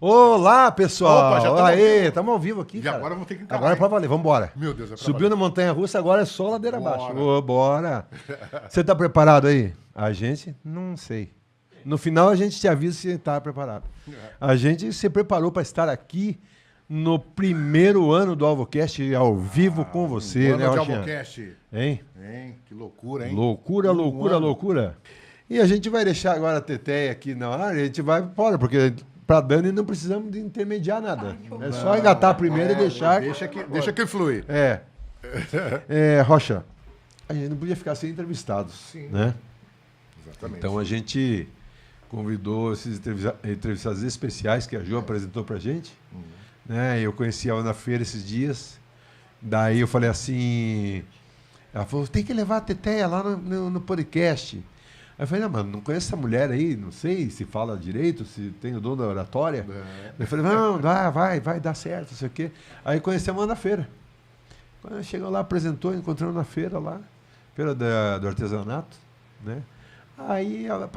Olá, pessoal! Opa, já tamo Aê, estamos ao vivo aqui, E cara. agora vamos ter que encarar. Agora é pra valer, vambora. Meu Deus, é pra Subiu na valer. montanha-russa, agora é só ladeira Bora. abaixo. Ô, bora! Você tá preparado aí? A gente? Não sei. No final a gente te avisa se tá preparado. A gente se preparou para estar aqui no primeiro ano do AlvoCast ao vivo com você, Ano né, de Rochinha? AlvoCast. Hein? Hein? Que loucura, hein? Loucura, Um loucura, ano. loucura. E a gente vai deixar agora a Teteia aqui na área, a gente vai fora, porque pra Dani não precisamos de intermediar nada. É só engatar primeiro e deixar. Deixa que flui. Rocha, a gente não podia ficar sem entrevistados, Sim. né? Exatamente. Então a gente convidou esses entrevistados especiais que a Jo apresentou pra gente. Né? Eu conheci ela na feira esses dias. Daí eu falei assim... Ela falou, tem que levar a Teteia lá no podcast. Aí eu falei, não, mano, não conheço essa mulher aí, não sei se fala direito, se tem o dom da oratória. Eu falei, não, vai dar certo, não sei o quê. Aí conhecemos ela na feira. Quando ela chegou lá, apresentou, encontramos na feira lá, feira do artesanato, né? Aí ela,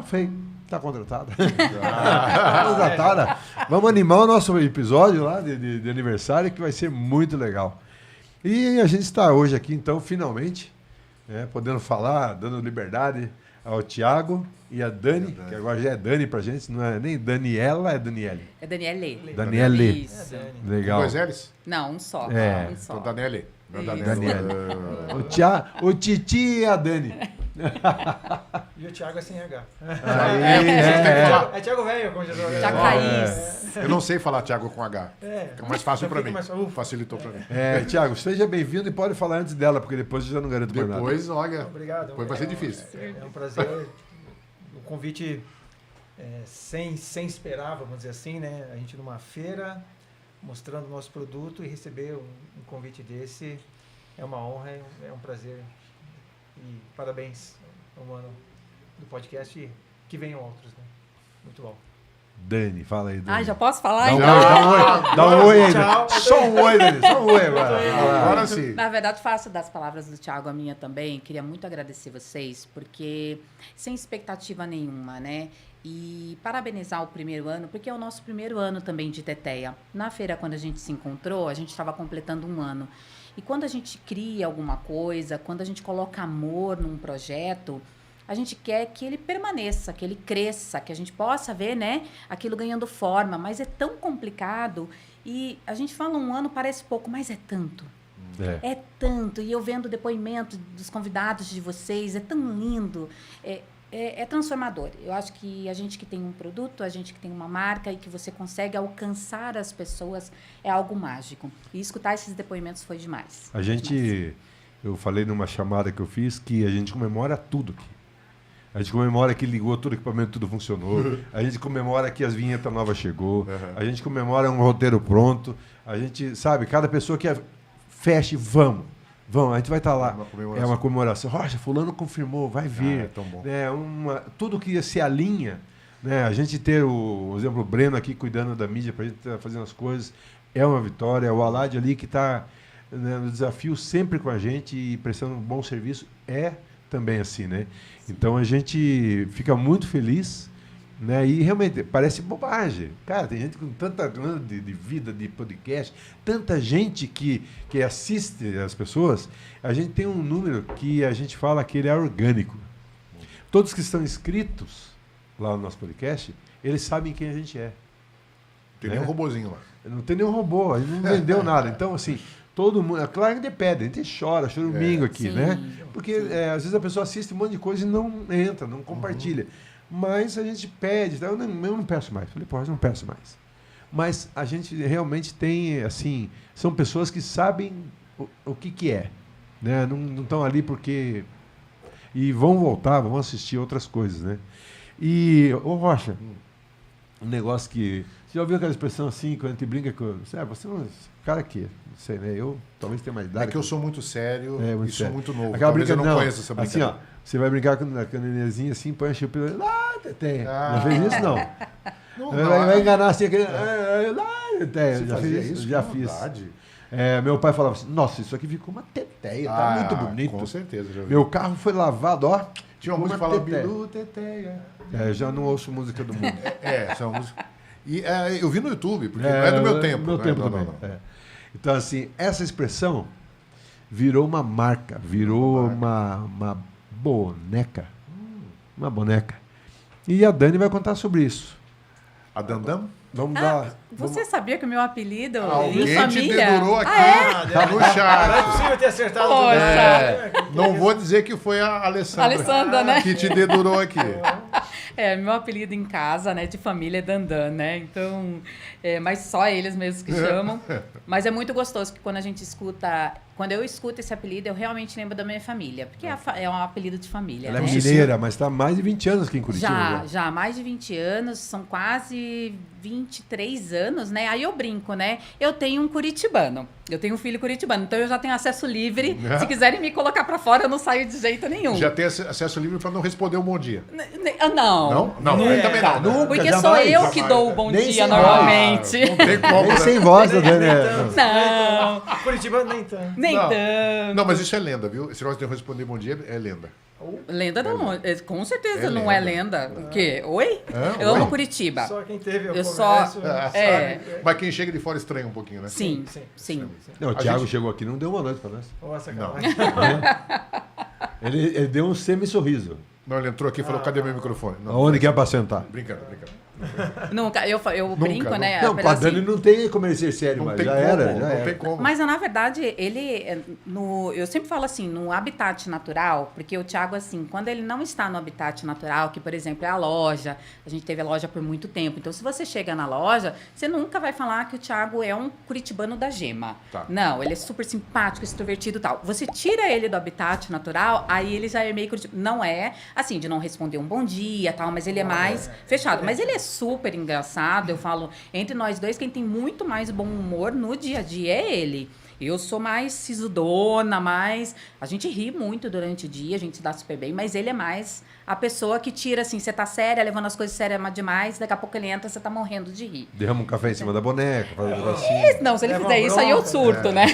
falei, tá contratada. Tá contratada. Vamos animar o nosso episódio lá de aniversário, que vai ser muito legal. E a gente está hoje aqui, então, finalmente, podendo falar, dando liberdade ao Thiago e a Dani, que agora já é Dani pra gente, não é nem Daniela, é Daniele. É Daniele. Daniele. Isso. Legal. Dois L's? Não, um só. É. Um só. Então, Daniele. Não, Isso. Daniele. O Titi e a Dani. E o Thiago é sem H. Tem É Thiago Velho, como já falou. Thiago Raiz. Eu não sei falar Thiago com H. É. Fica mais fácil pra Fica mim. mais- Facilitou pra mim. Thiago, seja bem-vindo e pode falar antes dela, porque depois eu já não garanto mais nada. Depois, olha. Obrigado. Depois vai ser difícil. É um prazer. O convite sem esperar, vamos dizer assim, né? A gente numa feira, mostrando o nosso produto e receber um convite desse é uma honra, é um prazer. E parabéns ao ano do podcast e que venham outros, né? Muito bom. Dani, fala aí, Dani. Ah, já posso falar? Dá um então? oi, dá um oi aí. Tchau. Só um oi, Dani, só um oi agora. Agora sim. Na verdade, faço das palavras do Thiago a minha também. Queria muito agradecer vocês, porque sem expectativa nenhuma, né? E parabenizar o primeiro ano, porque é o nosso primeiro ano também de Teteia. Na feira, quando a gente se encontrou, a gente estava completando um ano. E quando a gente cria alguma coisa, quando a gente coloca amor num projeto, a gente quer que ele permaneça, que ele cresça, que a gente possa ver, né, aquilo ganhando forma. Mas é tão complicado e a gente fala um ano, parece pouco, mas é tanto. É tanto. E eu vendo o depoimento dos convidados de vocês, é tão lindo. É transformador. Eu acho que a gente que tem um produto, a gente que tem uma marca e que você consegue alcançar as pessoas é algo mágico. E escutar esses depoimentos foi demais. A gente, eu falei numa chamada que eu fiz que a gente comemora tudo aqui. A gente comemora que ligou todo o equipamento, tudo funcionou. A gente comemora que as vinhetas novas chegou. A gente comemora um roteiro pronto. A gente, sabe, cada pessoa que feche, vamos, a gente vai estar lá. É uma comemoração. Rocha, fulano confirmou, vai vir. É tão bom. Tudo que se alinha, né? A gente ter o exemplo, o Breno aqui cuidando da mídia, para a gente estar fazendo as coisas, é uma vitória. O Alad ali que está, né, no desafio sempre com a gente e prestando um bom serviço, é também assim, né? Então a gente fica muito feliz, né? E realmente parece bobagem. Cara, tem gente com tanta anos de vida, de podcast, tanta gente que assiste as pessoas. A gente tem um número que a gente fala que ele é orgânico. Todos que estão inscritos lá no nosso podcast, eles sabem quem a gente é. Tem nem um robozinho lá. Não tem nenhum robô, a gente não vendeu nada. Então, assim, todo mundo... É claro que depende, a gente chora choramingo aqui, Sim. né? Porque às vezes a pessoa assiste um monte de coisa e não entra, não compartilha. Mas a gente pede, eu não peço mais. Falei, eu não peço mais. Mas a gente realmente tem, assim, são pessoas que sabem o que é. Né? Não estão ali porque... E vão voltar, vão assistir outras coisas, né? E, Rocha, um negócio que... Você já ouviu aquela expressão assim, quando a gente brinca com... você é um cara que... Não sei, né? Eu talvez tenha mais idade. É que eu sou muito sério muito e sou sério. muito novo. Aquela Talvez eu não brincadeira, conheça essa assim, brincadeira. ó, você vai brincar com a nenezinha assim, põe a chupeta lá, Teteia. Já Ah. fez isso, não? Vai enganar assim, aquele... Lá, Teteia. Você Já fazia fiz isso? Já Que fiz. maldade. Meu pai falava assim, nossa, isso aqui ficou uma Teteia, tá muito bonito. Com certeza, já vi. Meu carro foi lavado, ó. Tinha uma música que falava Bilu, Teteia. Já não ouço música do mundo. Essa é uma música. E eu vi no YouTube, porque não é do meu tempo. Meu né? tempo Não, também. não. É. Então, assim, essa expressão virou uma marca, virou uma boneca. Uma boneca. E a Dani vai contar sobre isso. A Dandam? Vamos dar. Você sabia que o meu apelido Alguém em te família... dedurou aqui Ah, no não é chat. possível ter acertado Poxa. tudo. É, não vou dizer que foi a Alessandra, Alessandra, né? que te dedurou aqui. Meu apelido em casa, né, de família é Dandan, né? Então, mas só eles mesmos que chamam. Mas é muito gostoso que quando a gente escuta, quando eu escuto esse apelido, eu realmente lembro da minha família, porque é um apelido de família, Ela é né? mineira, mas está há mais de 20 anos aqui em Curitiba. Já há mais de 20 anos, são quase 23 anos, né? Aí eu brinco, né? Eu tenho um curitibano, eu tenho um filho curitibano, então eu já tenho acesso livre. Se quiserem me colocar pra fora, eu não saio de jeito nenhum. Já tem acesso livre para não responder um bom dia. Não. Não, aí também não. Né? Nunca, Porque jamais, sou eu jamais. que dou o bom Nem dia sem normalmente. Não tem como, Nem né? sem voz da Dani. Não, Curitiba nem tanto. nem Não. tanto. Não, mas isso é lenda, viu? Esse negócio de responder bom dia é lenda. Lenda não, com certeza É não é lenda. O quê? Oi? Hã? Eu amo Oi? Curitiba. Só quem teve Eu só- sabe. Mas quem chega de fora estranha um pouquinho, né? Sim, Sim, sim. Não, o A Thiago gente- chegou aqui e não deu uma noite para nós. Nossa, Não. cara. Ele deu um semi-sorriso. Não, ele entrou aqui e falou, cadê meu microfone? Não, Aonde que é para sentar? brincando. Nunca, eu brinco, Nunca, né? Não, com a assim, Dani não tem como ele ser sério, Não mas tem já como, era. Já não era. tem como. Mas, na verdade, eu sempre falo assim, no habitat natural, porque o Thiago, assim, quando ele não está no habitat natural, que, por exemplo, é a loja, a gente teve a loja por muito tempo, então, se você chega na loja, você nunca vai falar que o Thiago é um curitibano da gema. Tá. Não, ele é super simpático, extrovertido e tal. Você tira ele do habitat natural, aí ele já é meio curitibano. Não é, assim, de não responder um bom dia e tal, mas ele é mais fechado. Mas ele é super engraçado, eu falo, entre nós dois, quem tem muito mais bom humor no dia a dia é ele. Eu sou mais sisudona, mais... A gente ri muito durante o dia, a gente se dá super bem, mas ele é mais a pessoa que tira, assim, você tá séria, levando as coisas sérias demais, daqui a pouco ele entra, você tá morrendo de rir. Derrama um café em cima da boneca, faz um negocinho. Não, se ele Leva fizer uma isso, aí eu bronca, surto, né?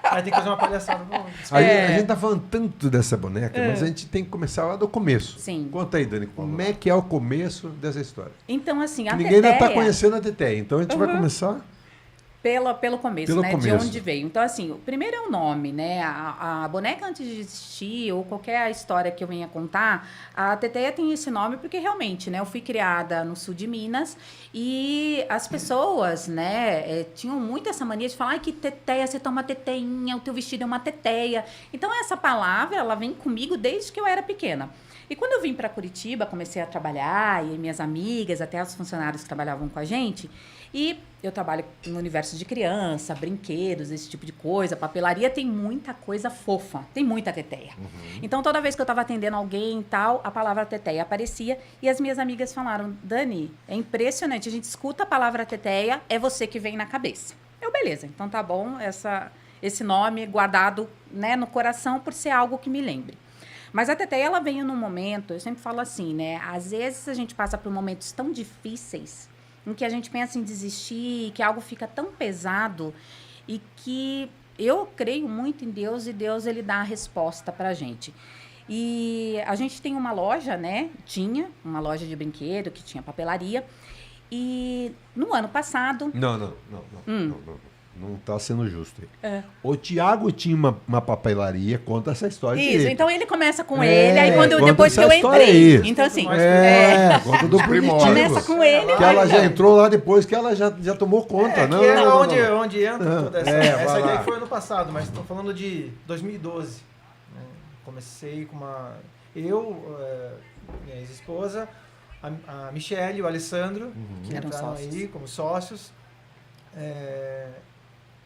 Aí tem que fazer uma palhaçada. Bom, A gente tá falando tanto dessa boneca, mas a gente tem que começar lá do começo. Sim. Conta aí, Dani, como é que é o começo dessa história? Então, assim, a Ninguém ainda tá Teteia- conhecendo a Teteia, então a gente vai começar. Pelo começo, Pelo né? começo. De onde veio. Então, assim, o primeiro é o nome, né? A boneca, antes de existir, ou qualquer história que eu venha contar, a Teteia tem esse nome porque, realmente, né? Eu fui criada no sul de Minas e as pessoas, né? Tinham muito essa mania de falar, ai, que teteia, você toma teteinha, o teu vestido é uma teteia. Então, essa palavra, ela vem comigo desde que eu era pequena. E quando eu vim para Curitiba, comecei a trabalhar, e minhas amigas, até os funcionários que trabalhavam com a gente, e eu trabalho no universo de criança, brinquedos, esse tipo de coisa. Papelaria tem muita coisa fofa, tem muita teteia. Então, toda vez que eu estava atendendo alguém e tal, a palavra teteia aparecia. E as minhas amigas falaram, Dani, é impressionante, a gente escuta a palavra teteia, é você que vem na cabeça. Eu, beleza, então tá bom, esse nome guardado, né, no coração por ser algo que me lembre. Mas a teteia, ela veio num momento, eu sempre falo assim, né? Às vezes a gente passa por momentos tão difíceis em que a gente pensa em desistir, que algo fica tão pesado e que eu creio muito em Deus e Deus, ele dá a resposta pra gente. E a gente tem uma loja, né? Tinha uma loja de brinquedo que tinha papelaria. E no ano passado... Não tá sendo justo aí. O Thiago tinha uma papelaria, conta essa história Isso, direito. então ele começa com É, ele, aí conta depois que essa eu história entrei. aí. Então, assim, Conta do primórdios. começa com ele. Que ela vai- já entrou lá depois que ela já tomou conta. que é não. onde entra toda essa. vai Essa ideia lá. que foi ano passado, mas estou falando de 2012. Né? Comecei com uma. Minha ex-esposa, a Michele, o Alessandro, que Eram entraram sócios. aí como sócios.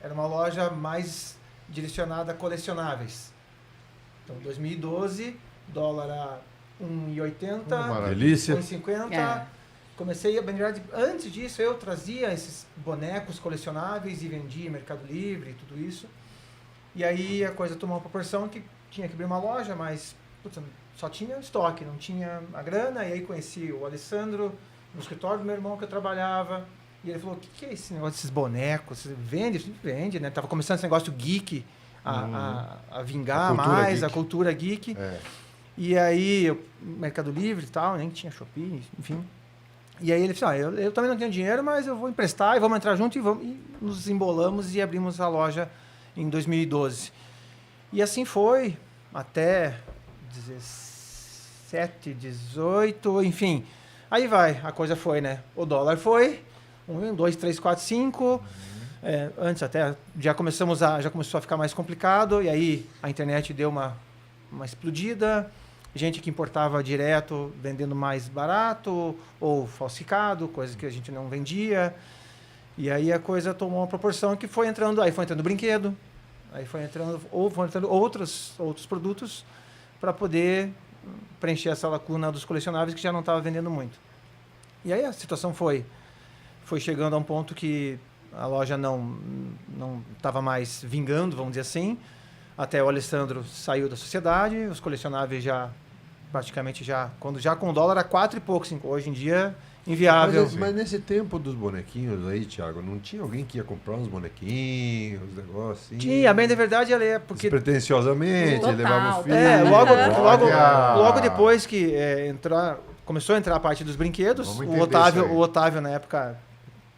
Era uma loja mais direcionada a colecionáveis. Então, 2012, dólar a 1,80, Maravilha. Delícia. 1,50. É. Comecei a vender. Antes disso, eu trazia esses bonecos colecionáveis e vendia em Mercado Livre e tudo isso. E aí a coisa tomou uma proporção que tinha que abrir uma loja, mas putz, só tinha estoque, não tinha a grana. E aí conheci o Alessandro no escritório do meu irmão que eu trabalhava. E ele falou, o que é esse negócio desses bonecos? Você vende? Vende, né? Tava começando esse negócio geek a vingar A cultura mais, geek. a cultura geek. É. E aí, Mercado Livre e tal, nem tinha Shopee, enfim. E aí ele disse, eu também não tenho dinheiro, mas eu vou emprestar e vamos entrar junto e nos embolamos e abrimos a loja em 2012. E assim foi até 17, 18, enfim. Aí vai, a coisa foi, né? O dólar foi, 1, 2, 3, 4, 5. Antes até já começou a ficar mais complicado, e aí a internet deu uma explodida. Gente que importava direto, vendendo mais barato ou falsificado, coisa que a gente não vendia. E aí a coisa tomou uma proporção que foi entrando brinquedo, aí foi entrando outros produtos para poder preencher essa lacuna dos colecionáveis que já não estava vendendo muito. E aí a situação foi chegando a um ponto que a loja não estava mais vingando, vamos dizer assim. Até o Alessandro saiu da sociedade, os colecionáveis praticamente com o dólar a 4 e pouco, 5. Hoje em dia, inviável. Mas nesse tempo dos bonequinhos aí, Thiago, não tinha alguém que ia comprar uns bonequinhos, uns negócios assim? Tinha, bem da verdade, ela é porque... Despretensiosamente, Total, levava o filho. Logo depois que começou a entrar a parte dos brinquedos, o Otávio na época...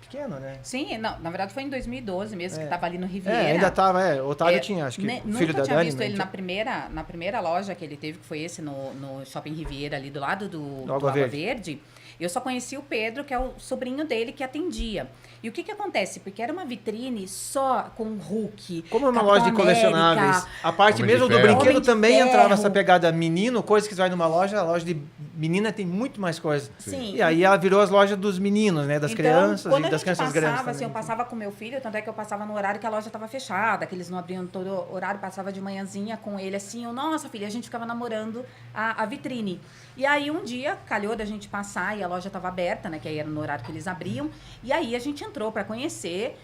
pequeno, né? Sim, não, na verdade foi em 2012 mesmo, que estava ali no Riviera. Ainda estava, o Otávio tinha, acho que filho da Dani. Nunca tinha visto ele na primeira loja que ele teve, que foi esse no Shopping Riviera, ali do lado do Água Verde. Eu só conheci o Pedro, que é o sobrinho dele, que atendia. E o que acontece? Porque era uma vitrine só com Hulk, como é uma loja de colecionáveis, a parte mesmo do brinquedo também entrava essa pegada menino, coisa que você vai numa loja, a loja de menina tem muito mais coisa. Sim. E aí ela virou as lojas dos meninos, né? Das crianças e das crianças grandes. Assim, eu passava com meu filho, tanto é que eu passava no horário que a loja estava fechada, que eles não abriam todo horário, passava de manhãzinha com ele assim, nossa filha, a gente ficava namorando a vitrine. E aí um dia calhou da gente passar e a loja estava aberta, né? Que aí era no horário que eles abriam. E aí a gente entrou para conhecer.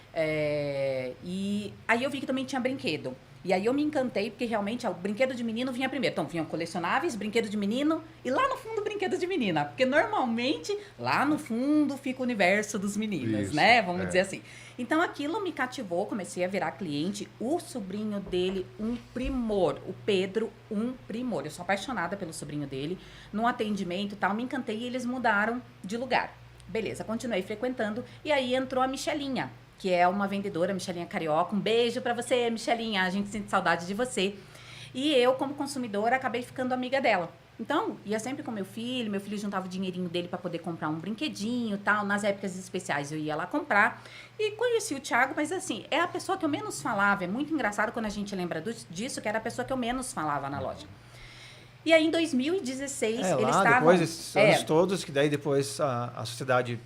E aí eu vi que também tinha brinquedo. E aí eu me encantei, porque realmente o brinquedo de menino vinha primeiro. Então, vinham colecionáveis, brinquedo de menino e lá no fundo, brinquedo de menina. Porque normalmente, lá no fundo, fica o universo dos meninos, né? Vamos dizer assim. Então, aquilo me cativou, comecei a virar cliente. O sobrinho dele, um primor. O Pedro, um primor. Eu sou apaixonada pelo sobrinho dele. No atendimento e tal, me encantei e eles mudaram de lugar. Beleza, continuei frequentando. E aí entrou a Michelinha, que é uma vendedora, Michelinha Carioca. Um beijo pra você, Michelinha. A gente sente saudade de você. E eu, como consumidora, acabei ficando amiga dela. Então, ia sempre com meu filho juntava o dinheirinho dele para poder comprar um brinquedinho e tal. Nas épocas especiais eu ia lá comprar. E conheci o Thiago, mas assim, é a pessoa que eu menos falava. É muito engraçado quando a gente lembra disso, que era a pessoa que eu menos falava na loja. E aí, em 2016, eles estavam... depois desses anos todos, que daí depois a sociedade,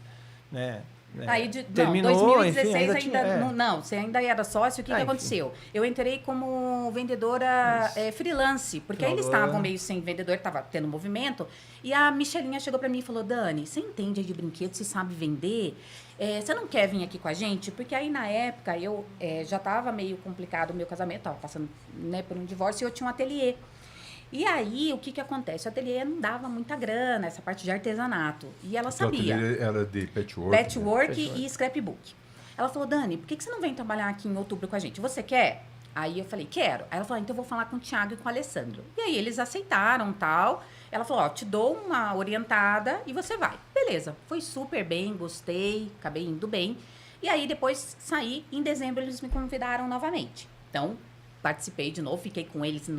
né... Aí, terminou, 2016 enfim, não, você ainda era sócio, o que aconteceu? Eu entrei como vendedora freelance, porque aí eles estavam meio sem vendedor, estava tendo movimento, e a Michelinha chegou para mim e falou, Dani, você entende aí de brinquedo, você sabe vender? Você não quer vir aqui com a gente? Porque aí, na época, eu já estava meio complicado o meu casamento, estava passando, né, por um divórcio, e eu tinha um ateliê. E aí, o que acontece? O ateliê não dava muita grana, essa parte de artesanato. E ela sabia. O ateliê era de patchwork. Patchwork e scrapbook. Ela falou, Dani, por que você não vem trabalhar aqui em outubro com a gente? Você quer? Aí eu falei, quero. Aí ela falou, então eu vou falar com o Thiago e com o Alessandro. E aí eles aceitaram, tal. Ela falou, te dou uma orientada e você vai. Beleza. Foi super bem, gostei, acabei indo bem. E aí depois saí, em dezembro eles me convidaram novamente. Então, participei de novo, fiquei com eles em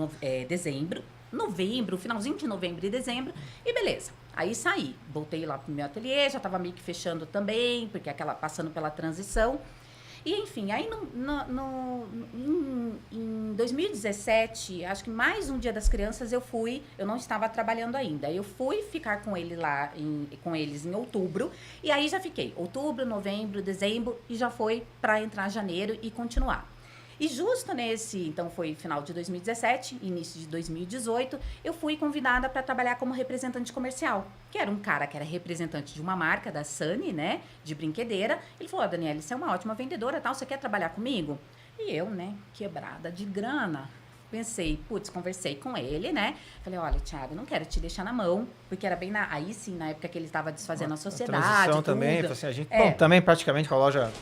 novembro, finalzinho de novembro e dezembro, e beleza. Aí saí, voltei lá pro meu ateliê, já tava meio que fechando também, porque passando pela transição. E enfim, aí em 2017, acho que mais um Dia das Crianças, eu não estava trabalhando ainda. Eu fui ficar com eles em outubro, e aí já fiquei outubro, novembro, dezembro, e já foi para entrar janeiro e continuar. E justo então foi final de 2017, início de 2018, eu fui convidada para trabalhar como representante comercial, que era um cara que era representante de uma marca, da Sunny, né, de brinquedeira. Ele falou, Daniela, você é uma ótima vendedora, tal, você quer trabalhar comigo? E eu, né, quebrada de grana, pensei, conversei com ele, né, falei, olha, Thiago, não quero te deixar na mão, porque era bem aí sim, na época que ele estava desfazendo a sociedade, a transição também, assim, a gente, também praticamente com a loja...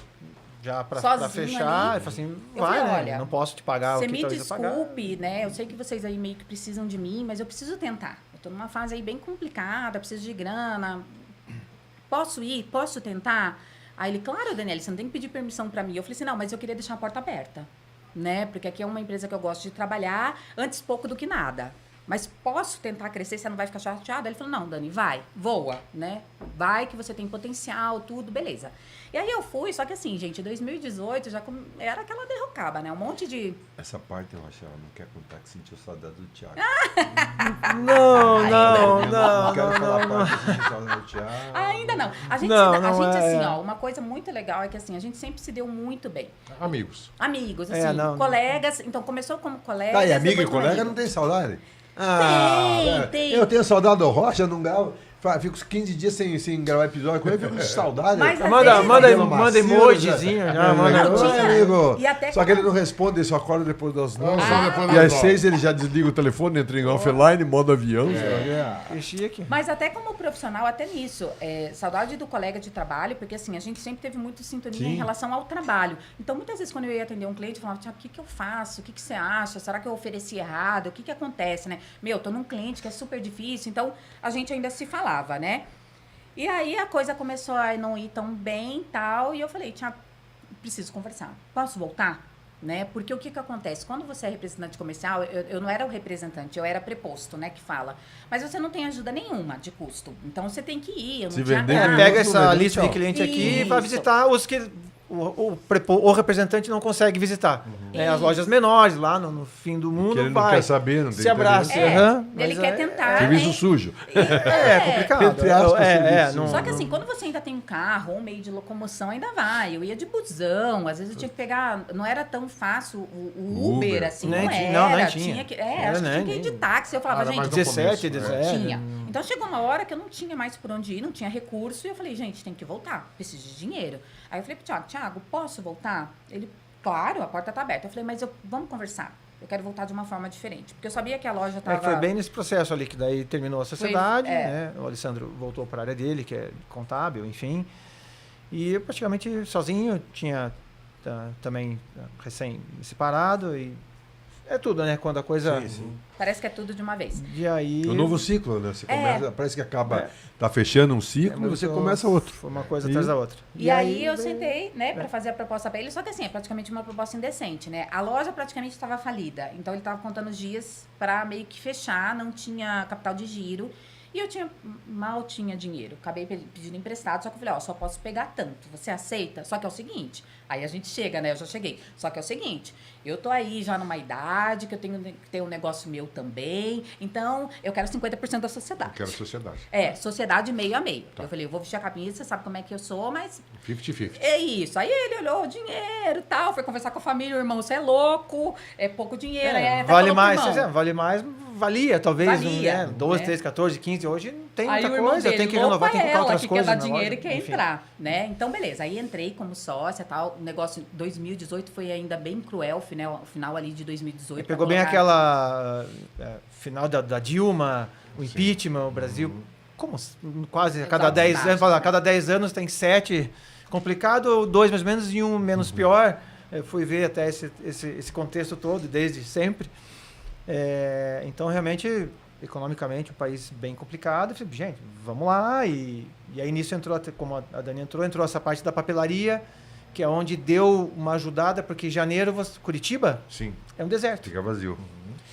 já para fechar, eu falei assim, vai, né? Olha, não posso te pagar o que talvez eu pagar. Você me desculpe, né? Eu sei que vocês aí meio que precisam de mim, mas eu preciso tentar. Eu tô numa fase aí bem complicada, preciso de grana. posso ir? Posso tentar? Aí ele, claro, Daniela, você não tem que pedir permissão para mim. Eu falei assim, não, mas eu queria deixar a porta aberta, né? Porque aqui é uma empresa que eu gosto de trabalhar, antes pouco do que nada. Mas posso tentar crescer, você não vai ficar chateado? Ele falou, não, Dani, vai, voa, né? Vai que você tem potencial, tudo, beleza. E aí eu fui, só que assim, gente, 2018 era aquela derrocaba, né? Um monte de... Essa parte eu acho que ela não quer contar que sentiu saudade do Thiago. Não. Não quero falar a parte que sentiu saudade do Thiago. Ainda não. A gente, assim, ó, uma coisa muito legal é que assim, a gente sempre se deu muito bem. Amigos. Amigos, assim, colegas. Então, começou como colega. Tá, e amigo e colega não tem saudade? Tem. Eu tenho saudade do Rocha, não gravo. Fico 15 dias sem gravar episódio com ele, fico com saudade. Mas manda emojizinho já, amigo. E até só que ele não responde, ele só acorda depois das 9. Depois E das às 9. 6 ele já desliga o telefone, entra em offline, modo avião. Que chique. Mas até como profissional, até nisso. Saudade do colega de trabalho, porque assim, a gente sempre teve muito sintonia em relação ao trabalho. Então, muitas vezes, quando eu ia atender um cliente, eu falava, Thiago, o que eu faço? O que você acha? Será que eu ofereci errado? O que acontece, né? Meu, tô num cliente que é super difícil. Então, a gente ainda se falava, né? E aí, a coisa começou a não ir tão bem e tal. E eu falei, Thiago, preciso conversar. Posso voltar? Né? Porque o que acontece? Quando você é representante comercial, eu não era o representante, eu era preposto, né, que fala. Mas você não tem ajuda nenhuma de custo. Então, você tem que ir. Eu não tinha nada. Pega essa lista de cliente aqui e vai visitar os que o representante não consegue visitar. As lojas menores, lá no fim do mundo, que ele não quer saber, não tem se abraça. Ele quer tentar. Serviço né? sujo. É complicado. Entre aspas, Só que assim, quando você ainda tem um carro ou um meio de locomoção, ainda vai. Eu ia de busão, às vezes eu tinha que pegar... Não era tão fácil o Uber, assim, não era. Nem tinha. Acho que tinha que ir de táxi. Eu falava, gente... 17. Tinha. Então, chegou uma hora que eu não tinha mais por onde ir, não tinha recurso. E eu falei, gente, tem que voltar. Preciso de dinheiro. Aí eu falei pro Thiago, posso voltar? Ele, claro, a porta tá aberta. Eu falei, mas vamos conversar. Eu quero voltar de uma forma diferente. Porque eu sabia que a loja tava... Foi bem nesse processo ali, que daí terminou a sociedade, né? O Alessandro voltou para a área dele, que é contábil, enfim. E eu praticamente sozinho, tinha também recém-separado e... É tudo, né? Quando a coisa... Sim. Parece que é tudo de uma vez. E aí... O novo ciclo, né? Você começa, parece que acaba... Tá fechando um ciclo e você começa outro. Foi uma coisa atrás da outra. E aí eu sentei, né, para fazer a proposta para ele. Só que assim, é praticamente uma proposta indecente, né? A loja praticamente estava falida. Então ele estava contando os dias para meio que fechar. Não tinha capital de giro. E eu mal tinha dinheiro. Acabei pedindo emprestado, só que eu falei, só posso pegar tanto. Você aceita? Só que é o seguinte, aí a gente chega, né? Eu já cheguei. Só que é o seguinte, eu tô aí já numa idade que eu tenho que ter um negócio meu também. Então, eu quero 50% da sociedade. Eu quero sociedade. Sociedade meio a meio. Tá. Eu falei, eu vou vestir a camisa, você sabe como é que eu sou, mas... 50-50. É isso. Aí ele olhou o dinheiro e tal, foi conversar com a família, o irmão, você é louco, é pouco dinheiro. Vale mais, valia talvez, valia, 12, 13, 14, 15, hoje não tem aí muita coisa, eu tenho que renovar, tem que comprar outras coisas. Quer dar dinheiro e quer entrar, né? Então, beleza. Aí entrei como sócia e tal. O negócio 2018 foi ainda bem cruel, o final ali de 2018. Pegou bem aquela final da Dilma, o impeachment, o Brasil. Como quase a cada 10 anos, a cada 10 anos tem 7 complicado, 2 mais ou menos e 1 menos pior. Eu fui ver até esse contexto todo, desde sempre. Então, realmente, economicamente, o país bem complicado. Eu falei, gente, vamos lá. E aí, nisso entrou, como a Dani entrou essa parte da papelaria, que é onde deu uma ajudada, porque janeiro, Curitiba, sim, é um deserto. Fica vazio.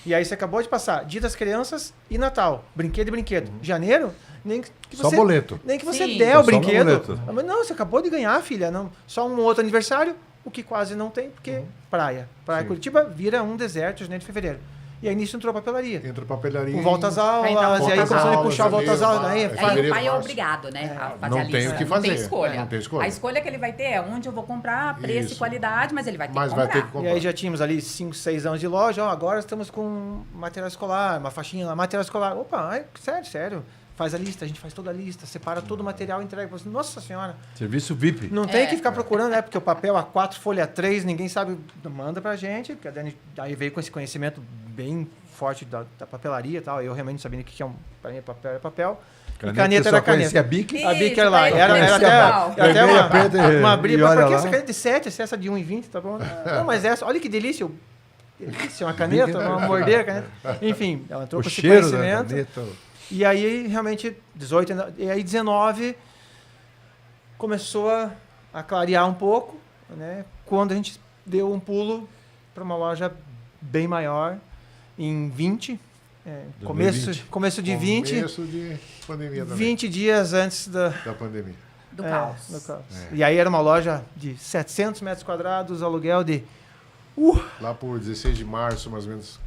E aí, você acabou de passar Dia das Crianças e Natal. Brinquedo e brinquedo. Janeiro, nem que só você... boleto. Nem que você Sim. der o Só brinquedo. Mas não, você acabou de ganhar, filha. Não, só um outro aniversário, o que quase não tem, porque praia. Praia Curitiba vira um deserto, janeiro e fevereiro. E aí nisso entrou a papelaria. Entrou papelaria. Com volta às aulas, e aí começando a puxar volta às aulas. Aí o pai é obrigado, né? A fazer não tem o que fazer. Não tem escolha. Não tem escolha. A escolha que ele vai ter é onde eu vou comprar, preço e qualidade, mas ele vai ter que comprar. Vai ter que comprar. E aí já tínhamos ali 5, 6 anos de loja. Agora estamos com material escolar, uma faixinha lá, material escolar. Opa, sério. Faz a lista, a gente faz toda a lista, separa todo o material e entrega. Nossa Senhora. Serviço VIP. Não tem que ficar procurando, né? Porque o papel A4, folha 3, ninguém sabe. Manda pra gente. Porque a Dani aí veio com esse conhecimento bem forte da papelaria e tal. Eu realmente não sabia o que é pra mim papel é papel. E caneta era caneta. A Bic? A Bic era lá. Era até uma briga. Por que essa caneta de 7? Se essa de 1,20, tá bom? Não, mas essa, olha que delícia. Delícia, uma caneta, uma morder a caneta. Enfim, ela entrou com esse conhecimento. E aí, realmente, 18, e aí 19, começou a clarear um pouco, né? Quando a gente deu um pulo para uma loja bem maior, em 20, começo de 20, Começo de pandemia também. 20 dias antes da pandemia. Do caos. do caos. E aí era uma loja de 700 metros quadrados, aluguel de Lá por 16 de março, mais ou menos.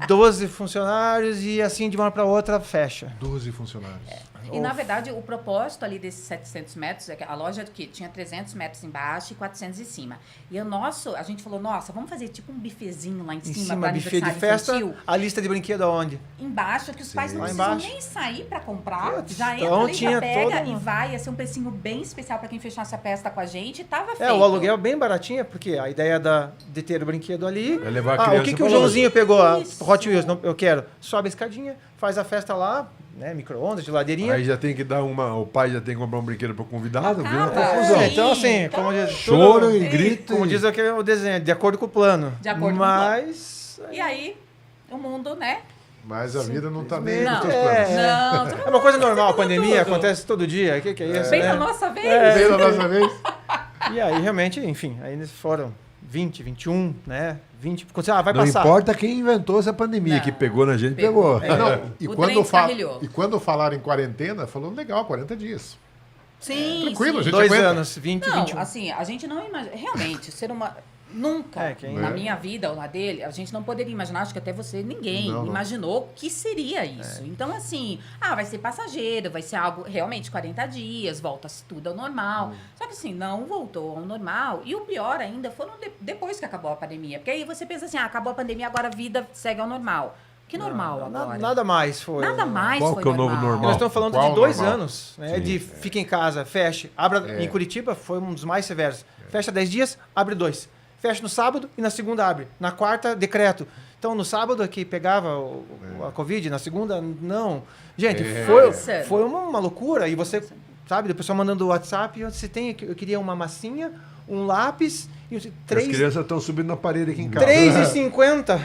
12 funcionários e assim de uma hora para outra fecha. 12 funcionários. E, na verdade, o propósito ali desses 700 metros é que a loja que tinha 300 metros embaixo e 400 em cima. E a gente falou, nossa, vamos fazer tipo um bifezinho lá em Em cima cima, para buffet de aniversário festa, infantil. a lista de brinquedo aonde? Embaixo, que os pais não Lá precisam embaixo. nem sair para comprar. Putz, Já entra então ali, já tinha pega todo e um- vai. Ia ser um precinho bem especial para quem fechasse a festa com a gente. Tava feito. O aluguel bem baratinho, porque a ideia de ter o brinquedo ali. Vai levar a O criança que pra o loja. Joãozinho pegou? A Isso. Hot Wheels, eu quero. Sobe a escadinha, faz a festa lá, né? Micro-ondas, geladeirinha. Aí já tem que dar o pai já tem que comprar um brinquedo pro convidado, viu? Acaba. Confusão. Então, assim, Então, como diz, choro tudo- e grito. Como diz aquele o desenho, de acordo com o plano. De acordo com o Mas. E aí, o mundo, né? Mas a vida não tá nem Não. nos teus planos. Não, É uma coisa normal, a pandemia tudo. acontece todo dia. O que é isso? bem né? na nossa vez. Veio da nossa vez. E aí, realmente, enfim, aí eles foram 20, 21, né? 20. Vai Não passar. importa quem inventou essa pandemia, Não. que pegou na gente, pegou. Não, O trem descarrilhou. e quando falaram em quarentena, falou legal, 40 dias. Sim, Tranquilo, sim. gente. 2 aguenta. anos, 20, Não, 21. assim, a gente não imagina. Realmente, ser uma. Nunca, Quem- na minha vida ou na dele, a gente não poderia imaginar, acho que até você, ninguém Não. imaginou que seria isso. Então, assim, vai ser passageiro, vai ser algo realmente 40 dias, volta-se tudo ao normal. Só que, assim, não voltou ao normal. E o pior ainda foram depois que acabou a pandemia. Porque aí você pensa assim, acabou a pandemia, agora a vida segue ao normal. Que normal agora? Nada mais foi. Nada mais Qual foi que é o novo normal? Nós estamos falando Qual de 2 normal? anos, né? Sim. De fica em casa, fecha, abra. Em Curitiba foi um dos mais severos. Fecha 10 dias, abre 2. Fecha no sábado e na segunda abre. Na quarta, decreto. Então, no sábado que pegava a Covid, na segunda, não. Gente, Insano. foi uma loucura. E você, sabe, o pessoal mandando o WhatsApp, você tem, eu queria uma massinha, um lápis, e As 3 crianças estão subindo na parede aqui em casa. 3,50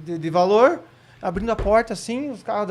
de valor, abrindo a porta assim, os carros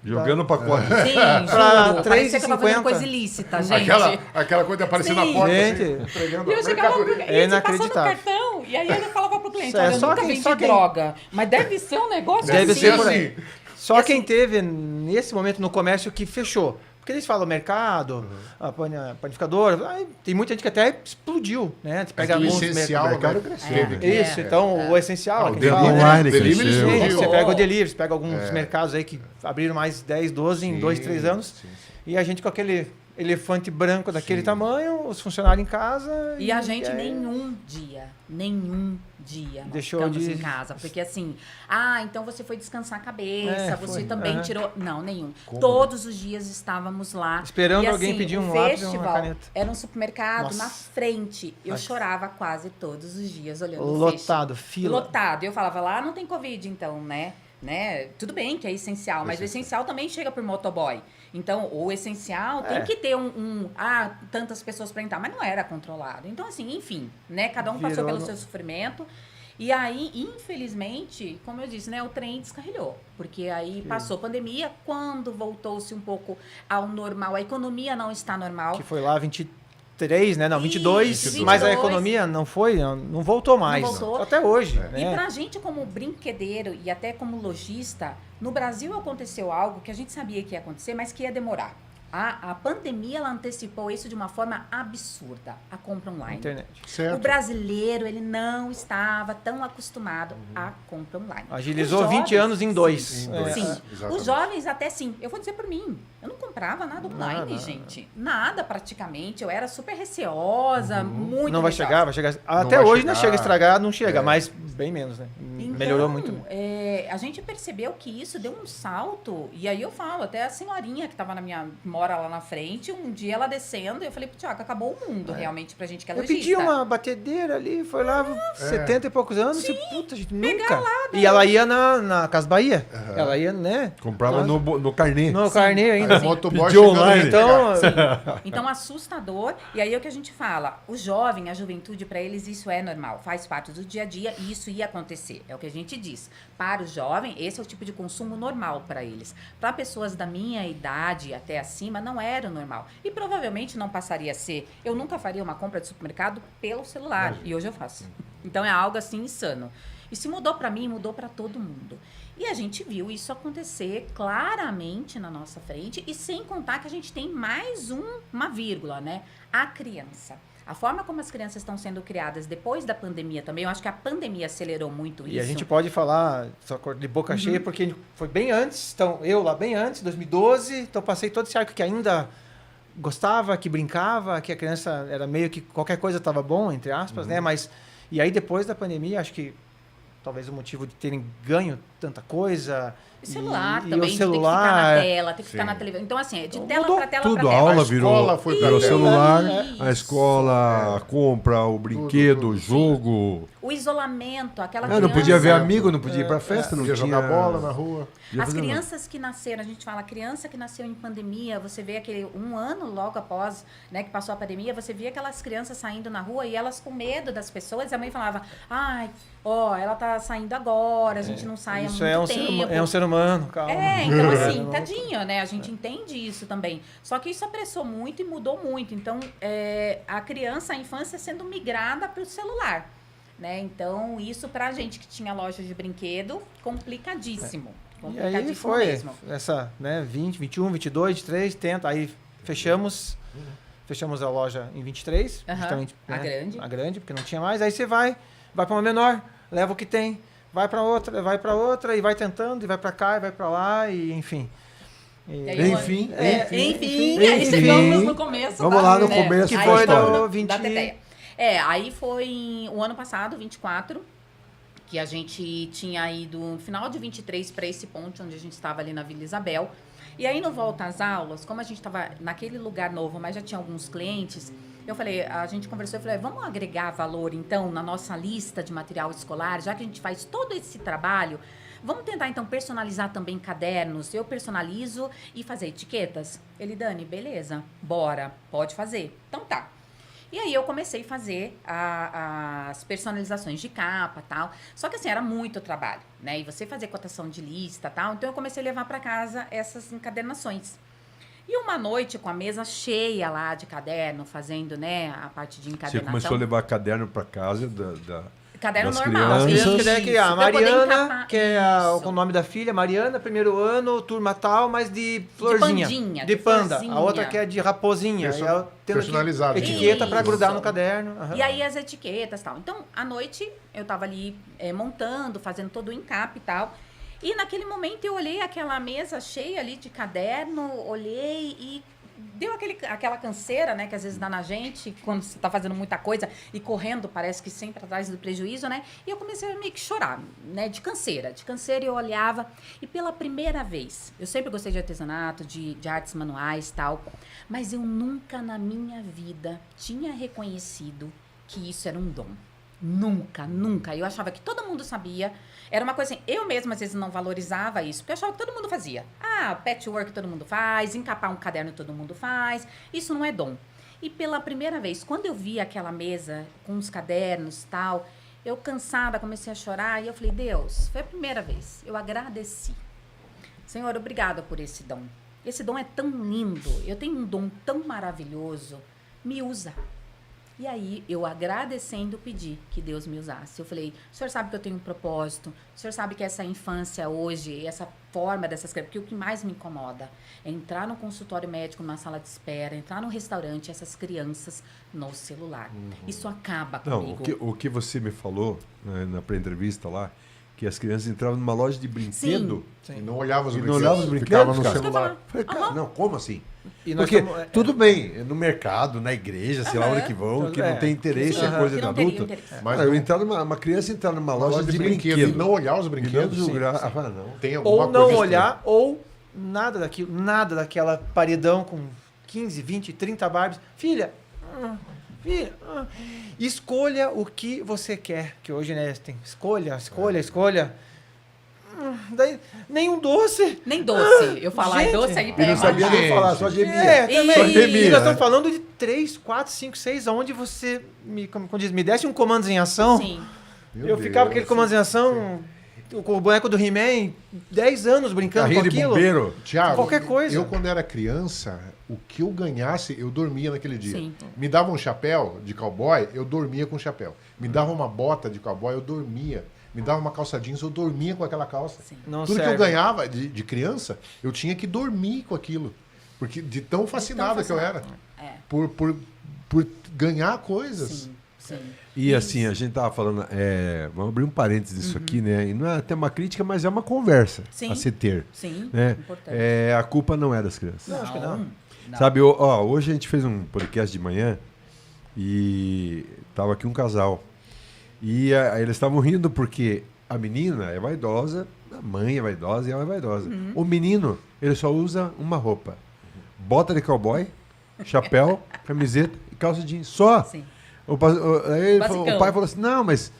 Jogando pacote. Sim, Pra juro. Parecia que eu tava 3,50. fazendo coisa ilícita, gente. Aquela coisa de aparecer na Sim. porta, Gente. assim, entregando E eu chegava pro cliente, É passando o inacreditável. cartão, e aí eu falava pro cliente, É, olha, eu só nunca quem- vendi só quem- droga, mas deve ser um negócio Deve assim. ser por aí. assim. Só E quem assim- teve nesse momento no comércio que fechou. Porque eles falam mercado, a panificadora, aí tem muita gente que até explodiu, né? Você pega É que o alguns essencial, mercado né? cresceu, Teve né? que- Isso, então o essencial, Ah, o que delivery, fala, né? online delivery cresceu. explodiu. Você pega o delivery, você pega alguns mercados aí que abriram mais 10, 12 em Sim, 2, 3 anos. sim, sim. E a gente com aquele elefante branco daquele tamanho, os funcionários em casa. E a gente aí- nenhum dia nós Deixou ficamos de- em casa. Porque assim, então você foi descansar a cabeça, É, você foi. também Aham. tirou... Não, nenhum. Como? Todos os dias estávamos lá. Esperando E, alguém assim, pedir o um lápis ou uma festival caneta. Era um supermercado Nossa. na frente. Eu Nossa. chorava quase todos os dias olhando o festival. Lotado, fila. Lotado. Eu falava, lá não tem Covid, então, né? Tudo bem que é essencial, mas o essencial também chega por motoboy. Então, o essencial tem que ter tantas pessoas para entrar, mas não era controlado. Então, assim, enfim, né? Cada um passou Virou pelo no- seu sofrimento. E aí, infelizmente, como eu disse, né? O trem descarrilhou. Porque aí passou a pandemia, quando voltou-se um pouco ao normal, a economia não está normal. Que foi lá 23, né? Não, 22, Isso, mas a 22. economia não foi, não voltou mais. voltou. Até hoje, E né? pra gente, como brinquedeiro e até como lojista, no Brasil aconteceu algo que a gente sabia que ia acontecer, mas que ia demorar. A pandemia, ela antecipou isso de uma forma absurda, a compra online. Internet. Certo. O brasileiro, ele não estava tão acostumado à compra online. Agilizou Os 20 jovens- anos em 2. Sim, É, Sim, exatamente. os jovens até sim. Eu vou dizer por mim, eu não comprava nada online, Nada. gente. Nada praticamente. Eu era super receosa, muito não vai receosa. chegar, vai chegar. Até vai hoje chegar. não chega estragado, não chega, mas bem menos, né? Então, Melhorou muito. Né? A gente percebeu que isso deu um salto. E aí eu falo, até a senhorinha que tava mora lá na frente, um dia ela descendo, eu falei pro Tiago, acabou o mundo realmente pra gente que é Eu lojista. pedi uma batedeira ali, foi lá 70 e poucos anos, e puta, gente, nunca. E ela ia na Casa Bahia. Ela ia, né? Comprava no carnê. No carneiro Aí ainda. o motoboy Pediu chegando online. aí, Então, Então, assustador. E aí é o que a gente fala. O jovem, a juventude, para eles, isso é normal. Faz parte do dia a dia e isso ia acontecer. É o que a gente diz. Para o jovem, esse é o tipo de consumo normal para eles. Para pessoas da minha idade até acima, não era o normal. E provavelmente não passaria a ser. Eu nunca faria uma compra de supermercado pelo celular. E hoje eu faço. Então é algo assim insano. E se mudou para mim, mudou para todo mundo. E a gente viu isso acontecer claramente na nossa frente, e sem contar que a gente tem mais uma vírgula, né? A criança. A forma como as crianças estão sendo criadas depois da pandemia também, eu acho que a pandemia acelerou muito isso. E a gente pode falar só de boca cheia, porque foi bem antes, então eu lá bem antes, 2012, então passei todo esse arco que ainda gostava, que brincava, que a criança era meio que qualquer coisa estava bom, entre aspas, né? Mas, e aí depois da pandemia, acho que talvez o motivo de terem ganho tanta coisa. E celular e também, o de ter que ficar na tela, ter que ficar na televisão. Então, assim, de tela para tela para Tudo, tela. a aula A escola foi pra virou tela. celular, Isso. a escola, a compra, o brinquedo, o jogo. O isolamento, aquela Ah, criança... não podia ver amigo, não podia ir pra festa, não Podia tinha... jogar bola na rua. podia As fazer nada. crianças que nasceram, a gente fala, a criança que nasceu em pandemia, você vê aquele um ano logo após, né, que passou a pandemia, você via aquelas crianças saindo na rua e elas com medo das pessoas, e a mãe falava, ai, ó, ela tá saindo agora, a gente não sai há Isso muito tempo. é um ser humano, calma. Então assim, tadinho, né? A gente entende isso também. Só que isso apressou muito e mudou muito. Então, a criança, a infância sendo migrada para o celular, né? Então, isso pra gente que tinha loja de brinquedo, complicadíssimo. E aí foi essa, né, 20, 21, 22, 23, tenta, aí fechamos a loja em 23, Aham, justamente, a grande. A grande, porque não tinha mais, aí você vai para uma menor, leva o que tem, vai para outra e vai tentando, e vai para cá, e vai para lá, e enfim. E aí, Enfim, aí chegamos no começo. Vamos lá no começo Que da foi história. do 20... da Teteia. Aí foi o ano passado, 24, que a gente tinha ido no final de 23 para esse ponto onde a gente estava ali na Vila Isabel. E aí, no volta às aulas, como a gente estava naquele lugar novo, mas já tinha alguns clientes, eu falei, a gente conversou, eu falei, vamos agregar valor, então, na nossa lista de material escolar, já que a gente faz todo esse trabalho, vamos tentar, então, personalizar também cadernos. Eu personalizo e fazer etiquetas. Ele, Dani, beleza, bora, pode fazer. Então, tá. E aí eu comecei a fazer as personalizações de capa e tal. Só que assim, era muito trabalho, né? E você fazer cotação de lista e tal. Então eu comecei a levar para casa essas encadernações. E uma noite com a mesa cheia lá de caderno, fazendo, né, a parte de encadernação. Você começou a levar caderno para casa Caderno das normal. crianças. As crianças quiserem criar. A Pra eu poder Mariana, encapar. que é Isso. o nome da filha, Mariana, primeiro ano, turma tal, mas de florzinha. pandinha, de de panda. florzinha. A outra que é de raposinha. Perso- E ela tendo personalizado. aqui etiqueta para Isso. grudar no caderno. Aham. E aí as etiquetas e tal. Então, à noite, eu tava ali montando, fazendo todo o encape e tal. E naquele momento eu olhei aquela mesa cheia ali de caderno, olhei e deu aquela canseira, né, que às vezes dá na gente, quando você tá fazendo muita coisa e correndo, parece que sempre atrás do prejuízo, né? E eu comecei a meio que chorar, né, de canseira. De canseira eu olhava e pela primeira vez, eu sempre gostei de artesanato, de artes manuais e tal, mas eu nunca na minha vida tinha reconhecido que isso era um dom. Nunca, nunca. Eu achava que todo mundo sabia. Era uma coisa assim, eu mesma às vezes não valorizava isso, porque eu achava que todo mundo fazia. Patchwork todo mundo faz, encapar um caderno todo mundo faz. Isso não é dom. E pela primeira vez, quando eu vi aquela mesa com os cadernos e tal, eu cansada, comecei a chorar e eu falei, Deus, foi a primeira vez. Eu agradeci. Senhor, obrigada por esse dom. Esse dom é tão lindo, eu tenho um dom tão maravilhoso, me usa. E aí, eu agradecendo, pedi que Deus me usasse. Eu falei, o senhor sabe que eu tenho um propósito, o senhor sabe que essa infância hoje, essa forma dessas crianças, porque o que mais me incomoda é entrar no consultório médico, numa sala de espera, entrar no restaurante, essas crianças no celular. Isso acaba Não, comigo. o que você me falou, né, na pré-entrevista lá, que as crianças entravam numa loja de brinquedo E não olhava os e não brinquedos. olhavam os brinquedos, Ficava no cara. celular. Falei, cara, não, como assim? E nós Porque estamos- tudo bem, no mercado, na igreja, sei lá onde que vão, que não tem interesse, é Sim, coisa que de não teria adulto. interesse. Mas Cara, não- uma criança entrar numa Uma loja de brinquedo e não olhar os e não brinquedos. julgar, não. Tem alguma Ou não coisa olhar, ou nada daquilo, nada daquela paredão com 15, 20, 30 Barbies. Filha, escolha o que você quer. Que hoje, né, tem escolha. Daí, nenhum doce. Nem doce. Eu falar gente, doce aí E pra não sabia imaginar. nem falar, só gemia. É, também. Só E gemia, nós né? estamos falando de 3, 4, 5, 6, onde você, como diz, me desse um comando em ação. Sim. Meu Eu Deus. ficava com aquele comando em ação com o boneco do He-Man, 10 anos brincando Carrinho com de aquilo. bombeiro. Tiago, Qualquer coisa. eu quando era criança, o que eu ganhasse, eu dormia naquele dia. Sim. Me dava um chapéu de cowboy, eu dormia com o chapéu. Me dava uma bota de cowboy, eu dormia. Me dava uma calça jeans, eu dormia com aquela calça. Sim. Não Tudo serve. que eu ganhava de criança, eu tinha que dormir com aquilo. Porque de tão fascinado que eu era. É. Por ganhar coisas. Sim, sim. E assim, a gente tava falando, vamos abrir um parênteses disso aqui, né? E não é até uma crítica, mas é uma conversa Sim. a se ter. Sim, Né? importante. A culpa não é das crianças. Não, acho que não. Sabe, hoje a gente fez um podcast de manhã e tava aqui um casal. E aí eles estavam rindo porque a menina é vaidosa, a mãe é vaidosa e ela é vaidosa. O menino, ele só usa uma roupa. Bota de cowboy, chapéu, camiseta e calça jeans. Só. Sim. Aí Basicão. o pai falou assim, não, mas...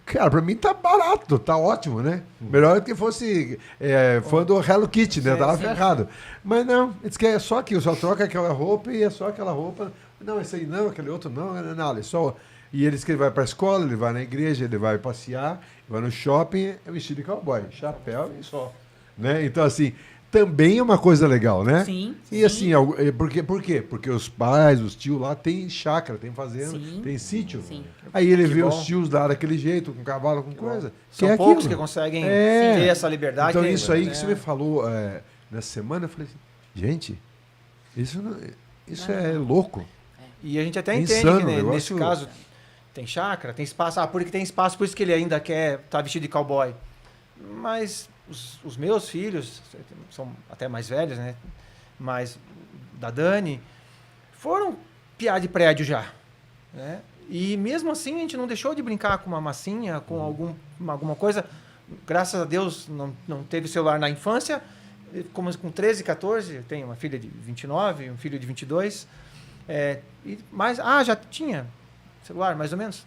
Cara, pra mim tá barato, tá ótimo, né? Melhor que fosse fã do Hello Kitty, né? Sim, Tava sim. ferrado. Mas não, diz que é só aquilo, só troca aquela roupa e é só aquela roupa. Não, esse aí não, aquele outro não, nada, é só... E ele diz que ele vai pra escola, ele vai na igreja, ele vai passear, vai no shopping, é vestido de cowboy, chapéu e só. Né? Então, assim, também é uma coisa legal, né? Sim, E sim. assim, por quê? Porque os pais, os tios lá têm chácara, tem fazenda, Sim. tem sítio. Sim. Aí ele Que vê bom. os tios lá daquele jeito, com cavalo, com coisa. São é poucos aquilo. que conseguem É. ter essa liberdade. Então, tem, isso aí né? que você me falou nessa semana, eu falei assim, gente, isso é louco. E a gente até Insano, entende que né, negócio- nesse caso tem chácara, tem espaço. Ah, porque tem espaço, por isso que ele ainda quer estar vestido de cowboy. Mas os meus filhos, são até mais velhos, né? Mas da Dani, foram piar de prédio já. Né? E mesmo assim a gente não deixou de brincar com uma massinha, com alguma coisa. Graças a Deus não teve celular na infância. Como com 13, 14, eu tenho uma filha de 29, um filho de 22. Mas já tinha celular, mais ou menos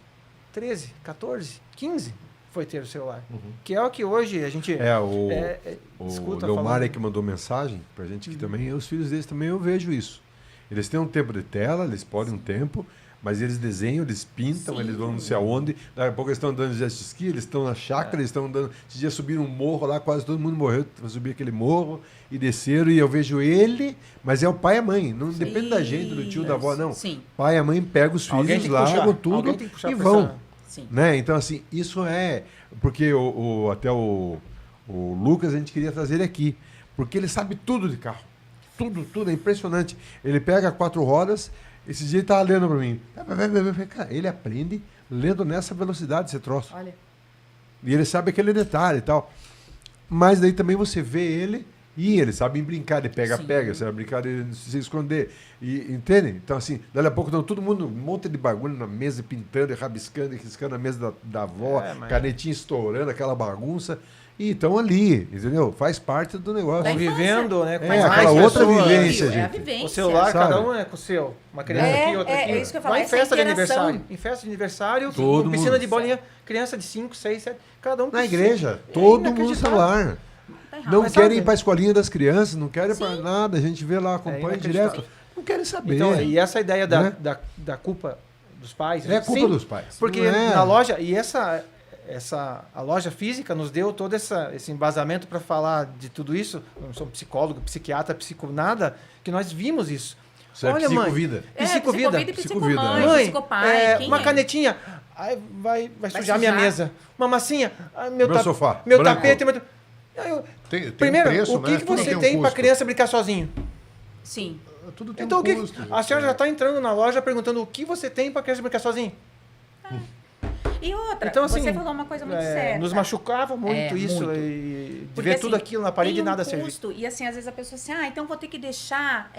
13, 14, 15 foi ter o celular. Que é o que hoje a gente O escuta Leomar falando. é que mandou mensagem pra gente que também, os filhos deles também eu vejo isso. Eles têm um tempo de tela, eles podem um tempo, mas eles desenham, eles pintam, Sim. eles vão não sei aonde. Daqui a pouco eles estão andando de jet ski, eles estão na chácara, eles estão andando. Esse dia subiram um morro lá, quase todo mundo morreu para subir aquele morro e desceram. E eu vejo ele, mas é o pai e a mãe. Não depende da gente, do tio, da avó, não. Sim, Pai e a mãe pegam os Alguém filhos, tem que puxar, largam tudo alguém tem que puxar e pra vão. essa- sim. Né? Então, assim, isso é. Porque até o Lucas a gente queria trazer ele aqui. Porque ele sabe tudo de carro. Tudo, é impressionante. Ele pega 4 rodas, esse dia ele estava lendo para mim. Cara, ele aprende lendo nessa velocidade esse troço. Olha, E ele sabe aquele detalhe e tal. Mas daí também você vê ele e ele sabe brincar, ele Sim. pega, sabe brincar de se esconder. E, entende? Então, assim, dali a pouco estão todo mundo, um monte de bagulho na mesa, pintando, e rabiscando, e riscando a mesa da avó, Mas- canetinha estourando, aquela bagunça. E estão ali, entendeu? Faz parte do negócio. Da infância. Convivendo, né? Com É, mais aquela outra pessoas. vivência, É a gente. vivência. O celular, Sabe? cada um é com o seu. Uma criança aqui, outra aqui. é isso que eu ia falar, Vai em essa festa de interação. aniversário. Em festa de aniversário, Todo com piscina mundo. de bolinha, criança de 5, 6, 7, cada um com Na o seu. igreja, É todo mundo no inacreditável. celular. Tá errado. Não Mas querem sabe- ir para a escolinha das crianças, não querem para Sim. nada. A gente vê lá, acompanha inacreditável. direto. Não querem saber. Então, e essa ideia Né? da culpa dos pais. É culpa sim, dos pais. Porque Não é. na loja, e a loja física nos deu todo esse embasamento para falar de tudo isso. Eu não sou psicólogo, psiquiatra, nada, que nós vimos isso. Isso é Olha, mãe, psicovida. Psicovida. E Psicovida, psicomãe, Mãe, psicopai. quem uma é? canetinha. Ai, vai sujar minha sujar. mesa. Uma massinha. Ai, Meu sofá, Meu branco. tapete. Aí eu- Tem primeiro, preço, o que, né? que Tudo você um tem para custo. criança brincar sozinho? Sim. Tudo tem Então, um o que, custo. a senhora já está entrando na loja perguntando o que você tem para criança brincar sozinho? E outra, Então, assim, você falou uma coisa muito certa. nos machucava muito isso. muito. E de Porque, ver assim, tudo aquilo na parede tem e nada um servir. custo, e assim, às vezes a pessoa assim, então vou ter que deixar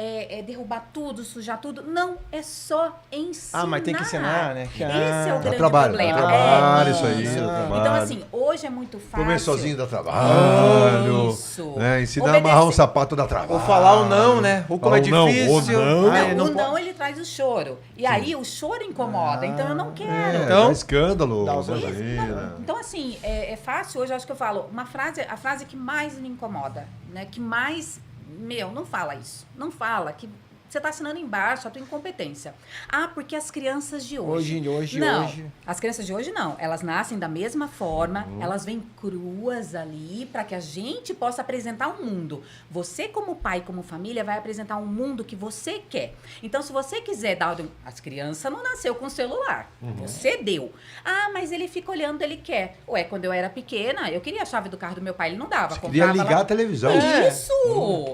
derrubar tudo, sujar tudo. Não, é só ensinar. Ah, mas tem que ensinar, né? Esse é o Dá grande trabalho, problema. dá trabalho É isso aí, isso. dá trabalho. Então, assim, hoje é muito fácil. Comer sozinho dá trabalho. Isso. Né? Ensinar a Obedecer. amarrar um sapato dá trabalho. Ou falar o não, né? Ou como é Falar o não, difícil. o não. Ai, Não, o pode- não, ele traz o choro. E aí o choro incomoda. Então eu não quero. É, Então, dá escândalo. dá os- imagina. Então, assim, é fácil hoje, eu acho que eu falo, a frase que mais me incomoda, né? Que mais, não fala isso. Não fala, que Você está assinando embaixo a tua incompetência. Ah, porque as crianças de hoje... Hoje. As crianças de hoje não. Elas nascem da mesma forma, elas vêm cruas ali para que a gente possa apresentar um mundo. Você, como pai, como família, vai apresentar um mundo que você quer. Então, se você quiser dar... As crianças não nasceu com celular. Você deu. Ah, mas ele fica olhando, ele quer. Ué, quando eu era pequena, eu queria a chave do carro do meu pai, ele não dava. Você queria ligar a televisão. Isso!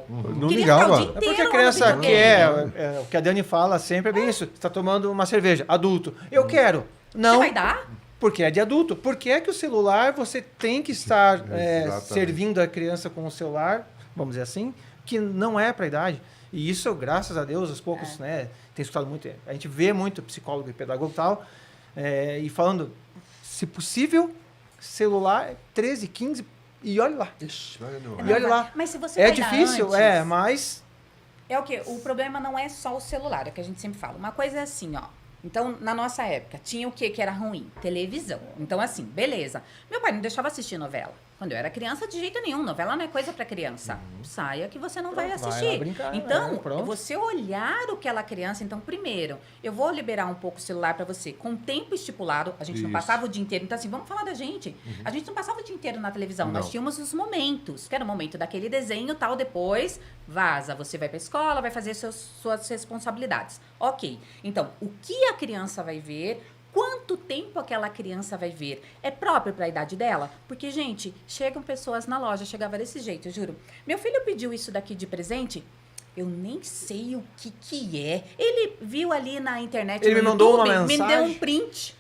Não Queria ligava. ficar o dia É porque inteiro a lá criança no quer, videogame. o que a Dani fala sempre é bem isso. Você está tomando uma cerveja, adulto. Eu quero. Você Não, vai dar? porque é de adulto. Porque é que o celular você tem que estar Exatamente. servindo a criança com o celular, vamos dizer assim, que não é para a idade. E isso, graças a Deus, aos poucos, né, tem escutado muito. A gente vê muito psicólogo e pedagogo e tal, e falando, se possível, celular 13, 15, e olha lá. Ixi, vai no- E olha lá. Mas se você É vai dar difícil, antes, mas... É o quê? O problema não é só o celular, é o que a gente sempre fala. Uma coisa é assim, ó. Então, na nossa época, tinha o que era ruim? Televisão. Então, assim, beleza. Meu pai não deixava assistir novela. Quando eu era criança, de jeito nenhum. Novela não é coisa pra criança. Saia que você não vai Vai lá assistir. brincar, Então, né? Pronto. você olhar aquela criança. Então, primeiro, eu vou liberar um pouco o celular pra você com tempo estipulado. A gente não Isso. passava o dia inteiro. Então, assim, vamos falar da gente. A gente não passava o dia inteiro na televisão. Nós Não. tínhamos os momentos. Que era o momento daquele desenho tal. Depois, vaza. Você vai pra escola, vai fazer suas responsabilidades. Ok. Então, o que a criança vai ver... Quanto tempo aquela criança vai ver? É próprio para a idade dela? Porque, gente, chegam pessoas na loja, chegava desse jeito, eu juro. Meu filho pediu isso daqui de presente, eu nem sei o que é. Ele viu ali na internet, Ele no me mandou YouTube, uma me deu mensagem. um print.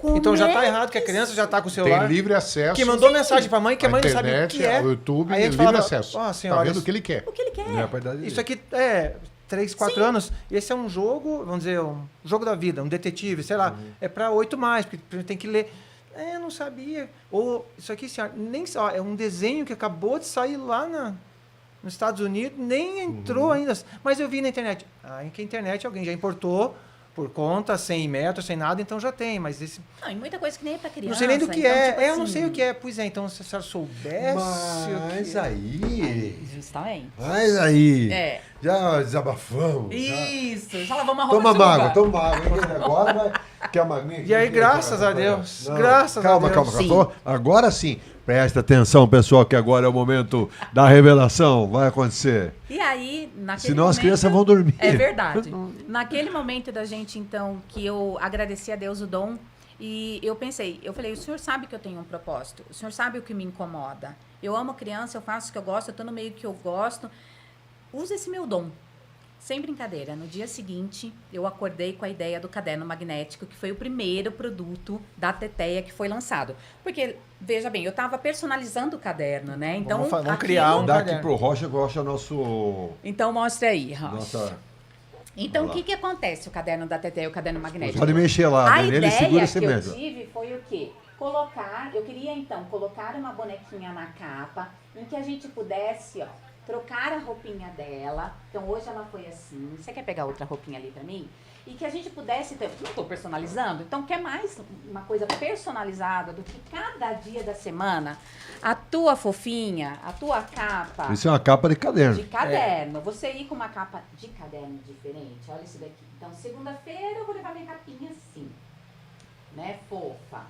Então já Como tá é errado, que a criança já tá com o celular. Tem livre acesso. Que mandou mensagem pra mãe, que a mãe não sabe o internet, que é. o YouTube, Aí a gente livre falava, acesso. ó, Tá senhora, vendo o que ele quer. O que ele quer? Não é pra idade isso dele. aqui 3, 4 anos. Esse é um jogo, vamos dizer, um jogo da vida, um detetive, sei lá. É para 8 mais, porque tem que ler. Eu não sabia. Ou isso aqui, senhora, nem ó, é um desenho que acabou de sair lá nos Estados Unidos, nem entrou ainda. Mas eu vi na internet. Em que a internet alguém já importou por conta, sem metros, sem nada, então já tem. Mas esse. Não, e muita coisa que nem é pra criança. Não sei nem do que então, é. tipo Eu não assim, sei o que é. Pois é, então se a senhora soubesse o Mas que é. aí... Justamente. Mas aí... É. Já desabafamos. já. Isso. Já lavamos a roupa Toma de uma água, chuva. toma uma água. Agora vai... Quer uma aguinha? E aí, graças a Deus, graças a calma, Deus. Calma, calma. Agora sim. Presta atenção, pessoal, que agora é o momento da revelação. Vai acontecer. E aí, naquele Senão as momento- crianças vão dormir. É verdade. Naquele momento da gente, então, que eu agradeci a Deus o dom, e eu pensei, eu falei, o senhor sabe que eu tenho um propósito, o senhor sabe o que me incomoda. Eu amo criança, eu faço o que eu gosto, eu tô no meio que eu gosto. Usa esse meu dom. Sem brincadeira, no dia seguinte, eu acordei com a ideia do caderno magnético, que foi o primeiro produto da Teteia que foi lançado. Porque, veja bem, eu estava personalizando o caderno, né? Então, Vamos aquilo- criar um Dá aqui caderno. pro Rocha, que o Rocha é nosso... Então, mostra aí, Rocha. nossa... Então, o Vamos lá. que acontece, o caderno da Teteia e o caderno magnético? Pode mexer lá, A né? Ele ideia segura que esse eu mesmo. tive foi o quê? Eu queria então colocar uma bonequinha na capa, em que a gente pudesse, ó, trocar a roupinha dela. Então hoje ela foi assim. Você quer pegar outra roupinha ali pra mim? E que a gente pudesse ter. Não estou personalizando? Então quer mais uma coisa personalizada do que cada dia da semana? A tua fofinha, a tua capa Isso é uma capa de caderno. de caderno. Você ir com uma capa de caderno diferente. Olha isso daqui. Então, segunda-feira eu vou levar minha capinha assim, né, fofa.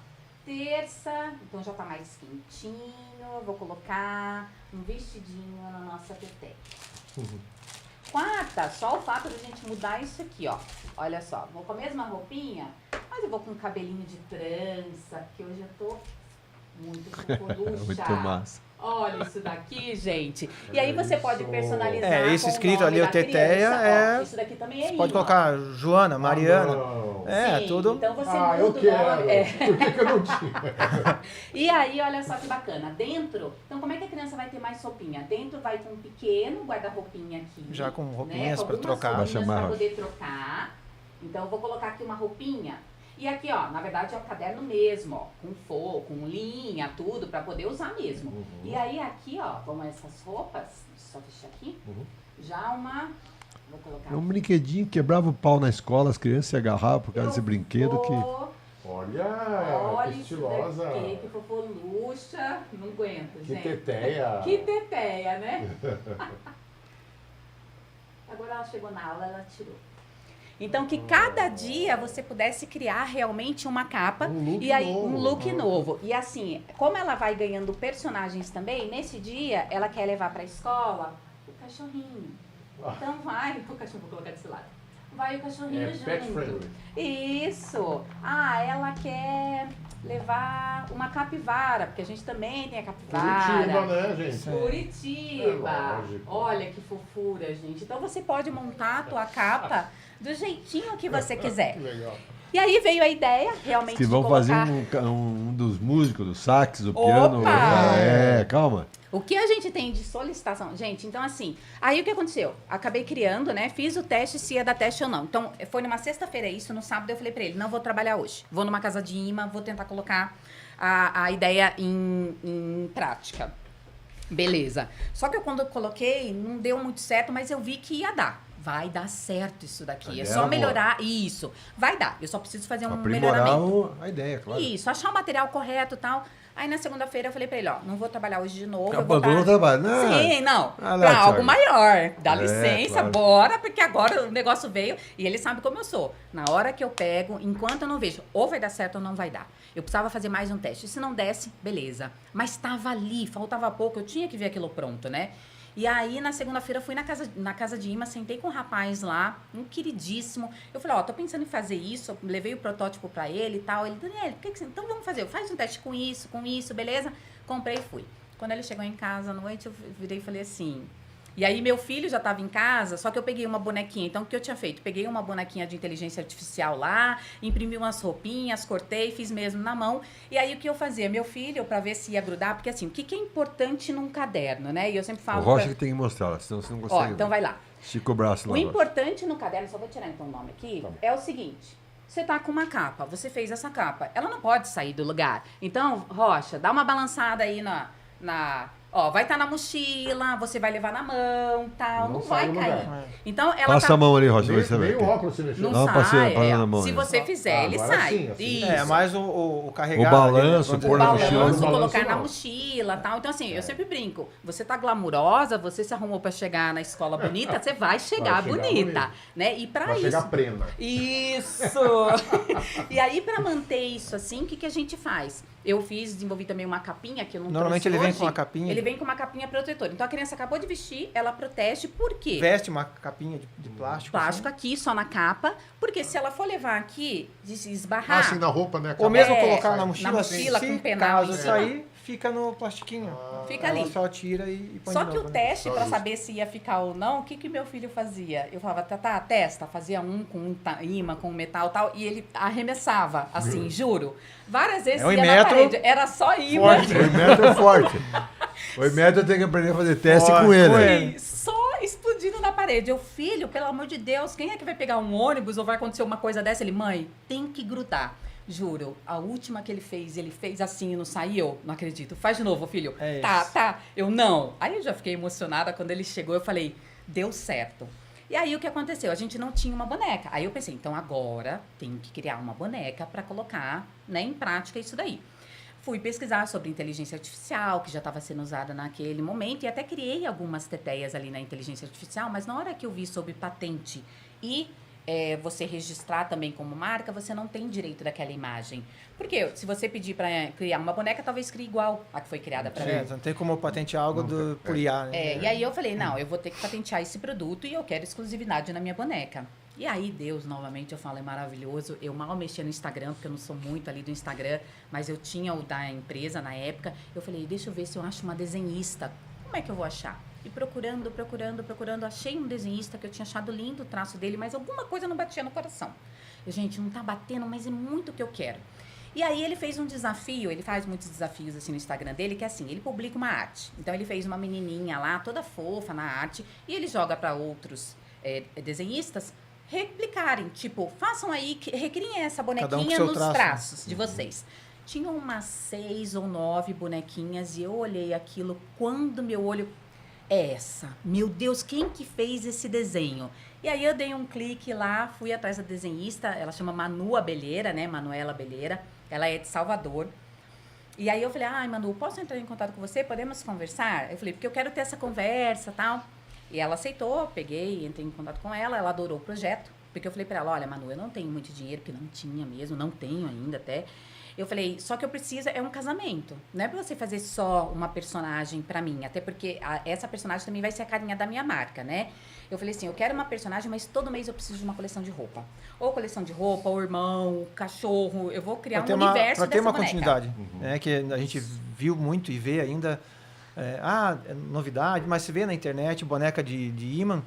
Terça, então já tá mais quentinho. Eu vou colocar um vestidinho na nossa Teteia. Quarta, só o fato de a gente mudar isso aqui, ó. Olha só, vou com a mesma roupinha, mas eu vou com um cabelinho de trança, que hoje eu tô muito fofurucha. Muito massa. Olha isso daqui, gente. E aí você pode personalizar. Esse com o escrito nome ali, da o Teteia, criança. Ó, isso daqui também é Pode imã. colocar Joana, Mariana. Não. Sim, tudo. Então você Ah, muda eu o quero. nome. É. Por que eu não tinha? E aí, olha só que bacana. Dentro, então como é que a criança vai ter mais roupinha? Dentro vai com um pequeno guarda-roupinha aqui. Já com né? roupinhas Com pra algumas trocar. Vai roupinhas chamar, pra Rocha. poder trocar. Então eu vou colocar aqui uma roupinha. E aqui, ó, na verdade é um caderno mesmo, ó, com com linha, tudo, pra poder usar mesmo. E aí aqui, ó, como essas roupas, só fechar aqui, já vou colocar É um brinquedinho que quebrava o pau na escola, as crianças se agarravam por causa desse brinquedo que... Olha, Olha que isso estilosa. daqui, que fofolucha. Não aguento, Que gente. teteia. Que teteia, né? Agora, chegou na aula, ela tirou. Então, que cada dia você pudesse criar realmente uma capa um look novo. E assim, como ela vai ganhando personagens também, nesse dia ela quer levar para a escola o cachorrinho. Então vai, o cachorro, vou colocar desse lado. Vai o cachorrinho junto. Pet friendly. Isso. Ah, ela quer levar uma capivara, porque a gente também tem a capivara. Curitiba, né, gente? Curitiba. É lógico. Olha que fofura, gente. Então você pode montar a tua capa do jeitinho que você quiser. Legal. E aí veio a ideia, realmente, Que de vão fazer colocar... um dos músicos, do sax, do piano. Opa! Calma. O que a gente tem de solicitação? Gente, então assim, aí o que aconteceu? Acabei criando, né? Fiz o teste se ia dar teste ou não. Então, foi numa sexta-feira isso, no sábado eu falei pra ele, não vou trabalhar hoje. Vou numa casa de imã, vou tentar colocar a ideia em prática. Beleza. Só que quando eu coloquei, não deu muito certo, mas eu vi que ia dar. Vai dar certo isso daqui. É só melhorar. Isso. Vai dar. Eu só preciso fazer um melhoramento. A ideia, claro. Isso, achar o material correto e tal. Aí na segunda-feira eu falei pra ele, ó, não vou trabalhar hoje de novo. Abandona o trabalho. Não. Sim, não. Ah, pra não, algo Thiago. maior. Dá licença, claro. bora, porque agora o negócio veio e ele sabe como eu sou. Na hora que eu pego, enquanto eu não vejo, ou vai dar certo ou não vai dar. Eu precisava fazer mais um teste. Se não desse, beleza. Mas tava ali, faltava pouco, eu tinha que ver aquilo pronto, né? E aí, na segunda-feira, fui na casa de imã, sentei com um rapaz lá, um queridíssimo. Eu falei, ó, tô pensando em fazer isso, eu levei o protótipo pra ele e tal. Ele, Daniela, por que você... Então vamos fazer, faz um teste com isso, beleza? Comprei e fui. Quando ele chegou em casa à noite, eu virei e falei assim... E aí, meu filho já estava em casa, só que eu peguei uma bonequinha. Então, o que eu tinha feito? Peguei uma bonequinha de inteligência artificial lá, imprimi umas roupinhas, cortei, fiz mesmo na mão. E aí, o que eu fazia? Meu filho, para ver se ia grudar, porque assim, o que é importante num caderno, né? E eu sempre falo... O Rocha que tem que mostrar, senão você não consegue. Ó, então vai lá. Estica o braço lá. O importante no caderno, só vou tirar então o nome aqui, é o seguinte... Você tá com uma capa, você fez essa capa, ela não pode sair do lugar. Então, Rocha, dá uma balançada aí ó, vai estar na mochila, você vai levar na mão, tal, não vai cair. Então, ela Passa a mão ali, Rocha, vai saber. Meio óculos, você mexeu. Não Dá uma sai, passeada, passa na mão, se né? você fizer, ele agora sai. sim, assim. Isso. É, mais o carregar. O balanço, vamos dizer, pôr na mochila. Balanço, Balanço colocar na não. mochila, tal. Então, assim, eu sempre brinco. Você tá glamurosa, você se arrumou pra chegar na escola bonita, você vai chegar bonita, bonita. né? E pra Vai isso... chegar prenda. Isso! E aí, pra manter isso assim, o que a gente faz? Eu desenvolvi também uma capinha que eu não Normalmente trouxe ele vem hoje. com uma capinha. Ele vem com uma capinha protetora. Então, a criança acabou de vestir, ela protege, por quê? Veste uma capinha de plástico. Plástico assim. aqui, só na capa, porque se ela for levar aqui, de se esbarrar... Assim, na roupa, né? Ou mesmo É, colocar na mochila, mochila se com penal em caso cima. sair, fica no plastiquinho. Fica Ela ali. só tira e põe Só de que o novo, né? teste, Só pra isso. saber se ia ficar ou não, o que meu filho fazia? Eu falava, tá, testa, fazia um com imã, com metal e tal, e ele arremessava, assim, juro. Várias vezes É um ia na metro parede, era só imã. forte. 8 metros é forte. 8 metros eu tenho que aprender a fazer teste Forte, com ele. com ele. E só explodindo na parede. Eu, filho, pelo amor de Deus, quem é que vai pegar um ônibus ou vai acontecer uma coisa dessa? Ele, mãe, tem que grudar. Juro, a última que ele fez assim e não saiu, não acredito. Faz de novo, filho. É Tá. Eu, não. Aí eu já fiquei emocionada quando ele chegou, eu falei, deu certo. E aí o que aconteceu? A gente não tinha uma boneca. Aí eu pensei, então agora tem que criar uma boneca para colocar, né, em prática isso daí. Fui pesquisar sobre inteligência artificial, que já estava sendo usada naquele momento, e até criei algumas teteias ali na inteligência artificial, mas na hora que eu vi sobre patente e você registrar também como marca, você não tem direito daquela imagem. Porque se você pedir para criar uma boneca, talvez crie igual a que foi criada para mim. Não tem como patentear algo por IA, né? E aí eu falei, não, eu vou ter que patentear esse produto e eu quero exclusividade na minha boneca. E aí, Deus, novamente, eu falo, é maravilhoso. Eu mal mexia no Instagram, porque eu não sou muito ali do Instagram, mas eu tinha o da empresa na época. Eu falei, deixa eu ver se eu acho uma desenhista. Como é que eu vou achar? E procurando, achei um desenhista que eu tinha achado lindo o traço dele, mas alguma coisa não batia no coração. Eu, gente, não tá batendo, mas é muito o que eu quero. E aí ele fez um desafio, ele faz muitos desafios assim no Instagram dele, que é assim, ele publica uma arte. Então ele fez uma menininha lá, toda fofa na arte, e ele joga para outros desenhistas replicarem, tipo, façam aí, recriem essa bonequinha seu nos traço. traços de vocês. Tinham umas 6 ou 9 bonequinhas e eu olhei aquilo, quando meu olho... É essa. Meu Deus, quem que fez esse desenho? E aí eu dei um clique lá, fui atrás da desenhista, ela chama Manu Abelheira, né? Manuela Abelheira. Ela é de Salvador. E aí eu falei, ai, Manu, posso entrar em contato com você? Podemos conversar? Eu falei, porque eu quero ter essa conversa e tal. E ela aceitou, peguei, entrei em contato com ela, ela adorou o projeto. Porque eu falei pra ela, olha, Manu, eu não tenho muito dinheiro, porque não tinha mesmo, não tenho ainda até. Eu falei, só que eu preciso, é um casamento. Não é pra você fazer só uma personagem pra mim, até porque essa personagem também vai ser a carinha da minha marca, né? Eu falei assim, eu quero uma personagem, mas todo mês eu preciso de uma coleção de roupa. Ou coleção de roupa, ou irmão, ou cachorro. Eu vou criar um universo pra ter uma boneca. continuidade, né? Que a gente viu muito e vê ainda. É novidade, mas se vê na internet boneca de imã,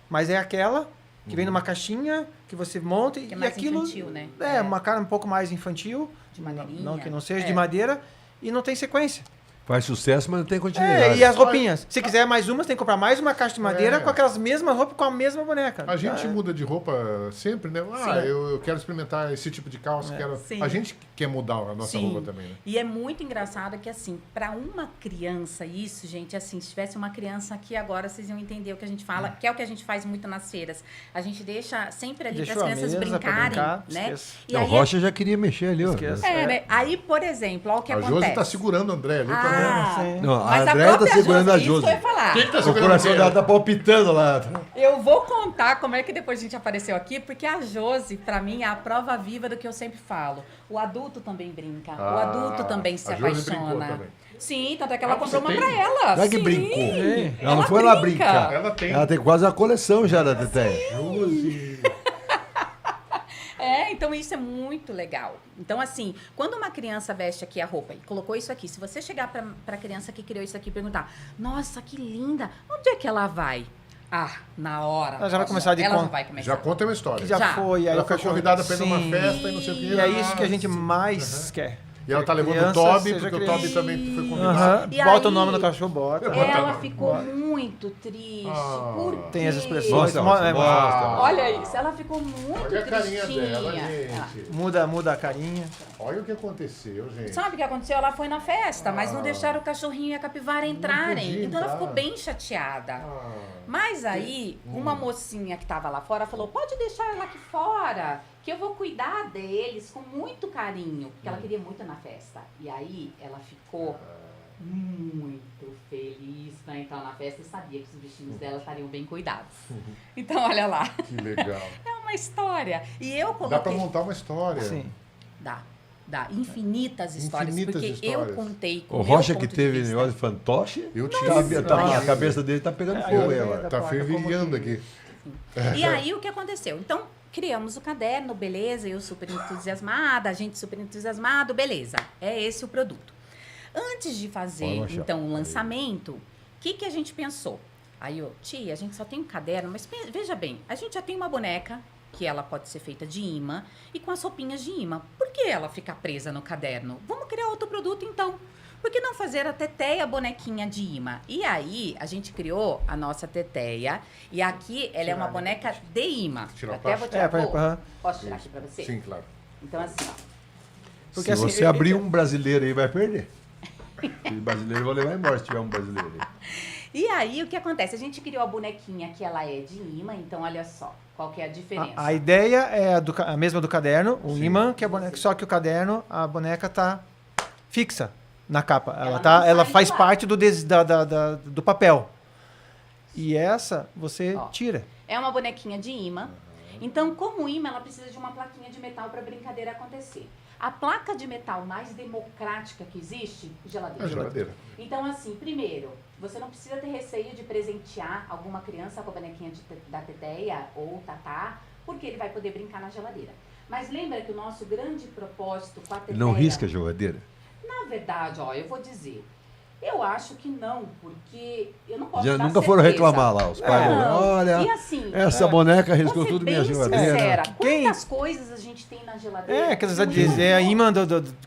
mas é aquela que vem numa caixinha que você monta Que é e mais aquilo infantil, né? uma cara um pouco mais infantil, De madeirinha. não que não seja de madeira e não tem sequência. Faz sucesso, mas não tem continuidade. E as roupinhas. Se quiser mais uma, você tem que comprar mais uma caixa de madeira com aquelas mesmas roupas, com a mesma boneca. A gente muda de roupa sempre, né? Eu quero experimentar esse tipo de calça. Sim. A gente quer mudar a nossa roupa também, né? E é muito engraçado que, assim, para uma criança, isso, gente, assim, se tivesse uma criança aqui agora, vocês iam entender o que a gente fala, que é o que a gente faz muito nas feiras. A gente deixa sempre ali para as crianças brincarem, né? Esqueça. E O aí, Rocha já queria mexer ali, ó. Esquece. né? Aí, por exemplo, olha o que A acontece. Josi tá segurando o André ali, tá vendo? Não, Mas a Andréia tá própria segurando a isso Josi. que eu ia falar. Quem que tá O segurando coração quem? dela tá palpitando lá. Eu vou contar como é que depois a gente apareceu aqui, porque a Josi, pra mim, é a prova viva do que eu sempre falo. O adulto também brinca, o adulto também se a Josi brincou apaixona. também. Sim, tanto é que ela Ah, comprou você uma tem? pra ela. Não é que Sim. brincou. Ela não foi lá brinca. brincar. Ela tem. Quase a coleção já da Teté. Josi. Então isso é muito legal. Então, assim, quando uma criança veste aqui a roupa e colocou isso aqui, se você chegar pra criança que criou isso aqui e perguntar, nossa, que linda, onde é que ela vai? Na hora. Ela já vai começar de Ela conta. já vai começar. Já conta uma história. Que já Já. foi. Aí Ela o foi cachorro- convidada pra ir numa Sim. festa e não sei o quê. E é isso que a gente mais quer. E ela tá levando Criança, o Toby, seja porque o criança. Toby também foi convidado. Aham. E Bota o aí- nome no cachorro, bota. Ela ficou muito triste. Por quê? Tem as expressões. Mostra, mostra, mostra. Olha isso, ela ficou muito Olha a carinha tristinha. dela, gente. Muda a carinha. Olha o que aconteceu, gente. Sabe o que aconteceu? Ela foi na festa, mas não deixaram o cachorrinho e a capivara entrarem. podia Então ela entrar. ficou bem chateada. Mas aí, uma mocinha que tava lá fora falou: pode deixar ela aqui fora, que eu vou cuidar deles com muito carinho. Porque ela queria muito na festa. E aí ela ficou muito feliz pra entrar na festa e sabia que os bichinhos dela estariam bem cuidados. Então, olha lá. Que legal. É uma história. E eu coloquei... Dá pra montar uma história. Sim. Dá. Infinitas histórias. Infinitas porque histórias. eu contei com O meu Rocha ponto que de teve vista. negócio de fantoche, Eu tive. a cabeça dele tá pegando fogo. Ela tá Como fervilhando que- aqui. E aí, o que aconteceu? Então, criamos o caderno, beleza, eu super entusiasmada, a gente super entusiasmado, beleza. É esse o produto. Antes de fazer, Pode achar. então, o lançamento, o que a gente pensou? Aí, tia, a gente só tem um caderno, mas veja bem, a gente já tem uma boneca, que ela pode ser feita de imã, e com as roupinhas de imã. Por que ela fica presa no caderno? Vamos criar outro produto, então. Por que não fazer a Teteia bonequinha de imã? E aí, a gente criou a nossa Teteia, e aqui ela é uma boneca de imã. Tirar o Até vou plástico? tirar. aham. Posso tirar aqui pra você? Sim, claro. Então, assim, ó. Porque, Se assim, você abrir um brasileiro aí, vai perder. Se brasileiro, eu vou levar embora se tiver um brasileiro aí. E aí, o que acontece? A gente criou a bonequinha que ela é de imã, então olha só, qual que é a diferença. A ideia é a mesma do caderno, o Sim. imã, que é a boneca, só que o caderno, a boneca tá fixa na capa. Ela Ela não sai faz de lá. parte do papel. E essa você Ó. tira. É uma bonequinha de imã. Então, como imã, ela precisa de uma plaquinha de metal para a brincadeira acontecer. A placa de metal mais democrática que existe, geladeira. A geladeira. Então, assim, primeiro, você não precisa ter receio de presentear alguma criança com a bonequinha da Teteia ou Tatá, porque ele vai poder brincar na geladeira. Mas lembra que o nosso grande propósito com a Teteia... Não risca a geladeira? Na verdade, ó, eu vou dizer, eu acho que não, porque eu não posso Já dar nunca foram certeza. reclamar lá. Os pais Não. vão, olha, E assim, essa boneca vou riscou ser tudo bem minha geladeira. sincera, Quem- quantas coisas a gente tem na geladeira? É, aqueles Muito. dizer, a imã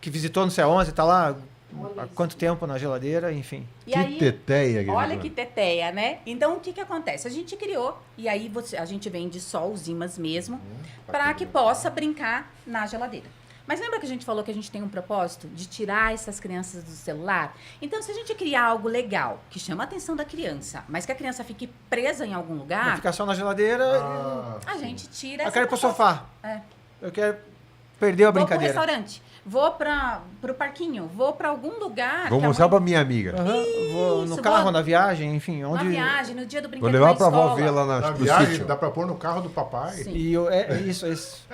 que visitou não sei aonde, tá lá Olha há isso. quanto tempo na geladeira, enfim. E Que aí, teteia, olha querido. que teteia, né? Então, o que acontece? A gente criou, e aí a gente vende só os imãs mesmo, para que possa brincar na geladeira. Mas lembra que a gente falou que a gente tem um propósito de tirar essas crianças do celular? Então, se a gente criar algo legal, que chama a atenção da criança, mas que a criança fique presa em algum Vai lugar, ficar só na geladeira. a gente tira Eu essa quero ir pro proposta. sofá. É. Eu quero. Perdeu a Vou pro brincadeira. restaurante, vou pro parquinho, vou pra algum lugar. Vou que a mostrar mãe- pra minha amiga. Vou no Isso, carro, vou- na viagem, enfim, Na onde... viagem, no dia do Vou brinquedo levar na pra avó escola. ver lá Na no viagem, sítio. dá pra pôr no carro do papai. Sim. E isso.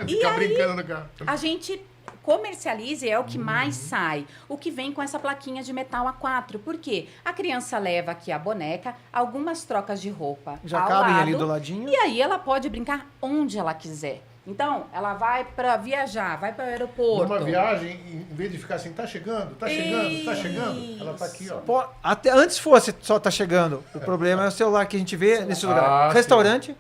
Ficar aí- brincando no carro. A gente comercializa e é o que mais sai. O que vem com essa plaquinha de metal A4. Por quê? A criança leva aqui a boneca, algumas trocas de roupa Já ao cabem lado, ali do ladinho. e aí ela pode brincar onde ela quiser. Então, ela vai para viajar, vai para o aeroporto. Numa viagem, em vez de ficar assim, tá chegando, tá chegando, tá chegando. Ela tá aqui, ó. Pô, até antes fosse só tá chegando. O problema é o celular que a gente vê nesse lugar. Ah, Restaurante,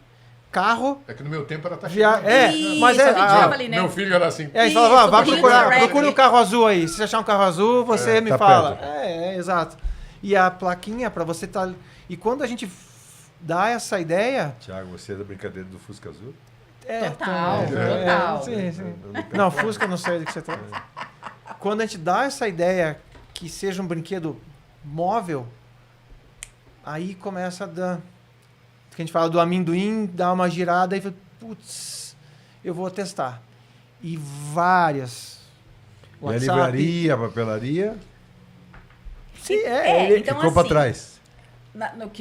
carro, É que no meu tempo ela tá via... chegando. É, Isso, mas a é... gente ah, tava ali, né? Meu filho era assim. É, a gente falava, Isso, vai corrida procurar, direct. procura um carro azul aí. Se você achar um carro azul, você me tá fala. perto. Exato. E a plaquinha pra você tá... E quando a gente dá essa ideia... Tiago, você é da brincadeira do Fusca Azul? Total, total. Sim, sim. Não, Fusca, não sei do que você tá. Quando a gente dá essa ideia que seja um brinquedo móvel, aí começa a dar... Que a gente fala do amendoim, dá uma girada e fala, putz, eu vou testar. E várias. E a livraria, a papelaria, Sim, Então, ficou pra assim, trás.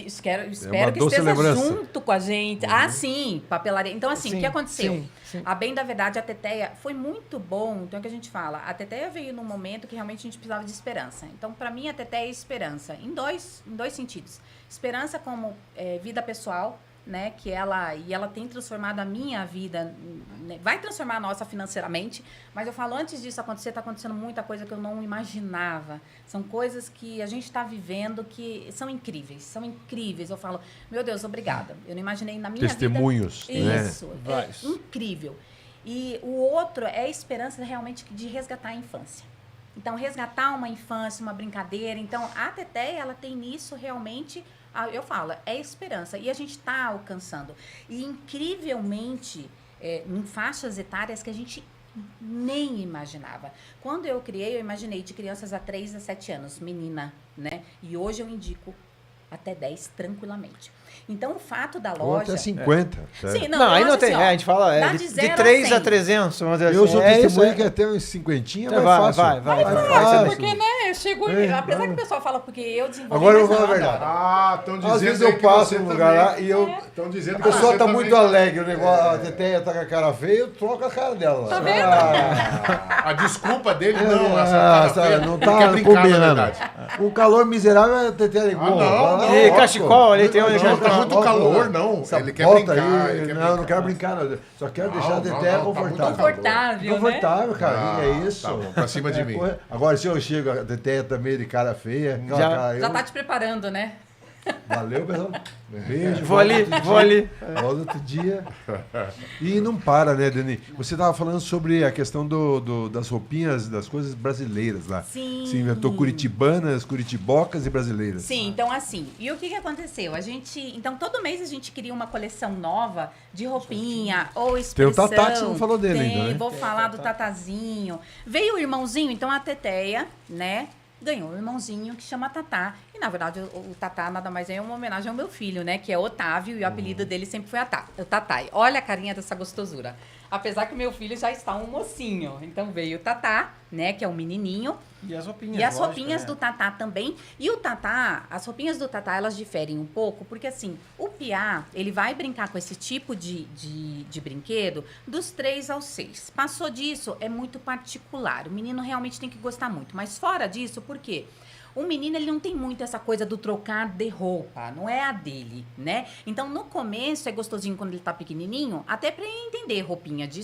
Espero uma que doce esteja lembrança. junto com a gente. Ah, sim, papelaria. Então, assim, o que aconteceu? Sim. A bem da verdade, a Teteia foi muito bom. Então, é o que a gente fala. A Teteia veio num momento que realmente a gente precisava de esperança. Então, para mim, a Teteia é esperança. Em dois sentidos. Esperança como vida pessoal, né? Que ela tem transformado a minha vida, né, vai transformar a nossa financeiramente. Mas eu falo, antes disso acontecer, está acontecendo muita coisa que eu não imaginava. São coisas que a gente está vivendo que são incríveis. São incríveis. Eu falo, meu Deus, obrigada. Eu não imaginei na minha Testemunhos, vida. né? Isso, Vários. é incrível. E o outro é a esperança realmente de resgatar a infância. Então, resgatar uma infância, uma brincadeira. Então, a Teteia, ela tem nisso realmente, eu falo, é esperança. E a gente está alcançando. E, incrivelmente, em faixas etárias que a gente nem imaginava. Quando eu criei, eu imaginei de crianças a 3 a 7 anos, menina, né? E hoje eu indico até 10 tranquilamente. Então, o fato da Ou loja... até 50. tá? Sim, Não, eu aí não acho tem. assim, ó, A gente fala dá de zero 3 a 100. 300. Vamos dizer Eu assim. sou É isso, testemunha que até uns 50 vai fácil. vai. fácil. Porque, né, eu chego... É, apesar não. que o pessoal fala porque eu desenvolvi... Agora eu mas vou falar a não, verdade. Ah, estão dizendo Às vezes aí eu que passo você num lugar lá também- e eu... Estão dizendo A que pessoa você tá também- muito alegre, o negócio, a Teteia tá com a cara feia, eu troco a cara dela. Tá vendo? A desculpa dele não, essa cara feia, não ele tá quer brincar, na combinando. verdade. Um calor miserável, a Teteia ligou. não, E cachecol, ali tem onde Não, tá muito calor, não. Ele quer Bota brincar, aí, ele quer não, brincar. não quero brincar, não. Só quero deixar a não, Teteia não, tá muito confortável. Confortável, né? Confortável, cara, Ah, é isso. tá bom, pra cima de mim. porra. Agora, se eu chego, a Teteia também de cara feia, aquela Já- cara, Já eu- tá te preparando, né? Valeu, pessoal. Um beijo. Vou ali, volta outro vou ali. dia, volta outro dia. E não para, né, Dani? Você estava falando sobre a questão das roupinhas, das coisas brasileiras lá. Sim. Se inventou curitibanas, curitibocas e brasileiras. Sim, então assim, e o que aconteceu? Então todo mês a gente cria uma coleção nova de roupinha ou Tem o expressão. Tatá que você não falou dele ainda, né? Vou falar do Tatazinho. Veio o irmãozinho, então a Teteia, né? Ganhou um irmãozinho que chama Tatá. E, na verdade, o Tatá nada mais é uma homenagem ao meu filho, né? Que é Otávio, e o apelido dele sempre foi o Tatai. Olha a carinha dessa gostosura. Apesar que o meu filho já está um mocinho. Então, veio o Tatá, né? Que é um menininho. E as roupinhas. E as lógico, roupinhas né? do Tatá também. E o Tatá, as roupinhas do Tatá, elas diferem um pouco, porque assim, o Piá, ele vai brincar com esse tipo de brinquedo dos 3 aos 6. Passou disso, é muito particular. O menino realmente tem que gostar muito. Mas fora disso, por quê? O menino, ele não tem muito essa coisa do trocar de roupa, não é a dele, né? Então, no começo, é gostosinho quando ele tá pequenininho, até pra ele entender roupinha de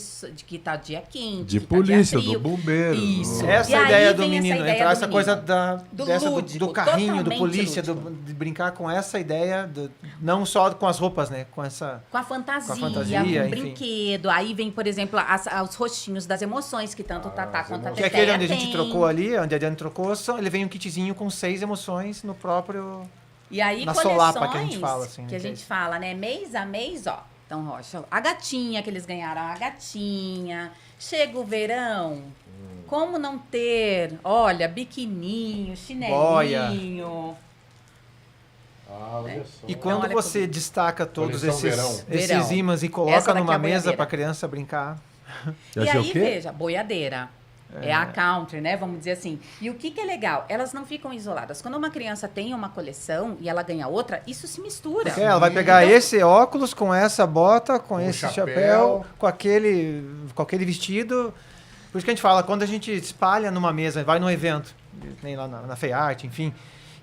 que tá dia quente, De que tá dia polícia, frio. do bombeiro. Isso. Essa E é a aí ideia do vem essa menino, ideia entrar do essa coisa menino. Do lúdico, do carrinho, do totalmente polícia, lúdico. de brincar com essa ideia, não só com as roupas, né? Com essa... Com a fantasia, Com a fantasia, com o enfim. brinquedo. Aí vem, por exemplo, os rostinhos das emoções que tanto o Tatá quanto a Que é Teteia aquele onde a gente tem. trocou ali, onde a Diana trocou, ele vem um kitzinho com 6 emoções no próprio... E aí, na coleções solapa que a gente fala, assim, que a né, que é gente isso. fala, né? Mês a mês, ó. Então, Rocha, a gatinha que eles ganharam, a gatinha. Chega o verão. Como não ter, olha, biquininho, chinelinho. Ah, olha só. E quando olha você comigo. destaca todos Coleção esses, verão. esses Verão. imãs e Essa coloca daqui é numa a mesa boiadeira. pra criança brincar, E Essa é o aí, quê? veja, boiadeira. É a country, né? Vamos dizer assim. E o que é legal? Elas não ficam isoladas. Quando uma criança tem uma coleção e ela ganha outra, isso se mistura. Porque ela vai pegar Então, esse óculos com essa bota, com esse chapéu. chapéu, com aquele vestido. Por isso que a gente fala, quando a gente espalha numa mesa, vai num evento, nem lá na FEART, enfim,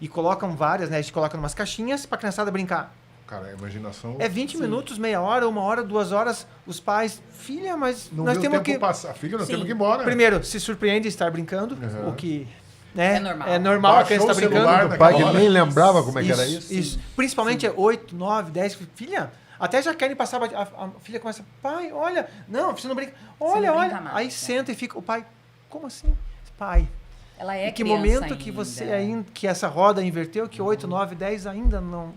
e colocam várias, né? A gente coloca em umas caixinhas pra criançada brincar. Cara, a imaginação... É 20 minutos, meia hora, 1 hora, 2 horas, os pais, filha, mas Não nós vê o temos tempo que... passar. Filho, nós Sim. temos que ir embora. Primeiro, se surpreende de estar brincando, Uhum. o que... Né? É normal. É normal, a Baixou criança o está celular brincando. naquela O pai que hora. nem lembrava como é que era isso. Isso. Principalmente é 8, 9, 10. Filha, até já querem passar. A filha começa, pai, olha. Não, você não brinca. Olha, não olha. brinca mais, Aí né? senta e fica. O pai, como assim? Pai. ela é Em que criança momento ainda. que você ainda. Que essa roda inverteu, que 8, 9, 10 ainda não.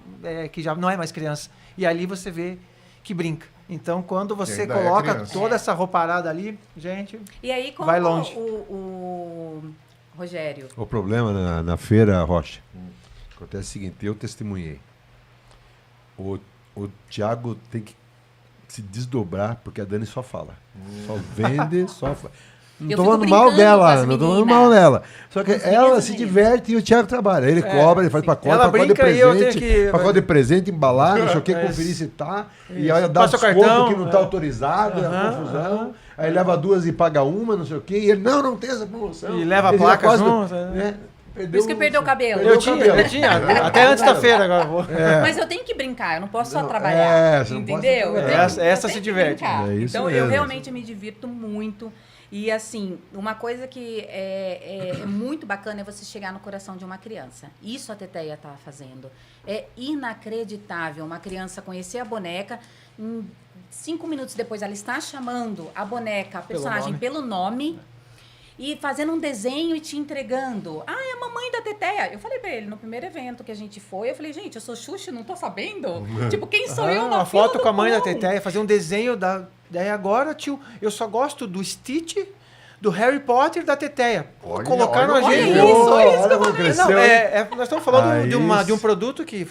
Que já não é mais criança. E ali você vê que brinca. Então, quando você ainda é coloca criança. toda essa rouparada ali, gente. E aí, como Vai longe. o Rogério... O problema na feira, Rocha, acontece o seguinte, eu testemunhei. O Thiago tem que se desdobrar, porque a Dani só fala. Só vende, só fala. Não Eu tô fico falando mal brincando com dela, as não tô falando meninas. mal dela. Só que Os ela meninos se e diverte e o Thiago trabalha. Ele cobra, ele faz pacote, Ela pacote de brinca e eu tenho presente, que- pacote de presente, embalar, não sei o que, É. conferir se tá. E Isso. olha, dá Passa o desconto cartão, que não tá é. autorizado, é Aham, uma confusão. aham. Aí leva 2 e paga uma, não sei o que. E ele, não tem essa promoção. E leva a Ele já placa quase- junto, né? Por isso que perdeu o cabelo. Perdeu Eu o tinha, cabelo. eu tinha. Até antes da feira agora. Vou. Mas eu tenho que brincar, eu não posso só Não, trabalhar. você não pode entendeu? só trabalhar. Eu tenho- Essa eu se tenho que diverte. brincar. É isso Então mesmo. eu realmente me divirto muito. E assim, uma coisa que é muito bacana é você chegar no coração de uma criança. Isso a Teteia está fazendo. É inacreditável uma criança conhecer a boneca. Em 5 minutos depois ela está chamando a boneca, a personagem pelo nome. E fazendo um desenho e te entregando. Ah, é a mamãe da Teteia. Eu falei pra ele, no primeiro evento que a gente foi, eu falei, gente, eu sou Xuxa, não tô sabendo. Tipo, quem sou eu na Uma fila foto do com a mãe da pão? Teteia, fazer um desenho da. Daí agora, tio, eu só gosto do Stitch, do Harry Potter e da Teteia. Olha, Colocaram olha a Olha gente. isso, olha isso que eu como falei. cresceu, Não, hein? nós estamos falando Ah, de um isso. produto que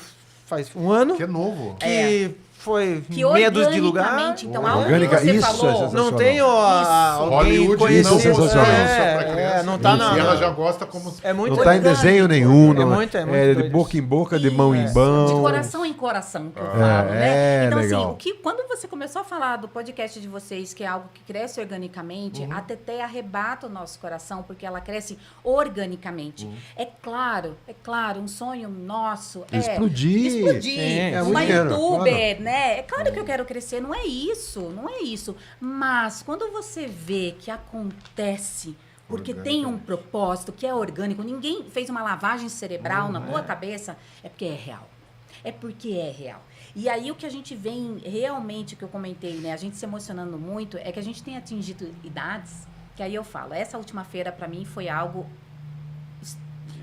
faz um ano, Que é novo. que foi Que meia dúzia de lugar. organicamente, então, algo Orgânica, que você isso é falou, sensacional. Não tem alguém Hollywood conhecido. isso é sensacional. pra criança. Não tá E na. ela já gosta como... É muito Não tá em orgânico. desenho nenhum, não, muito é doido de boca em boca, de mão em Isso, mão. de coração em coração, que eu É, falo, né? Então, legal. assim, quando você começou a falar do podcast de vocês, que é algo que cresce organicamente, a Teteia arrebata o nosso coração, porque ela cresce organicamente. É claro, um sonho nosso Explodir. explodir. Sim, é Uma muito dinheiro, youtuber, né? É claro que eu quero crescer, não é isso. Mas quando você vê que acontece porque tem um propósito que é orgânico, ninguém fez uma lavagem cerebral na tua cabeça, é porque é real. É porque é real. E aí o que a gente vem realmente, que eu comentei, né? A gente se emocionando muito, é que a gente tem atingido idades, que aí eu falo, essa última feira pra mim foi algo...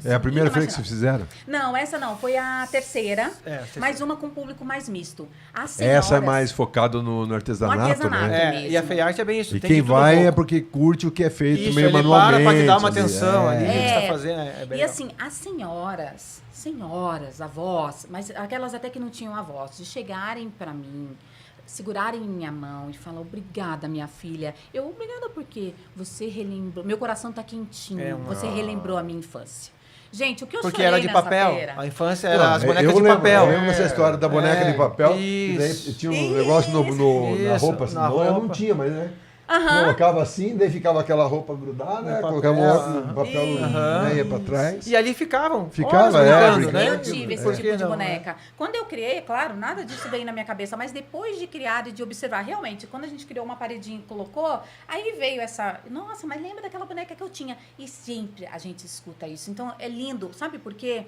É a primeira feira que vocês inimaginável. fizeram? Não, essa não, foi a terceira, terceira. mas uma com público mais misto. As Essa é senhoras- mais focado no artesanato, No artesanato. né? E a FEART é bem isso. E tem quem de tudo um vai pouco. é porque curte o que é feito Isso, meio ele manualmente. para te dar uma ali. atenção ali, o que É. você tá fazendo. É bem E legal. assim, as senhoras, avós, mas aquelas até que não tinham avós, de chegarem pra mim, segurarem minha mão e falar, obrigada, minha filha. Obrigada porque você relembrou, meu coração tá quentinho, você relembrou a minha infância. Gente, o que eu Porque chorei era de nessa papel. feira... A infância era as Não, bonecas eu de lembro, papel. Eu lembro dessa história da boneca É, de papel. isso. E daí tinha um negócio na Isso, roupa. Assim, na não, eu não roupa. tinha, mas né? Aham. Colocava assim, daí ficava aquela roupa grudada, No papel, colocava outro aham. papel Aham. né, ia pra trás. E ali ficavam. Ficava, horas é, brincando, né? Eu tive esse Por tipo que de não, boneca. Quando eu criei, claro, nada disso veio na minha cabeça, mas depois de criar e de observar, realmente, quando a gente criou uma paredinha e colocou, aí veio essa, nossa, mas lembra daquela boneca que eu tinha? E sempre a gente escuta isso. Então, é lindo, sabe por quê?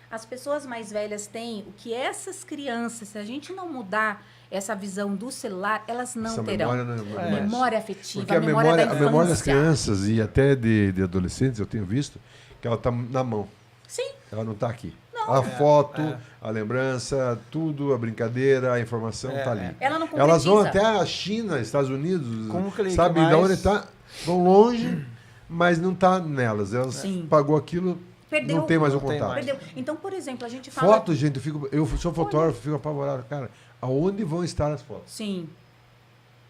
As pessoas mais velhas têm o que essas crianças, se a gente não mudar essa visão do celular, elas não Essa terão. memória não é mais. Memória afetiva, Porque a memória da memória das infância. crianças e até de adolescentes, eu tenho visto, que ela tá na mão. Sim. Ela não está aqui. A foto, a lembrança, tudo, a brincadeira, a informação está ali. Ela não Elas vão concretiza. até a China, Estados Unidos, Com um clique sabe mais- de onde está, vão longe, mas não está nelas. Elas Sim. pagou aquilo, Perdeu. não tem mais o Não tem contato. mais. Perdeu. Então, por exemplo, a gente fala... Fotos, gente, eu sou fotógrafo, fico apavorado. Cara, aonde vão estar as fotos? Sim.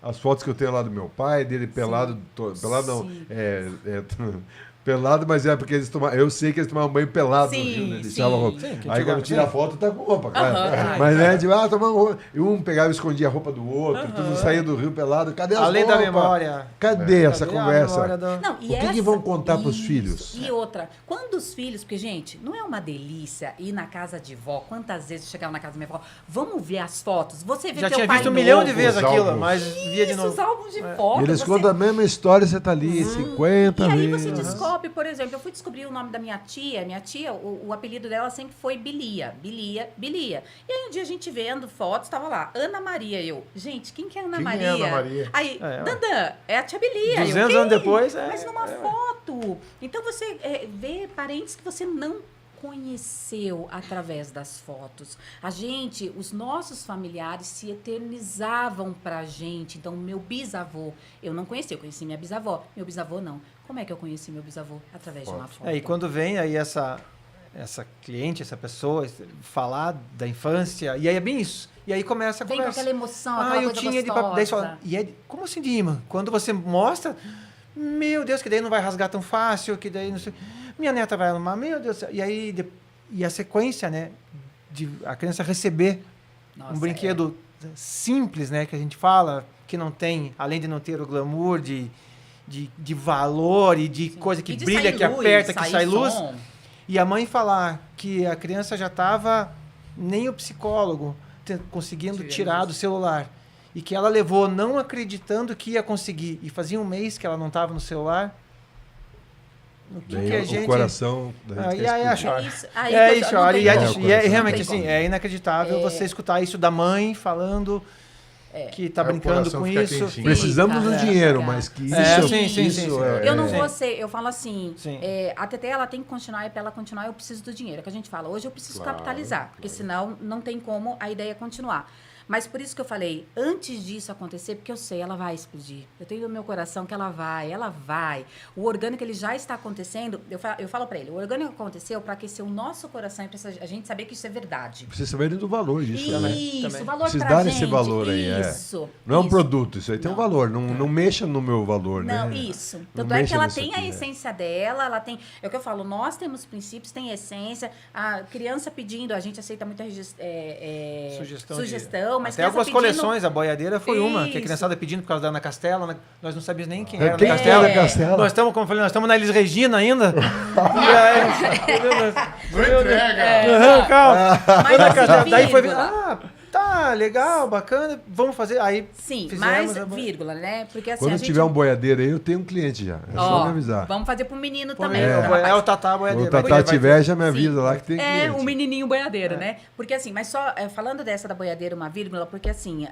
as fotos que eu tenho lá do meu pai, dele pelado, pelado não, Sim. pelado, mas é porque eu sei que eles tomavam banho pelado no rio, né? Sim, Deixavam sim. roupa. Sim, que Aí quando antigamente- tira a foto, tá com roupa, claro. Aham. Mas né, tipo, tomando roupa. E um pegava e escondia a roupa do outro, tudo saía do rio pelado. Cadê as Além da roupas? memória. Cadê essa Cadê a conversa? memória do- Não, e O que essa- vão contar pros Isso. filhos? E outra, quando os filhos, porque, gente, não é uma delícia ir na casa de vó? Quantas vezes eu chegava na casa da minha avó? Vamos ver as fotos. Você vê Já teu tinha pai visto um novo. milhão de vezes Os aquilo, álbuns. mas via de Isso, novo. os álbuns de fotos. Eles você- contam a mesma história, você tá ali 50 E aí vezes. você descobre, por exemplo, eu fui descobrir o nome da minha tia. Minha tia, o apelido dela sempre foi Bilia. Bilia. E aí um dia a gente vendo fotos, tava lá, Ana Maria. Eu, gente, quem que é Ana Quem é Maria? Ana Maria? Aí, É, Dandan, é a tia Bilia. 200 "Quem?" anos depois, Mas numa foto. Então você vê parentes que você não conheceu através das fotos. Os nossos familiares se eternizavam pra gente. Então, meu bisavô, eu não conheci, eu conheci minha bisavó. Meu bisavô não. Como é que eu conheci meu bisavô? Através de uma foto. E quando vem aí essa cliente, essa pessoa, falar da infância, e aí é bem isso. E aí começa a Vem com conversa. aquela emoção, aquela eu coisa tinha de gostosa. papel. Daí você fala, como assim de imã? Quando você mostra, meu Deus, que daí não vai rasgar tão fácil, que daí não sei. Minha neta vai amar, meu Deus do céu. E aí, e a sequência, né, de a criança receber Nossa, um brinquedo simples, né, que a gente fala, que não tem, além de não ter o glamour de valor e de coisa que E de brilha, sair que luz, aperta, que sair sai luz. som. E a mãe falar que a criança já estava, nem o psicólogo conseguindo tirar do celular. E que ela levou não acreditando que ia conseguir. E fazia um mês que ela não estava no celular. O que, Daí que a o gente... coração da gente Aí quer acho- explodir. É isso. Aí, É não isso, tem olha, e como. coração. realmente Não tem assim, como. é inacreditável você escutar isso da mãe falando que tá Aí o brincando coração com fica isso. quentinho. Precisamos do Fica, dinheiro, fica. mas que isso, Sim. isso Eu não Sim. vou ser, eu falo assim, Sim. a TT ela tem que continuar e para ela continuar eu preciso do dinheiro, é o que a gente fala. Hoje eu preciso Claro, capitalizar, porque senão não tem como a ideia continuar. Mas por isso que eu falei, antes disso acontecer, porque eu sei, ela vai explodir. Eu tenho no meu coração que ela vai. O orgânico, ele já está acontecendo. Eu falo para ele, o orgânico aconteceu para aquecer o nosso coração e para a gente saber que isso é verdade. Precisa saber do valor disso também. Isso, também. o valor Precisa pra dar gente. esse valor aí, Isso. Não é um isso. produto, isso aí tem um Não. valor. Não mexa no meu valor, Não, né? isso. Não Tanto é que mexa ela nisso tem aqui, a essência dela, ela tem. É o que eu falo, nós temos princípios, tem essência. A criança pedindo, a gente aceita muita sugestão, mas até criança algumas pedindo- coleções, a boiadeira foi uma, que a Isso. criançada pedindo por causa da Ana Castela, né? Nós não sabíamos nem quem É, era quem Ana é Castela. Ana Castela? Nós estamos, como eu falei, nós estamos na Elis Regina ainda. E aí, Não entrega! Aham, calma. Mas Ana assim, Castela, daí foi, vírgula. tá, legal, bacana, vamos fazer. Aí Sim, fizemos mas a- vírgula, né? Porque assim, Quando a gente... tiver um boiadeiro aí, eu tenho um cliente já. É só Ó, me avisar. vamos fazer pro menino Pô, também. é, pro rapaz. o Tatá boiadeiro. Quando o Tatá tiver, já me avisa lá que tem cliente. É, o menininho boiadeiro, né? Porque assim, mas só falando dessa da boiadeira, uma vírgula, porque assim,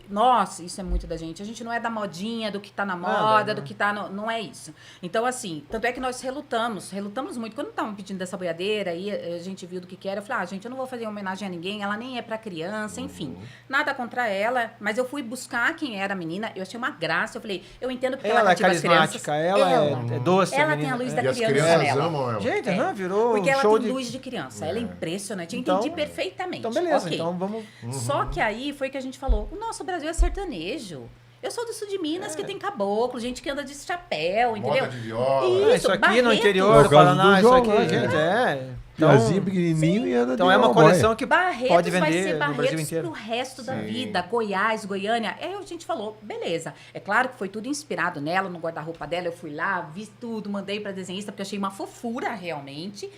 nós, isso é muito da gente, a gente não é da modinha, do que tá na moda, do que tá no... Não é isso. Então, assim, tanto é que nós relutamos muito. Quando estavam pedindo dessa boiadeira, aí a gente viu do que era, eu falei, gente, eu não vou fazer homenagem a ninguém, ela nem é pra criança, enfim. Nada contra ela, mas eu fui buscar quem era a menina, eu achei uma graça, eu falei, eu entendo porque ela Ela é cativa as crianças. carismática, ela é doce. Ela menina. tem a luz da E as criança crianças nela. amam ela. Gente, É. virou Porque um ela show tem de... luz de criança, ela é impressionante. Eu Então- entendi perfeitamente. Então, beleza, Ok. então vamos... Só que aí foi que a gente falou: o nosso Brasil é sertanejo. Eu sou do sul de Minas, que tem caboclo, gente que anda de chapéu, entendeu? Moda de viola. Isso, Isso aqui Barreto. no interior É do o caso Paraná, do isso João, aqui, né? gente, Piazinho pequenininho e anda Então de é uma cowboy. coleção que Barretos pode vai vender ser no Brasil Barretos inteiro. pro resto da Sim. vida. Goiás, Goiânia. Aí a gente falou, beleza. É claro que foi tudo inspirado nela, no guarda-roupa dela. Eu fui lá, vi tudo, mandei pra desenhista, porque eu achei uma fofura realmente.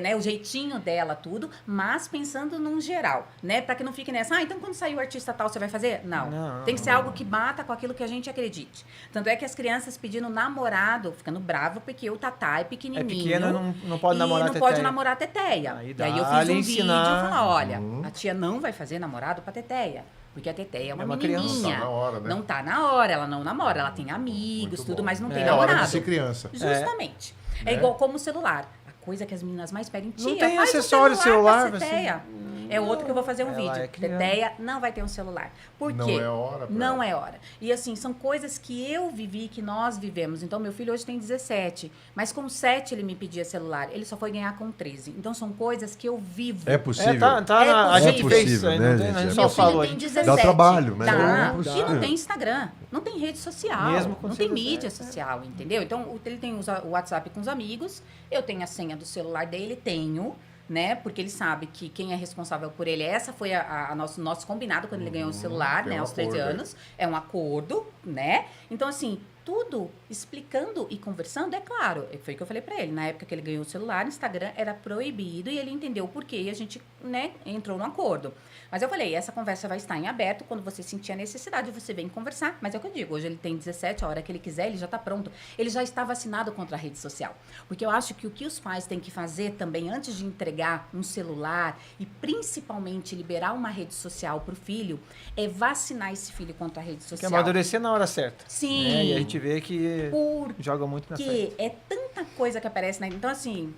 Né, o jeitinho dela, tudo, mas pensando num geral, né? Pra que não fique nessa, então quando sair o artista tal, você vai fazer? Não. Tem que ser algo que bata com aquilo que a gente acredite. Tanto é que as crianças pedindo namorado, ficando bravo, porque o Tatá é pequenininho. É pequeno, não pode e namorar não teteia. pode namorar teteia. Aí E aí eu dá-lhe fiz um ensinar. vídeo e falar, olha, a tia não vai fazer namorado pra teteia. Porque a teteia é uma criança. menininha. Não tá na hora, né? Não tá na hora, ela não namora. Ela tem amigos, Muito tudo, bom. mas não tem É a hora namorado. de ser criança. Justamente. É Né? igual como o celular. A coisa que as meninas mais pedem, tia, Não tem faz um acessório pra celular, teteia. é outro que eu vou fazer um Ela vídeo. é criança. Teteia não vai ter um celular. Por Não quê? é hora pra Não ela. é hora. E assim, são coisas que eu vivi, que nós vivemos. Então, meu filho hoje tem 17, mas com 7 ele me pedia celular. Ele só foi ganhar com 13. Então, são coisas que eu vivo. É possível. A É gente fez possível, isso aí, né, não tem, a gente? gente É só Meu falou. filho a tem gente 17. Dá trabalho, mas Dá. é E possível. não tem Instagram, não tem rede social, Mesmo com não tem 17, mídia social, entendeu? Então, ele tem o WhatsApp com os amigos, eu tenho a senha do celular dele, tenho, né? Porque ele sabe que quem é responsável por ele, essa foi a nosso combinado quando ele ganhou o celular, tem né? um Aos 13 acordo aí. anos. É um acordo, né? Então, assim, tudo explicando e conversando, é claro. Foi o que eu falei pra ele. Na época que ele ganhou o celular, o Instagram era proibido e ele entendeu o porquê e a gente, né, entrou no acordo. Mas eu falei, essa conversa vai estar em aberto, quando você sentir a necessidade, você vem conversar. Mas é o que eu digo, hoje ele tem 17, a hora que ele quiser, ele já está pronto. Ele já está vacinado contra a rede social. Porque eu acho que o que os pais têm que fazer também, antes de entregar um celular e principalmente liberar uma rede social para o filho, é vacinar esse filho contra a rede Tem que social. amadurecer na hora certa. Sim. Né? E a gente vê que Porque joga muito na frente. é tanta coisa que aparece, né? Então, assim,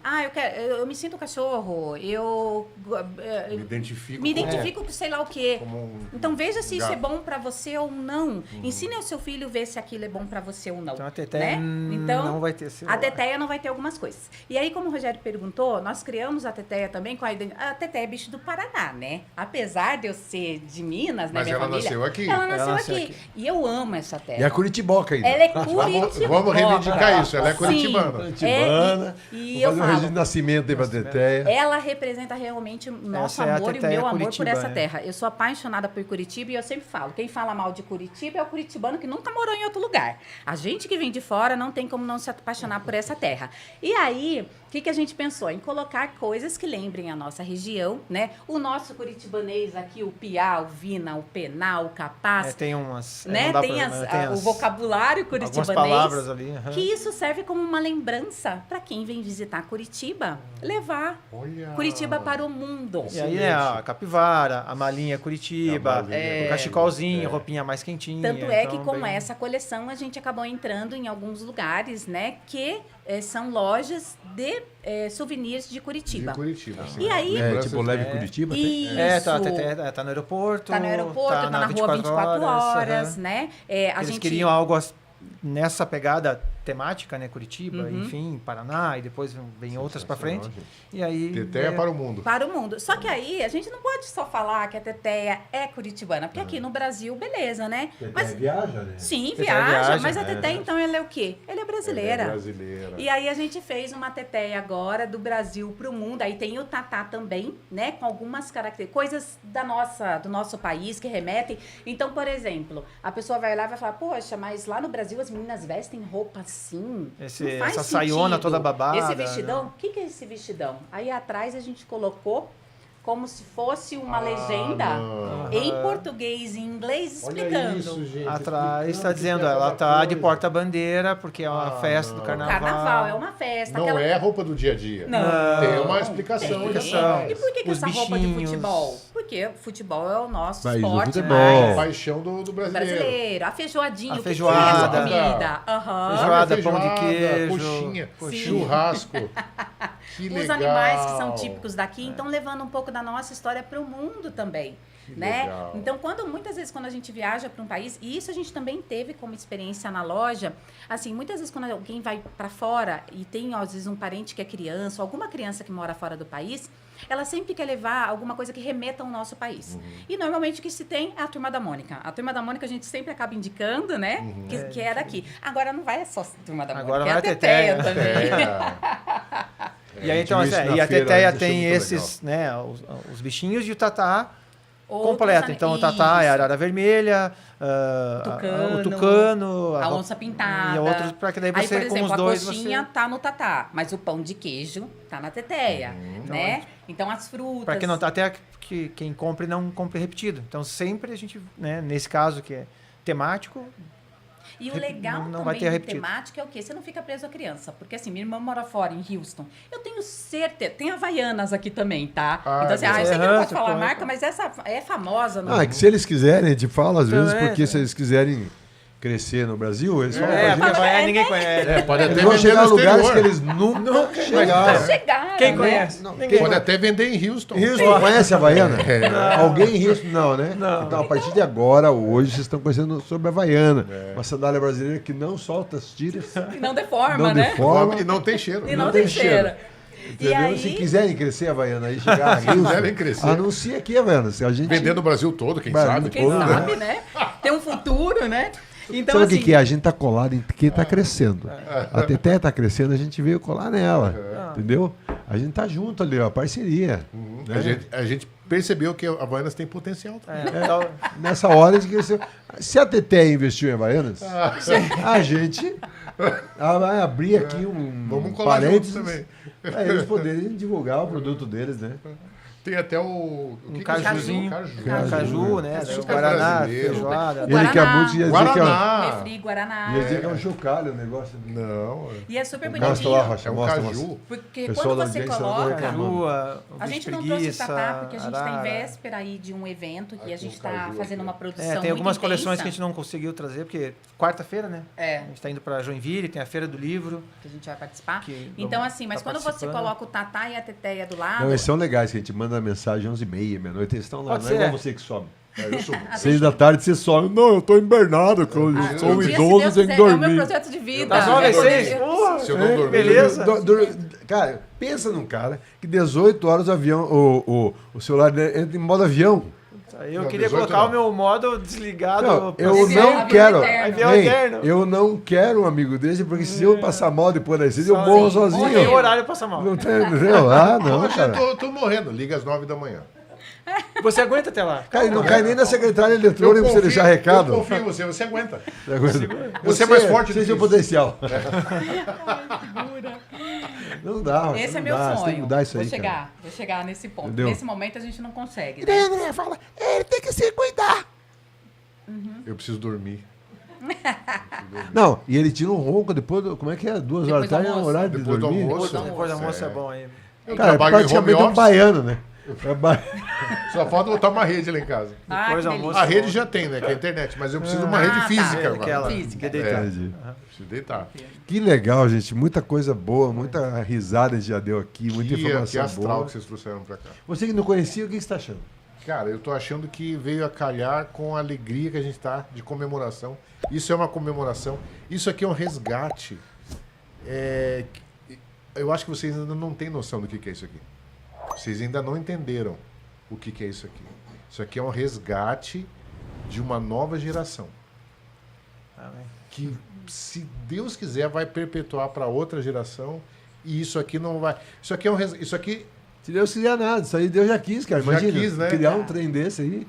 eu me sinto cachorro, Me identifico. me como- identifico com sei lá o quê. como um Então veja se isso gato. é bom pra você ou não. Ensine ao seu filho ver se aquilo é bom pra você ou não. Então a Teteia né? Então, não vai ter celular. a Teteia não vai ter algumas coisas. E aí, como o Rogério perguntou, nós criamos a Teteia também com a Teteia é bicho do Paraná, né? Apesar de eu ser de Minas, né? Mas minha ela família, nasceu aqui. Ela nasceu nasceu aqui. aqui. E eu amo essa terra. E a Curitiboca ainda. Ela é Vamos, Curitiba. vamos reivindicar isso, ela é Sim. curitibana. Curitibana. E Vou eu fazer um falo, registro de nascimento aí pra Teteia. ela representa realmente o nosso Essa é a amor e o Teteia meu amor Curitiba, por essa né? terra. Eu sou apaixonada por Curitiba e eu sempre falo, quem fala mal de Curitiba é o curitibano que nunca morou em outro lugar. A gente que vem de fora não tem como não se apaixonar por essa terra. E aí, o que a gente pensou? Em colocar coisas que lembrem a nossa região, né? O nosso curitibanês aqui, o piá, o vina, o penal, o capaz, Tem umas... né? não dá Tem, pra- o vocabulário algumas curitibanês. palavras ali. aham. Que isso serve como uma lembrança para quem vem visitar Curitiba, levar Olha. Curitiba para o mundo. E aí a capivara, a malinha Curitiba, A malinha, o cachecolzinho, é. roupinha mais quentinha. Tanto é que então, com bem- essa coleção a gente acabou entrando em alguns lugares, né, que são lojas de souvenirs de De Curitiba. Curitiba, sim. E aí- É, Lembranças- tipo Leve É. Curitiba? tem? Isso. Tá no aeroporto. Tá no aeroporto, tá na rua 24 horas, aham. né? A Eles gente queriam algo nessa pegada temática, né? Curitiba, Uhum. enfim, Paraná, e depois vem outras pra frente. E aí... Teteia para o mundo. para o mundo. Só que aí a gente não pode só falar que a Teteia é curitibana, porque aqui no Brasil, beleza, né? Mas viaja, né? sim, Teteia viaja, viaja, mas a né? Teteia então ela é o quê? Ela é brasileira. É brasileira. E aí a gente fez uma Teteia agora do Brasil para o mundo. Aí tem o tatá também, né? Com algumas características, coisas do nosso país que remetem. Então, por exemplo, a pessoa vai lá e vai falar, poxa, mas lá no Brasil as meninas vestem roupa assim. Não faz essa saiona sentido. toda babada, Esse vestidão, né? o que é esse vestidão? Aí atrás a gente colocou como se fosse uma legenda não. em Aham. português e em inglês Olha explicando. isso, gente. Atrás está explicando dizendo, que é ela cada tá de coisa. porta-bandeira, porque é uma festa do não. carnaval. Carnaval é uma festa. Não é roupa do dia a dia. Não. Tem uma explicação. Tem. aí Explicação. atrás. E por que Os essa roupa de bichinhos. futebol? Porque futebol é o nosso País do esporte futebol. A mais paixão do brasileiro. brasileiro. A feijoadinha, A o que feijoada. que é essa comida? Aham. Feijoada, Olha, pão de queijo, coxinha, coxinha. churrasco. Que Os legal. animais que são típicos daqui, então levando um pouco da nossa história para o mundo também, Que né? legal. Então, muitas vezes quando a gente viaja para um país, e isso a gente também teve como experiência na loja, assim, muitas vezes quando alguém vai para fora e tem às vezes um parente que é criança, ou alguma criança que mora fora do país, ela sempre quer levar alguma coisa que remeta ao nosso país. E normalmente o que se tem é a Turma da Mônica. A Turma da Mônica a gente sempre acaba indicando, né? Que é daqui. Agora não vai só a Turma da Agora Mônica, vai é a a Teteia Teteia. também. É. E aí, então, A gente viu isso e na a feira, Teteia achei tem muito esses, né, os bichinhos e o tatá Outros completo. Então, o tatá é a Isso. arara vermelha, o tucano, a onça pintada. e outros, para que daí Aí, você, por exemplo, com os a dois, coxinha você... tá no tatá, mas o pão de queijo tá na teteia, né? Então, as frutas... Para que não, até que quem compre não compre repetido. Então, sempre a gente, né, nesse caso que é temático, E o legal não vai também ter do repetido. temático é o quê? Você não fica preso à criança. Porque assim, minha irmã mora fora, em Houston. Eu tenho certeza... Tem Havaianas aqui também, tá? Ah, então assim, é eu sei que não Aham, pode falar a você marca, mas essa é famosa. No Ah, é que se eles quiserem, a gente fala às Então, vezes, é, porque é. se eles quiserem crescer no Brasil, eles falam porque pra gente. ninguém conhece. É, pode até Eles vão vender chegar no em lugares exterior. que eles nunca chegaram. chegaram. Quem né? conhece? Não, Ninguém. Pode até vender em Houston. Houston, conhece a Havaiana? Não. Alguém em Houston? Não, né? Não. Então, a partir de agora, hoje, vocês estão conhecendo sobre a Havaiana. Uma sandália brasileira que não solta as tiras, E não deforma, não né? deforma. E não tem cheiro. E não tem cheiro. E Entendeu? aí, Se quiserem crescer a Havaiana aí, chegar a Houston, quiserem crescer. anuncia aqui a Havaiana. Se a gente... Vender no Brasil todo, quem Brasil sabe? quem todo, sabe, né? Tem um futuro, né? Então, Sabe o assim, que é? A gente tá colado em quem tá crescendo. A Teté tá crescendo, a gente veio colar nela. Entendeu? A gente tá junto ali, ó, parceria. Né? A gente percebeu que a Havaianas tem potencial. Então, Nessa hora de crescer. Se a Teté investiu em Havaianas, a gente vai abrir aqui um Vamos colar parênteses juntos também. para eles poderem divulgar o produto deles, né? Tem até o um que cajuzinho. Caju. Caju, né? Açúcar O Guaraná, brasileiro. feijoada. Ele quer muito ia dizer que é um, Guaraná. refri, guaraná. ia dizer que é um chocalho o negócio. Não, E é super Mostra lá, bonitinho. Rocha, é um mostra. caju. Porque Pessoal quando da você audiência não coloca... reclamando. Caju, A gente não trouxe preguiça, tatá, porque a gente está em arara. véspera aí de um evento que a gente está caju fazendo aqui. uma produção É, tem muito algumas coleções intensa, que a gente não conseguiu trazer, porque quarta-feira, né? É, A gente está indo para Joinville, tem a Feira do Livro. que a gente vai participar. Que Então, vamos assim, mas tá quando você participando. coloca o tatá e a teteia do lado... Não, eles são legais, que a gente manda mensagem 11h30, meia-noite, eles estão lá. Pode Não é ser. igual você que sobe. Eu sou. 6 da tarde você sobe. Não, eu tô invernado, que eu Ah, sou um um dia, se idoso, Deus tenho que quiser, É o meu dormir. projeto de vida. Das 9 às Eu- 6? eu- Porra! Se eu não dormir, beleza. Cara, pensa num cara que 18 horas o avião, o celular dele entra em modo avião. Eu Não, queria 18 colocar não. o meu modo desligado. Não, pra eu você. Avião não quero. eterno. Avião Ei, eterno. eu não quero um amigo desse, porque se eu passar mal depois das 6, eu Sozinho. morro Não sozinho. tem horário pra passar mal. Não tem, entendeu? Ah, não, Poxa, cara. eu tô morrendo. Liga às 9 da manhã. Você aguenta até lá. Cara, ele não cai nem na secretária eletrônica pra você deixar recado. Eu confio em você, você aguenta. Você é mais forte do Você que tem o isso. potencial. Não dá, Rocha, Esse é não meu dá, você sonho. tem que mudar isso aí, Vou chegar nesse ponto. Entendeu? Nesse momento a gente não consegue. E daí Né? a André fala, ele tem que se cuidar. Eu preciso dormir. Não, e ele tira um ronco depois, como é que é? 2 horas da Depois do tarde é o almoço. horário de Depois do dormir? almoço. Depois da almoço é bom aí. Eu Cara, é trabalho em home praticamente um office. baiano, né? Só falta botar uma rede lá em casa. Ah, Depois que do delícia. almoço. A rede já tem, né? Que é a internet. Mas eu preciso de uma Ah, rede tá. física É, agora. Aquela Física. de deitar. Entendi. Preciso deitar. Que legal, gente. Muita coisa boa, muita risada a gente já deu aqui, muita Que informação astral boa. que vocês trouxeram pra cá. Você que não conhecia, o que você está achando? Cara, eu tô achando que veio a calhar com a alegria que a gente tá de comemoração. Isso é uma comemoração. Isso aqui é um resgate. Eu acho que vocês ainda não têm noção do que é isso aqui. Vocês ainda não entenderam o que é isso aqui. Isso aqui é um resgate de uma nova geração. Amém. Que, se Deus quiser, vai perpetuar para outra geração. E isso aqui não vai. Isso aqui é um isso aqui Se Deus quiser nada, isso aí Deus já quis, cara. Já Imagina, quis, né? criar um trem desse aí.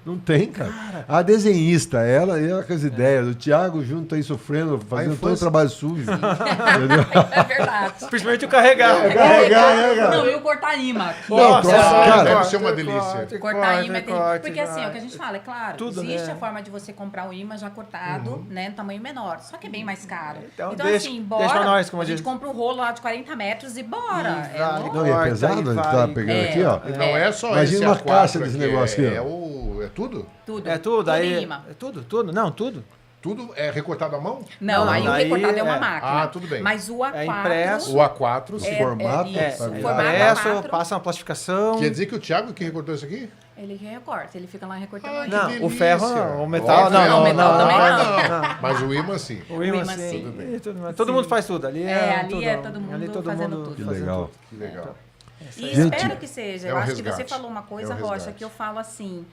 Não tem, cara. A desenhista, ela com as ideias. O Thiago junto aí sofrendo, fazendo todo o infância. trabalho sujo. Entendeu? É verdade. Principalmente o carregar. Carregar, né, cara? Não, e o cortar imã. Não, Nossa, troço, cara. deve ser uma delícia. Cortar imã é terrível. Porque assim, é o que a gente fala, é claro, Tudo, existe né? a forma de você comprar o imã já cortado, né, no tamanho menor. Só que é bem mais caro. Então, Então, deixa- assim, deixa bora. pra nós, como a gente diz. compra um rolo lá de 40 metros e bora. E É vale. louco. Não, e é Corta, pesado, e a gente vai. tá pegando É. aqui, ó. Não é só Imagina esse uma A4 caixa desse aqui, negócio aqui, ó. É tudo? Tudo. É tudo, Tudo aí. imã. É tudo? Não, tudo. Tudo é recortado à mão? Não, Não, aí o daí recortado é uma é. máquina. Ah, tudo bem. Mas o A4... É impresso. O A4, É. formato, isso, É, Tá vendo? formato impresso, A4, passa uma plastificação. quer dizer que o Thiago que recortou isso aqui? ele recorta, ele fica lá recortando Ah, aí. que Não, delícia. o ferro não, o metal Ó, não, ferro, não, metal não, também não. não. Mas o imã sim. O imã imã, sim. sim. Tudo bem. E tudo mais. Todo mundo faz tudo. Ali é, ali tudo, é todo mundo ali todo fazendo mundo tudo. Que fazendo legal. tudo. Que legal. E Gente, espero que seja. é Eu um acho que você resgate. falou uma coisa, É um Rocha, resgate. que eu falo assim,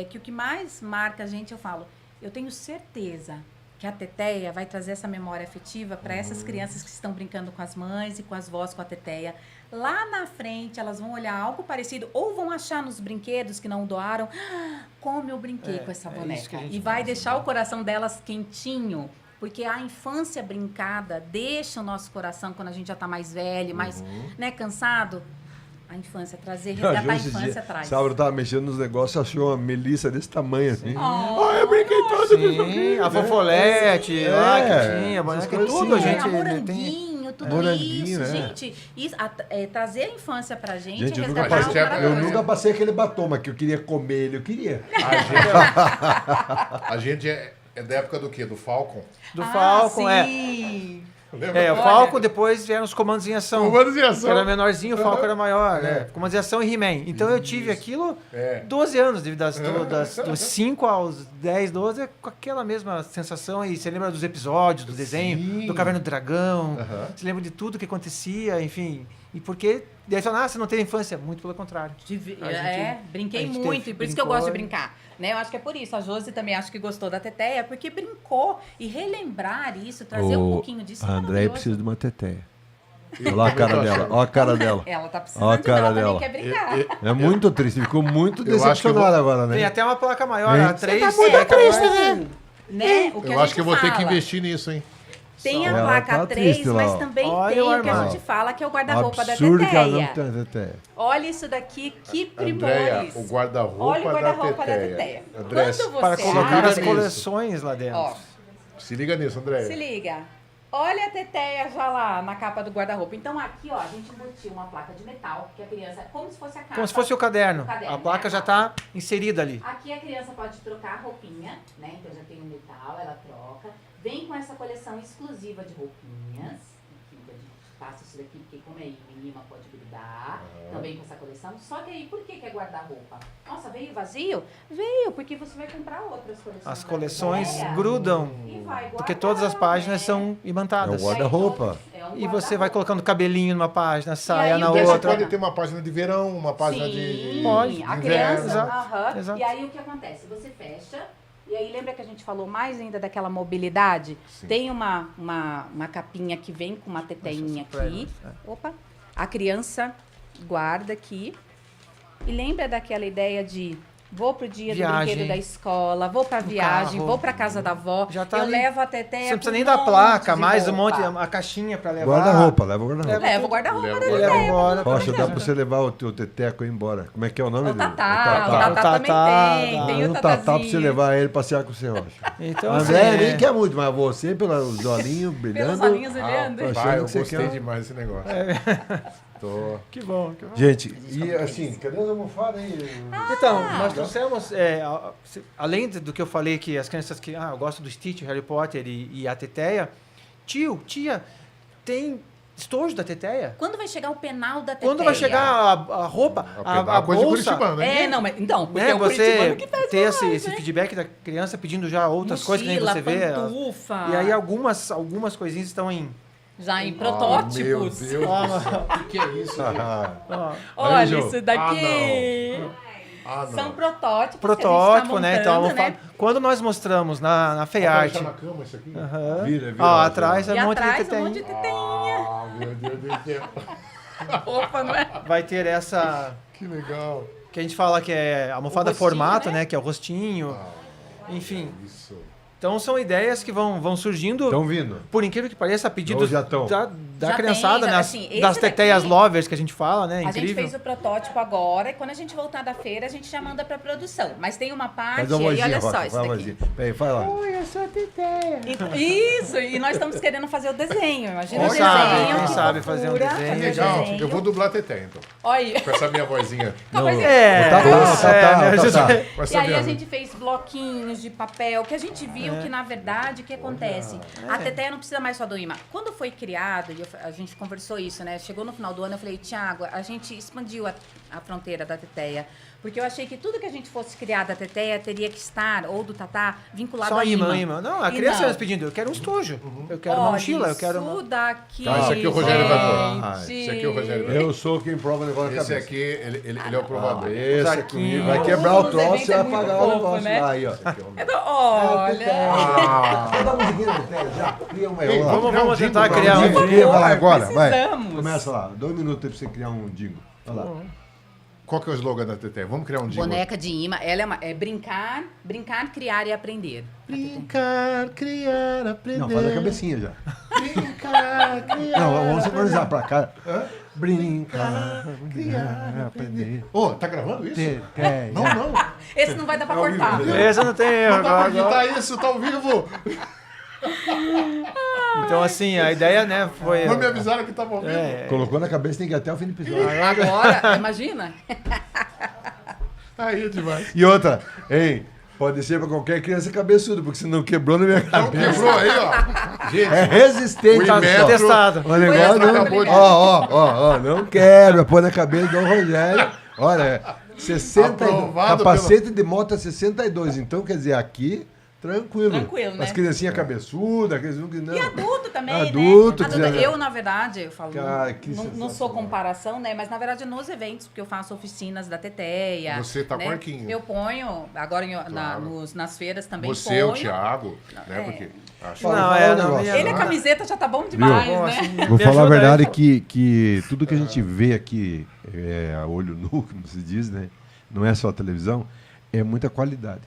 que o que mais marca a gente, eu falo, eu tenho certeza que a teteia vai trazer essa memória afetiva para essas crianças que estão brincando com as mães e com as vós com a teteia. Lá na frente, elas vão olhar algo parecido ou vão achar nos brinquedos que não doaram, como eu brinquei com essa é isso boneca. que a gente E vai faz, deixar o coração delas quentinho. Porque a infância brincada deixa o nosso coração, quando a gente já está mais velho, mais cansado, a infância trazer, resgatar a infância traz. Sábado tava mexendo nos negócios, achou uma melissa desse tamanho assim. Oh, eu brinquei todo Sim, a fofolete lá que É, tinha, essas boneca, coisas tudo a assim. gente a tem. moranguinho, tudo Moranguinho, isso, né? gente. Isso, trazer a infância pra gente, Gente, eu nunca, resgatar passei, o passei- eu maravilhoso. nunca passei aquele batom, mas que eu queria comer ele, eu queria. A gente é da época do quê? Do Falcon? Do Falcon, sim. Lembra? O Falcon, depois vieram os comandos em ação. Comandos em ação. Que era menorzinho, o Falcon era maior, né? É. Comandos em ação e He-Man. Então eu tive aquilo 12 anos, dos 5 aos 10, 12, com aquela mesma sensação. E você lembra dos episódios, do desenho, Sim. do Caverna do Dragão, Aham. você lembra de tudo que acontecia, enfim. E porque... Daí você fala, você não teve infância? Muito pelo contrário. Brinquei a gente muito, e por isso que eu brincou, gosto de brincar. Né? Eu acho que é por isso. A Josi também acho que gostou da Teteia, porque brincou. E relembrar isso, trazer um pouquinho disso. A é Andréia maravilhoso. precisa de uma teteia. Olha lá a cara dela, olha a cara dela. Ela tá Olha precisando a de cara ela dela. também quer brincar. É muito triste, ficou muito Eu acho que eu decepcionada agora, né? Tem até uma placa maior, Hein? a 3. Tá muito triste, né? O que Eu a acho que eu gente vou ter que fala. investir nisso, hein? Tem a Ela placa tá 3, triste lá, mas ó. também Olha tem o o que a armário. gente fala, que é o guarda-roupa da Absurdo que ela não Teteia. tem teteia. Olha isso daqui, que Andréia, primores. o guarda-roupa Olha o da guarda-roupa da Teteia. Teteia. André, Quando Para você colocar liga as nisso. coleções lá dentro. Ó, se liga nisso, André. se liga. Olha a Teteia já lá na capa do guarda-roupa. Então aqui, ó, a gente embutiu uma placa de metal, que a criança, como se fosse a capa. Como se fosse o caderno. O caderno, A placa né? já está inserida ali. Aqui a criança pode trocar a roupinha, né? Então já tem o metal, ela troca. Vem com essa coleção exclusiva de roupinhas. Aqui que a gente passa isso daqui, porque como é imã, pode grudar. Também com essa coleção. Só que aí, por que é guarda-roupa? Nossa, veio vazio? Veio, porque você vai comprar outras coleções. As da coleções Teteia grudam. e vai Porque guardar, todas as páginas né? são imantadas. É o guarda-roupa. É um E você vai guarda-roupa. colocando cabelinho numa página, saia aí na o que Você outra. pode ter uma página de verão, uma página de Pode. A inverno. criança, Exato, aham. exato. E aí o que acontece? Você fecha, e aí lembra que a gente falou mais ainda daquela mobilidade? Sim. Tem uma capinha que vem com uma teteinha aqui. Opa! A criança guarda aqui. E lembra daquela ideia de vou pro dia Viagem. do brinquedo da escola, vou pra viagem, carro. vou pra casa da avó, Já tá eu ali. levo a teteia. Você não precisa com nem um da monte placa, de mais um roupa. monte, a caixinha pra levar. Guarda-roupa, leva o guarda-roupa. Leva o guarda-roupa Leva da o Ele leva teteia. embora. Poxa, dá pra você levar o teu teteco aí embora. Como é que é o nome O dele? Tatá, o Tatá. Tatá também tem. Tem Tem o o Tatá pra Tatazinho. você levar ele passear com você, eu acho. Então, André assim, nem quer muito, mas você, pelos olhinhos brilhando. Pelos olhinhos brilhando. Ah, Pai, eu que você gostei quer. demais desse negócio. Tô. Que bom, que bom. Gente, e assim, cadê as almofadas aí? Então, nós trouxemos, além do que eu falei, que as crianças que, eu gosto do Stitch, Harry Potter e a Teteia, tia, tem estojo da Teteia? Quando vai chegar o penal da teteia? Quando vai chegar a roupa, a coisa de bolsa, Curitibano, né? Não, mas então, porque né, é o curitibano você que faz ter mais, esse né? feedback da criança pedindo já outras coisas que nem Mochila, você vê. pantufa. E aí algumas coisinhas estão em... Já em Meu protótipos. Deus do céu. O que é isso, gente? ó, Olha, Aí, Jô. isso daqui. Ah, não. São protótipos. protótipo, que a né? gente tá Então, montando, né? quando nós mostramos na Dá pra FEART, deixar na cama isso aqui? Vira. ó, atrás E é um monte de atrás um teteinha. monte de teteinha. Ah, meu Deus do céu. Opa, não é? Vai ter essa Que legal. que a gente fala que é almofada O rostinho, formato, né? né? Que é o rostinho. Enfim, Isso. então são ideias que vão surgindo, Estão vindo. por incrível que pareça, a pedido Ou já tão? da Já criançada, tem, né? assim, esse Das teteias daqui- lovers que a gente fala, né? A gente Incrível. fez o protótipo agora e quando a gente voltar da feira, a gente já manda pra produção. Mas tem uma parte, Faz uma e vozinha, olha só Roca, isso faz uma daqui. vozinha. Peraí, fala lá. Oi, eu sou a teteia. Isso, e nós estamos querendo fazer o desenho. Imagina o Quem desenho. sabe, que quem sabe fazer um fofura, desenho. fazer o Legal. desenho. Eu vou dublar Teté, então. Olha aí. Com essa minha vozinha. Não, mas É, Tá, né, tá. Com essa E aí minha a gente fez bloquinhos de papel, que a gente viu que, na verdade, o que acontece? A Teteia não precisa mais só do imã. Quando foi criado, e a gente conversou isso, né? Chegou no final do ano, eu falei, Tiago, a gente expandiu a fronteira da Teteia. Porque eu achei que tudo que a gente fosse criar da Teteia teria que estar, ou do Tatá, vinculado Só a imã. imã. Não, a E criança não. nos pedindo, eu quero um estojo, eu quero uma Olha, mochila, eu quero isso uma... daqui, Tá, esse aqui o Rogério vai pôr. gente. Esse aqui o Rogério vai pôr. Eu sou quem prova o negócio da Esse cabeça. aqui, ele é o provador. Esse Os é comigo. arquinhos. Vai quebrar o Nos troço eventos e vai é muito apagar o fofo, negócio. né? Aí, ó. Olha. Dá uma musiquinha na tela, já. Cria uma. Ei, Vamos lá. Vamos tentar jingle, criar vamos um lá. Vai lá agora, vai. Precisamos. Começa lá. 2 minutos aí pra você criar um jingle. Vai lá. Qual que é o slogan da Teté? Vamos criar um jingle. Boneca de imã, ela é brincar, criar e aprender. Brincar, criar, aprender. Não, faz a cabecinha já. Brincar, criar. Não, vamos sincronizar pra cá. Brincar, criar, aprender. Ô, tá gravando isso? Ter, Não, não. Esse não vai dar pra cortar. Esse não tem erro Não dá pra agora. editar isso, tá ao vivo. Então, assim, a ideia, né, foi... Não me avisaram que tava ao vivo. Colocou na cabeça, tem que ir até o fim do episódio. Agora, imagina. Aí é demais. E outra, hein? Pode ser pra qualquer criança cabeçuda, porque se não quebrou na minha Então cabeça. quebrou aí, ó. Gente, É resistente. o olha Imetro- só. Testado. O negócio não... acabou de- Ó, não quebra, põe na cabeça do Rogério. Olha, 60, Aprovado capacete de moto é 62, então quer dizer, aqui, tranquilo. Tranquilo, né? As criancinhas cabeçudas, aqueles não. E adulto também, Adulto, né? quiser- Eu, na verdade, eu falo, Cara, que não sou sensacional. comparação, né? Mas, na verdade, nos eventos, porque eu faço oficinas da Teteia. Você tá né? com arquinho. Eu ponho, agora Claro. nas feiras também você, ponho. o Thiago, né? É. Porque acho Fala, Não, fala é, um não, negócio. minha- Ele, a camiseta já tá bom demais, Bom, né? assim, Vou me falar a ajuda aí, verdade pô. que tudo que a gente vê aqui, a olho nu, como se diz, né? Não é só a televisão, é muita qualidade.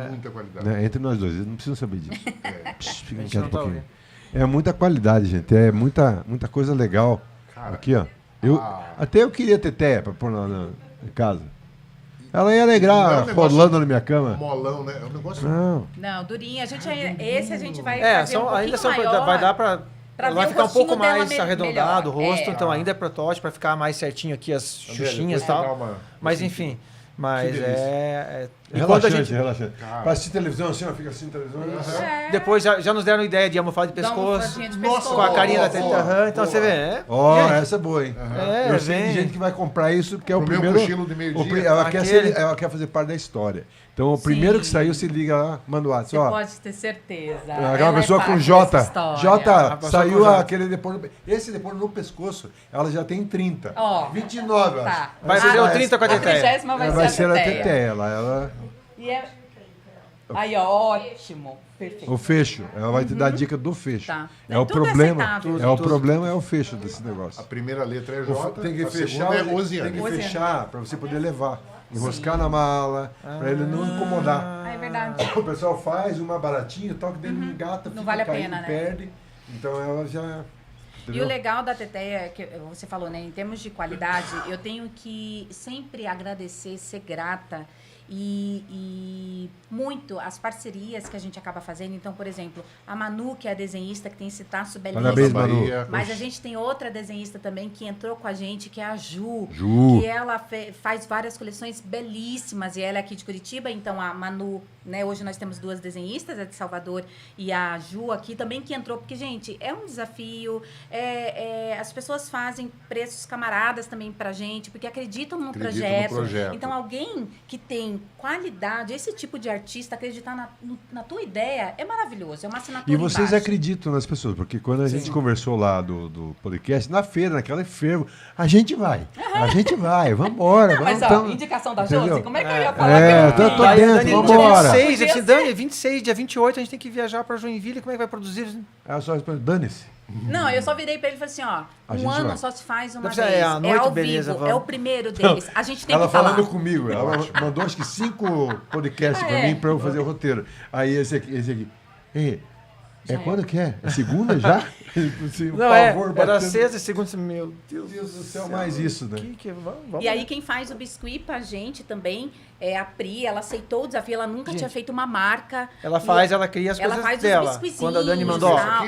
muita qualidade. Né? Entre nós dois, eles não precisam saber disso. É. Psh, fica A gente quieto não um tá pouquinho. É muita qualidade, gente. É muita coisa legal. Cara, Aqui, ó. ah. Até eu queria teteia pra pôr na casa. Ela ia Não é alegrar um negócio- rolando na minha cama. Molão, né? É um negócio. Não. Não, durinha. Esse a gente vai É, fazer um ainda pouquinho maior. vai dar pra. pra Vai ver o ficar um pouco rostinho dela mais arredondado o melhor. rosto, É. então ainda é protótipo pra ficar mais certinho aqui as André, xuxinhas depois e você tal. dá uma- Mas enfim. Mas Que delícia. e quando a Relaxante, gente. relaxante. Cara. Pra assistir televisão assim, ó, fica assim, televisão. É. Depois já nos deram ideia de almofada de Dá uma pescoço. almofadinha de Nossa, pescoço. Com a carinha da Boa, teta. boa, Aham, então boa. você vê. É, Ó, gente, essa é boa, hein? É, Eu sei de vem. gente que vai comprar isso porque é o Pro meu primeiro. cochilo de meio-dia. Ela quer, Aquele- ela quer fazer parte da história. Então, o primeiro que Sim. saiu, se liga lá, manda o Você WhatsApp. Ó, pode ter certeza. aquela Ela é pessoa parte com dessa J. história. J, pessoa saiu com J. aquele depois. Esse depois no pescoço, ela já tem 30. Ó. 29, eu acho. Tá. Vai Essa fazer o vai- 30 com a A teteia. 30ª vai, Vai ser ser a a teteia. teteia. Ela, E é... Aí, ó, ótimo. Perfeito. o fecho. Ela vai te dar a dica do fecho. Tá. É o Tudo problema. aceitável. O problema é o fecho desse A negócio. primeira letra é J, Tem que a fechar, segunda é tem Osiane. que Osiane. fechar para você poder levar. Enroscar na mala, para ele não incomodar. Ah, é verdade. O pessoal faz uma baratinha, toca dele, engata, Não fica vale a caindo, pena, né? perde. Então ela já... E entendeu? o legal da Teteia, é que você falou, né? Em termos de qualidade, eu tenho que sempre agradecer, ser grata e muito as parcerias que a gente acaba fazendo. Então, por exemplo, a Manu, que é a desenhista, que tem esse traço belíssimo. Parabéns, Manu. Bahia. Mas a gente tem outra desenhista também que entrou com a gente, que é a Ju. Ju. Que ela faz várias coleções belíssimas. E ela é aqui de Curitiba, então a Manu, né? Hoje nós temos duas desenhistas, a de Salvador e a Ju aqui também, que entrou. Porque, gente, é um desafio. As pessoas fazem preços camaradas também pra gente, porque acreditam no Acreditam no projeto. projeto. Então, alguém que tem qualidade, esse tipo de artista, acreditar na tua ideia, é maravilhoso. É uma assinatura E vocês embaixo. acreditam nas pessoas, porque quando a gente conversou lá do podcast, na feira, naquela fervo, a gente vai, vamos embora. Não, mas, vamos, ó, então, indicação da entendeu? Josi, como é que eu ia falar É, que eu eu tô não vi? dentro, Dani, vambora. Dia 26, Podia assim, Dani, 26, dia 28, a gente tem que viajar pra Joinville. Como é que vai produzir? Aí eu só respondo, dane-se. Não, eu só virei pra ele e falei assim, ó, A um gente ano vai. só se faz uma Deve vez. ser, à noite, ao beleza, vivo, vamos. é o primeiro deles. A gente tem Ela que falar. falando comigo, ela mandou acho que 5 podcasts pra mim pra eu fazer o roteiro. Aí esse aqui. Ei, Já é. quando que é? É segunda já? Assim, o Não, pavor era batendo. sexta e segunda. Meu Deus, Meu Deus do céu, mais isso, né? Vamos E aí quem faz o biscuit pra gente também é a Pri, ela aceitou o desafio, ela nunca Gente, tinha feito uma marca. ela E faz, ela cria as ela coisas faz os dela. biscuizinhos Quando a Dani mandou, e ó, tal,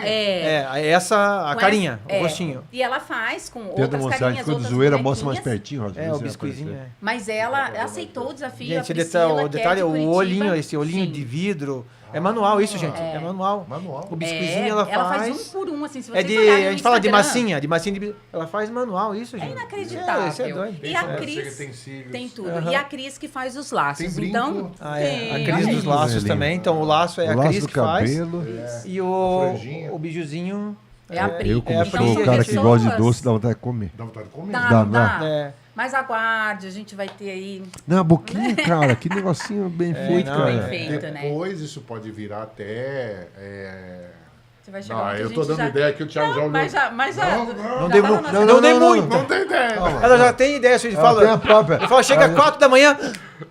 essa, a com carinha, essa- o rostinho. E ela faz com Tenta outras mostrar, carinhas, ficou de outras zoeira, mostra mais bonequinhas. pertinho, Roger. É, vê o se biscoizinho, aparece. é. Mas ela aceitou o desafio, Gente, a Priscila, o detalhe, que é de o Curitiba. olhinho, esse olhinho Sim. de vidro. É manual isso, gente. É manual. Manual. O biscoizinho ela faz. um por um, assim, se É vocês de, olharem a no gente fala de Instagram, massinha de. Ela faz manual isso, É gente. inacreditável. Isso é doido. E a Tem Cris utensílios. tem tudo. Aham. E a Cris que faz os laços. Tem brinco. Então, Ah, é. A tem, Cris olha dos aí. laços Lindo. também. Então o laço é O a laço Cris do que faz. cabelo. E o Franjinha. bijuzinho. É a Pri. Eu, como a sou Pri, o cara que pessoas- gosta de doce, dá vontade de comer. Dá vontade de comer. Dá, Dá, não dá? É. Mas aguarde, a gente vai ter aí. Não, a boquinha, cara, que negocinho bem feito, não, cara. Bem feito, né? Depois isso pode virar até... Você vai chegar Não, onde a eu gente tô dando já... ideia que o Thiago já olhou. Mas já Não, já dei tá mu- na nossa- não, Não dei não, muito. Não tem ideia. Ela já tem ideia, se a gente Ela tem a fala. própria. Eu falo, chega Ela- 4 da manhã,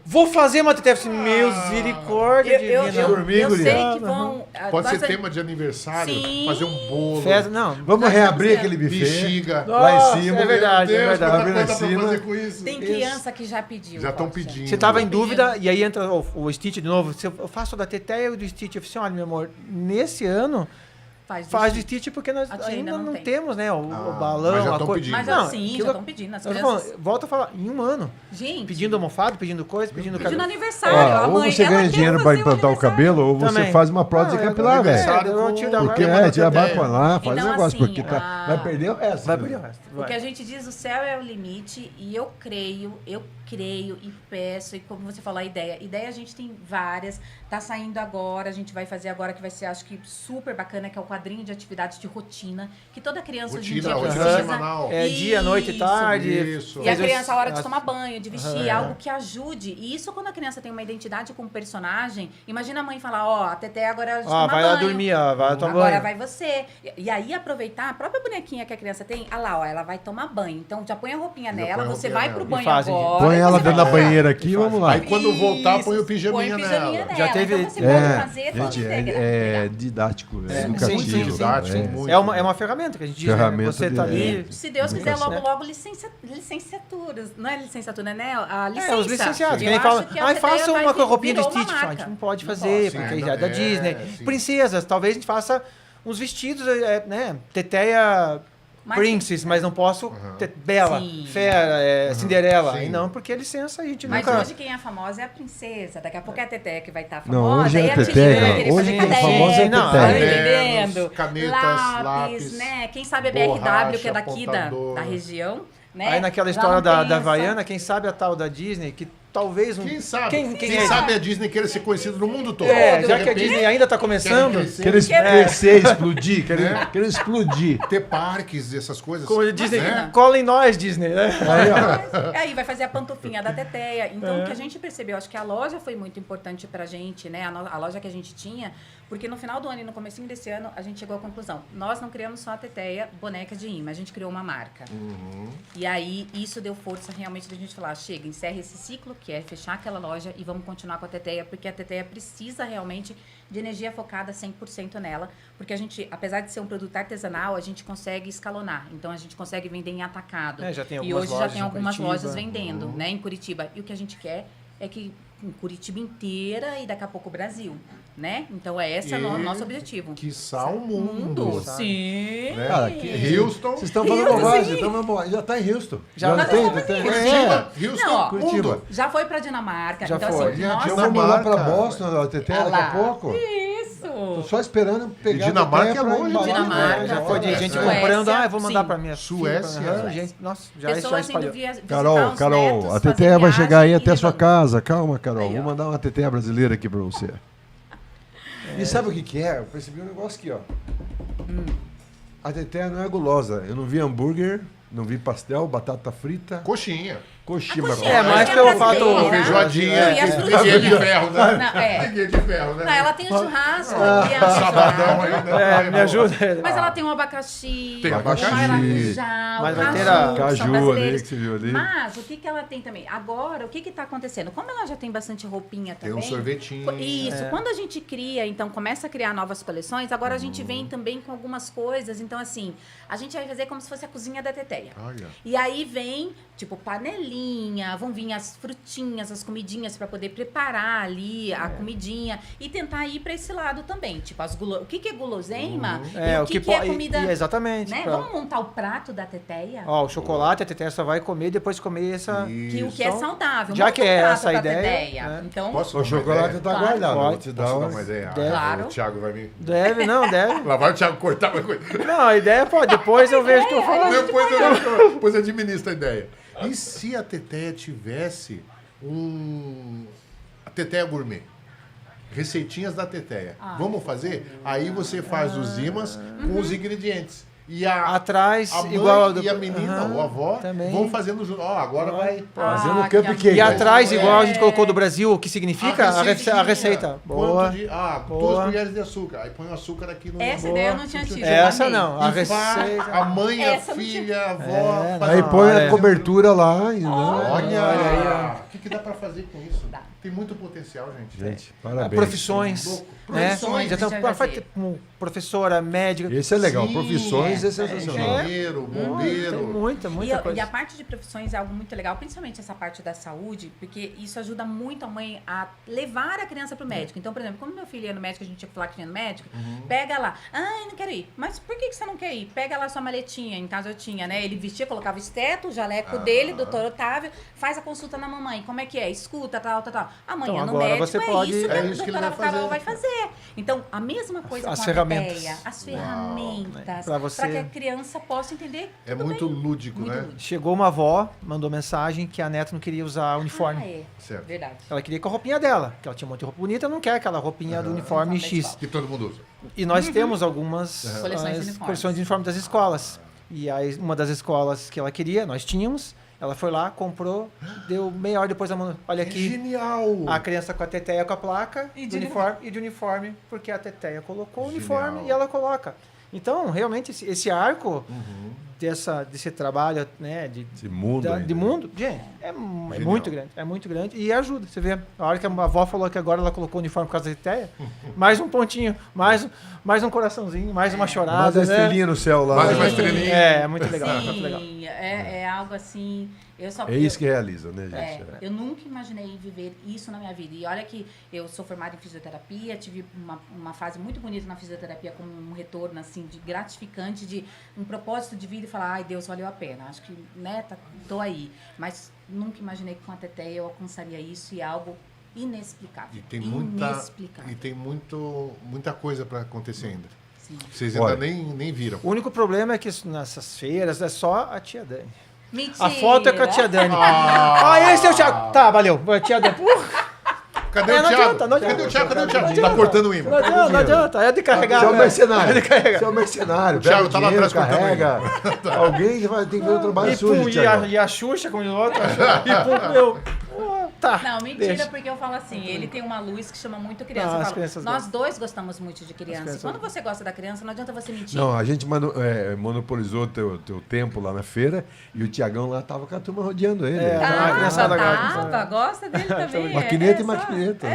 vou fazer uma TTF. Misericórdia Eu divina. Dormir, sei guria. que vão... Pode nós- ser tema de aniversário, Sim. fazer um bolo, Festa, não. Vamos reabrir aquele buffet. bexiga. Lá em Nossa, cima. é verdade, Meu Deus, é verdade. quanta Abre lá coisa em pra cima. fazer com isso. Tem criança que já pediu. Já estão Robson. pedindo. Você tava em dúvida, e aí entra o Stitch de novo. Se eu faço o da Teteia e o do Stitch, eu falei assim, olha, meu amor, nesse ano, Faz de Stitch porque nós A tia ainda não tem. temos, né? O balão, mas já a tão coisa. pedindo. Mas Não, assim, aquilo- já estão pedindo. As eu tô crianças... falando, volta a falar, em um ano. Gente, Pedindo almofado, pedindo coisa, pedindo pedindo cabelo. aniversário. Ó, a ou mãe, você ela ganha quer dinheiro para fazer o implantar o aniversário. cabelo, ou você Também. faz uma prótese Não, capilar, velho. aniversário eu com- tiro da Porque Demanda tira a até- barba lá, faz Então, o negócio, assim, porque vai perder o resto. Vai né? perder o resto. O que vai. a gente diz, o céu é o limite, e eu creio e peço, e como você falou, a ideia a gente tem várias, tá saindo agora, a gente vai fazer agora, que vai ser, acho que, super bacana, que é o quadrinho de atividades de rotina, que toda criança hoje em dia Rotina precisa. semanal. É dia, noite, Isso. tarde. Isso. E a Fez os- criança, a hora de as- tomar banho, de vestir, algo que ajude. E isso, quando a criança tem uma identidade com o personagem, imagina a mãe falar, ó, a Teté agora é hora de tomar Vai banho. lá dormir, ó, vai tomar Agora banho. vai você. E aí aproveitar a própria bonequinha que a criança tem, ah lá, ó, ela vai tomar banho. Então já põe a roupinha Já nela, põe a você roupinha vai nela. pro E banho fazem, agora. Põe e ela você dentro da vai- banheira aqui e vamos lá. Aí quando voltar, põe o Isso, pijaminha nela. Já teve- Então você pode fazer Gente, toda integral. é didático, é educativo. sim, sim. Didático, é. muito. É uma ferramenta que a gente diz, né? Ferramenta Você de- tá ali... Se Deus quiser, Educação, logo, né? logo, licenciaturas. Não é licenciatura, né? A licença. Os licenciados. Que Eu nem acho falam, que a Teteia faça vai uma vir- roupinha de virou uma Stitch. A marca. gente não pode Não fazer, pode. porque Sim, já é da ainda- Disney. sim. Princesas, talvez a gente faça uns vestidos, né? Teteia Mas- Princess, mas não posso ter Bela, Sim. Fera, Cinderela. Sim. E não, porque é licença a gente Mas nunca... hoje quem é famosa é a princesa. Daqui a pouco é a Teteia que vai estar Não, famosa. hoje é e a tia Teteia. vai querer Hoje fazer quem é caderno, famosa é a Não, tá Teteia. entendendo? Canetas, lápis, né? Quem sabe a BRW, que é borracha, daqui da apontador. região, né? Aí naquela Já história não da tem essa- Havaiana, quem sabe a tal da Disney, que talvez... Quem sabe? Quem Quem é? sabe a Disney queira ser conhecida no mundo todo. É, De já que a repente, Disney ainda tá começando... querem crescer, Querem crescer, explodir, querem explodir. ter parques, essas coisas. Como Disney, né? cola em nós, Disney, né? Aí, ó. Aí vai fazer a pantufinha da Teteia. Então, o que a gente percebeu, acho que a loja foi muito importante pra gente, né? A loja que a gente tinha, porque no final do ano e no comecinho desse ano, a gente chegou à conclusão. Nós não criamos só a Teteia, boneca de imã, a gente criou uma marca. E aí, isso deu força realmente da gente falar, chega, encerra esse ciclo, que é fechar aquela loja e vamos continuar com a Teteia, porque a Teteia precisa realmente de energia focada 100% nela, porque a gente, apesar de ser um produto artesanal, a gente consegue escalonar. Então, a gente consegue vender em atacado. É, já tem E algumas hoje já lojas tem em algumas Curitiba. lojas vendendo, né, em Curitiba. E o que a gente quer é que em Curitiba inteira e daqui a pouco o Brasil, né? Então, esse é o E- nosso objetivo. Quiçá o mundo. Sim. Né? Cara, que- Houston. Vocês estão falando Houston, bobagem, sim. vocês estão falando bobagem. Já tá em Houston. Já não nós tem? estamos tem em Curitiba, Houston, Não, Curitiba. mundo. Já foi pra Dinamarca. Já então, foi. assim, Já nós tinha Vamos lá Dinamarca. pra Boston, a Teté, Ah daqui lá. a pouco. Isso. Tô só esperando pegar E Dinamarca a Teté é pra longe, embalar. Dinamarca. Já foi de gente Suécia, comprando, eu vou mandar sim. pra minha Suécia. filha. Gente, nossa, já Pessoas indo espalhou. visitar Carol, os Carol, netos, a fazer Teté vai viagem chegar aí e até a sua levando. casa. Calma, Carol. Aí, Vou ó. mandar uma Teté brasileira aqui pra você. E sabe o que que é? Eu percebi um negócio aqui, ó. A Teté não é gulosa. Eu não vi hambúrguer, não vi pastel, batata frita, Coxinha. coxinha. coxinha É, Mas mais é pelo brasileira. fato... Feijoadinha. E as Liguinha de frutinhas. ferro, né? Não, é. Liguinha de ferro, né? Não, ela tem o churrasco. Ah, e a Sabadão feijoada. ainda. É, me ajuda. Mas ela tem um abacaxi, Tem o abacaxi. maracujá, o Mas vai ter caju, a que são caju ali brasileiros. que você viu ali. Mas o que que ela tem também? Agora, o que que tá acontecendo? Como ela já tem bastante roupinha Tem também... um sorvetinho. Isso, quando a gente cria, então começa a criar novas coleções, agora a gente Uhum. vem também com algumas coisas. Então, assim, a gente vai fazer como se fosse a cozinha da Teteia. Olha. E aí vem, tipo, panelinha, vão vir as frutinhas, as comidinhas para poder preparar ali a comidinha e tentar ir para esse lado também. Tipo, o que que é guloseima É, e o que é pode... comida, exatamente. né? pra- Vamos montar o prato da Teteia? Ó, o chocolate, a Teté só vai comer depois de comer essa... Que o que é Então, saudável. já monta que o é prato essa a da ideia, Teteia. né? Então, Posso O dar uma chocolate ideia? tá Claro. guardado. Pode. Vou te dar Posso dar uma uma ideia? Deve. Claro. O Thiago vai me... Deve, não, deve. Lá vai o Thiago cortar uma coisa. Não, a ideia pode, depois eu vejo o que eu faço. Depois eu administro a ideia. E se a Teteia tivesse a Teteia Gourmet? Receitinhas da Teteia. Vamos fazer? Aí você faz os imãs com os ingredientes. E Atrás, a mãe igual ao do- e a menina, Aham, ou a avó, também. vão fazendo junto. Ó, agora vai... Fazendo que cupcake. E atrás, É. igual a gente colocou do Brasil, o que significa a receitinha. receita. Boa. Quanto de... duas Boa. colheres de açúcar. Aí põe o açúcar aqui no... essa ideia eu não tinha tido. Essa amei. não, a E faz receita. a mãe, a Essa não filha, a avó... É, faz- Aí põe olha. a cobertura lá. E, né? Olha Olha aí, ó. O que dá pra fazer com isso? Dá. Tem muito potencial, gente. Gente, parabéns. Profissões, Louco. né? Profissões, Já a gente tem vai fazer. como professora, médica. Esse é legal. Sim, Profissões é sensacional. Engenheiro, Tem bombeiro. muita E coisa. a parte de profissões é algo muito legal, principalmente essa parte da saúde, porque isso ajuda muito a mãe a levar a criança pro médico. Então, por exemplo, quando meu filho ia no médico, a gente tinha que falar que ia no médico, pega lá, não quero ir. Mas por que você não quer ir? Pega lá sua maletinha, em casa eu tinha, né? Ele vestia, colocava o esteto, o jaleco dele, doutor Otávio, faz a consulta na mamãe. Como é que é? Escuta, tal. Amanhã Então, no agora médico você é pode- isso que é a isso que ele doutora vai Carol fazer. vai fazer. Então, a mesma coisa As com ferramentas. a teteia, as ferramentas, Pra você- que a criança possa entender. É tudo muito bem. lúdico, Muito né? lúdico. Chegou uma avó, mandou mensagem que a neta não queria usar uniforme. É, Certo. verdade. Ela queria com a roupinha dela, que ela tinha um monte de roupa bonita, não quer aquela roupinha do uniforme Uniforme da X. Que todo mundo usa. E nós temos algumas Coleções de uniformes. coleções de uniformes das escolas. E aí, uma das escolas que ela queria, nós tínhamos, ela foi lá, comprou, deu meia hora depois a mão, olha aqui, Genial! a criança com a teteia com a placa E do de uniforme, porque a teteia colocou o Genial. uniforme e ela coloca. Então, realmente, esse arco desse trabalho, né, Esse mundo. ainda. de mundo, gente, é muito grande, é muito grande e ajuda. Você vê, a hora que a avó falou que agora ela colocou o uniforme por causa da teteia, mais um pontinho, mais um coraçãozinho, mais uma chorada, Mais a né? estrelinha no céu lá. Mais uma né? estrelinha. É muito legal, muito legal. Sim, é algo assim. Eu só É isso que realiza, né, gente? eu nunca imaginei viver isso na minha vida. E olha que eu sou formada em fisioterapia, tive uma fase muito bonita na fisioterapia como um retorno assim de gratificante, de um propósito de vida e falar, ai Deus, valeu a pena. Acho que, né, tô aí. Mas nunca imaginei que com a teteia eu alcançaria isso e é algo inexplicável. E tem Inexplicável. muita coisa para acontecer ainda. Sim. Vocês ainda Olha. nem viram. O único problema é que nessas feiras é só a tia Dani. Mentira! A foto é com a tia Dani. Esse é o Thiago. Tá, valeu. A tia Dani. Cadê É, o não Thiago? adianta, não adianta. Cadê o Thiago? Cadê o Thiago? Não Tá adianta. cortando o imã. Não adianta, é de carregar. Você é um né? mercenário. É de carregar. Você é um mercenário. O Thiago Pega tá lá dinheiro, atrás cortando carrega. Alguém que vai ter que ver o trabalho E, sujo, pum, Thiago. e a Xuxa, como diz o outro. E pum, eu. Tá. Não, mentira, deixa. porque eu falo assim, ele tem uma luz que chama muito criança. Não, Eu as falo, crianças nós gostam. dois gostamos muito de criança. crianças Quando você gosta da criança, não adianta você mentir. Não, a gente monopolizou teu tempo lá na feira e o Tiagão lá tava com a turma rodeando ele. É, Ele uma Ah, criança legal. tava, gosta dele também. Maquineta e só- maquineta.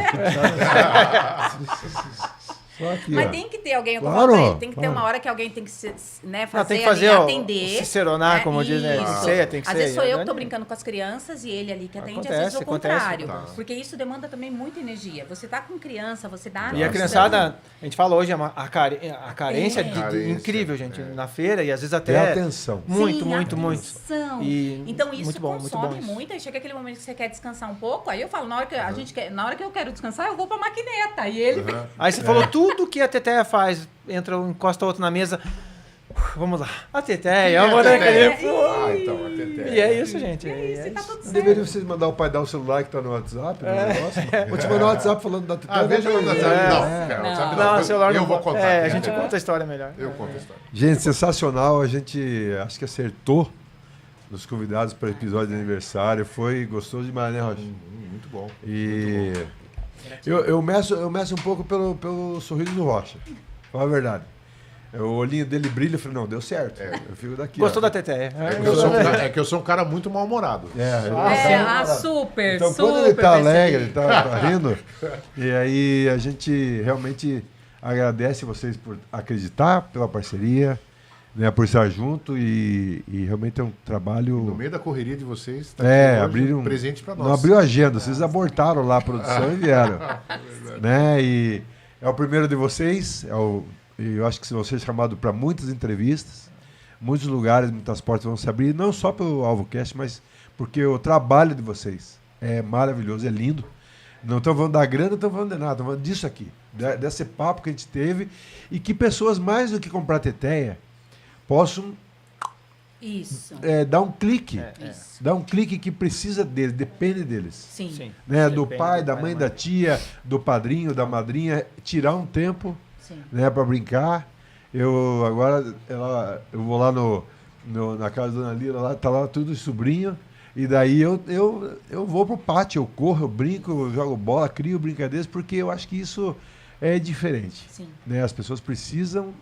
Só aqui, Mas ó. tem que ter alguém, eu Claro, falo pra ele, tem que ter claro. uma hora que alguém tem que né, Não, fazer, tem que fazer ali, o atender. ciceronar, né? como diz, né? Isso. Tem que Às ser. vezes sou eu que tô Dani- brincando com as crianças e ele ali que atende, Acontece, às vezes é o acontece. contrário. Porque isso demanda também muita energia. Você tá com criança, você dá E a atenção. criançada, a gente fala hoje, a carência É. de Carência, incrível, gente, na feira e às vezes Tem até atenção. muito, Sim, muito, muito. atenção. E Então isso muito bom, muito bom consome isso. muito, aí chega aquele momento que você quer descansar um pouco, aí eu falo, na hora que eu quero descansar, eu vou pra maquineta. E ele Aí você falou tudo que a Teteia faz, entra um, encosta outro na mesa. Vamos lá. A Teteia, vamos a Teteia? naquele. Ah, então, a Teteia. E é isso, gente. é isso, é tá isso. tudo certo. Deveriam vocês mandar o pai dar o celular que tá no WhatsApp, no negócio. Vou te mandar o WhatsApp falando da Ah, veja no WhatsApp. Não, cara, Não. WhatsApp Não, o celular eu não vou contar. É, a gente conta a história melhor. Eu conto a história. Gente, sensacional. A gente acho que acertou nos convidados para o episódio de aniversário. Foi gostoso demais, né, Rocha? Muito bom. E eu meço um pouco pelo sorriso do Rocha. Fala a verdade. O olhinho dele brilha, eu falei, não, deu certo. Eu fico daqui. Gostou ó. da Teteia? É que eu sou um cara muito mal-humorado. Super, Então, super. quando ele tá percebi. alegre, ele tá rindo, e aí a gente realmente agradece vocês por acreditar, pela parceria, né, por estar junto e realmente é um No trabalho... meio da correria de vocês, tá É, aqui hoje, abriram... um presente pra nós. Não abriu a agenda, vocês abortaram lá a produção e vieram. Né? E é o primeiro de vocês, e eu acho que vão ser chamados para muitas entrevistas, muitos lugares, muitas portas vão se abrir, não só pelo AlvoCast, mas porque o trabalho de vocês é maravilhoso, é lindo. Não estamos falando da grana, não estamos falando de nada, estamos falando disso aqui, desse papo que a gente teve, e que pessoas, mais do que comprar teteia, possam Isso. dar um clique. Isso. Dar um clique que precisa deles, depende deles. Sim. Sim. Né, do Depende pai, do da pai, mãe, da da mãe. tia, do padrinho, da madrinha, tirar um tempo, Sim. né, para brincar. Eu vou lá na casa da Dona Lila, lá tá lá tudo sobrinho, e daí eu vou pro pátio, eu corro, eu brinco, eu jogo bola, crio brincadeiras, porque eu acho que isso é diferente. Sim. Né? As pessoas precisam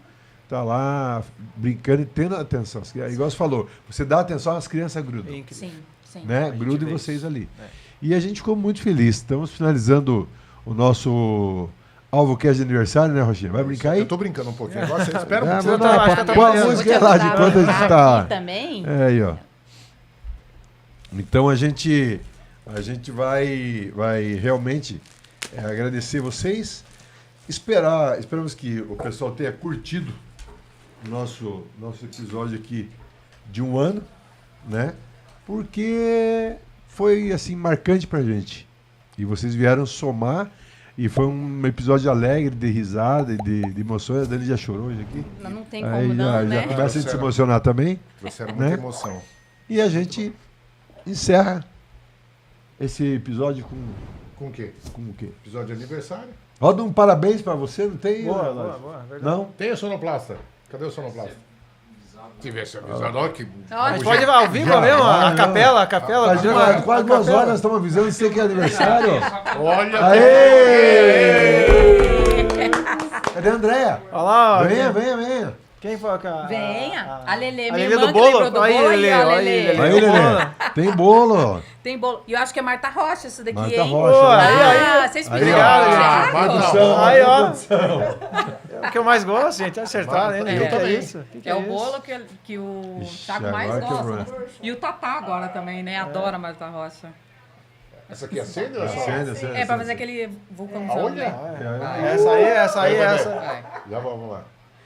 estar lá brincando e tendo atenção. Igual você falou, você dá atenção, as crianças grudam. É incrível. Sim. Sim. Né? gente Grudem vê vocês isso. ali. É. E a gente ficou muito feliz. Estamos finalizando o nosso AlvoCast de aniversário, né, Rochinha? Vai brincar aí? Eu tô brincando um pouquinho. Agora você espera um Não, pouquinho. não, acho que tá põe a trabalhando. música lá de quando a gente tá... Aqui também. É aí, ó. Então a gente vai realmente agradecer vocês. Esperamos que o pessoal tenha curtido o nosso episódio aqui de 1 ano, né? Porque foi assim marcante pra gente. E vocês vieram somar e foi um episódio alegre, de risada e de emoções. A Dani já chorou hoje aqui. Não tem como Aí não, já né? começa a se emocionar também. Você era muita Né? emoção. E a gente encerra esse episódio Com o quê? com o quê? Episódio de aniversário? Roda um parabéns pra você, não tem? Boa, Lázaro? boa, verdade. Não? Tem o sonoplasta? Cadê o sonoplasta? Tivesse avisado, ó, que... Olha, Mas pode ir ao vivo mesmo? A capela. Faz quase 2 horas nós estamos avisando você que é aniversário. Olha... Aê! Cadê a Andréia? Olha lá. Venha. Quem foi? venha. A Lelê, a minha Lelê irmã do que bolo? lembrou do Aí, bolo. Lelê, Aí, ó, olha Lelê. aí, Aí, Lelê. Tem bolo. Tem bolo. E eu acho que é Marta Rocha isso daqui, Marta hein? Rocha. Boa, né? Ah, vocês pediram. Obrigado, Claro. Marta. Aí, ó. É o que eu mais gosto, gente. Acertar, né? Eu O que é também. isso? É o bolo que o Ixi, Thiago mais agora gosta. quebrou. Né? E o Tatá agora também, né? Adora Marta Rocha. Essa aqui acende ou é só? Acende. É, pra fazer aquele vulcãozão, Olha. né? Essa aí. É. Já vamos lá.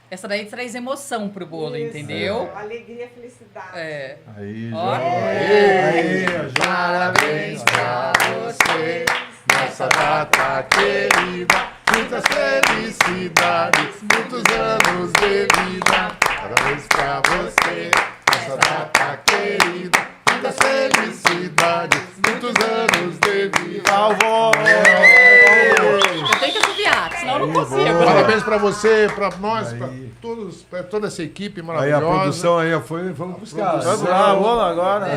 Essa daí traz emoção pro bolo, entendeu? Alegria, felicidade. É. Aí, Ó. Aí, Parabéns pra você nessa data querida. Muitas felicidades, muitos anos de vida. Parabéns pra você nessa data querida. Muitas felicidades, muitos anos de vida. Salvo! Eu tenho que assoviar, senão eu não consigo. Parabéns pra você, pra nós, pra Aí. todos, pra toda essa equipe Aí maravilhosa. a produção aí ó, vamos buscar. Vamos lá, vamos agora.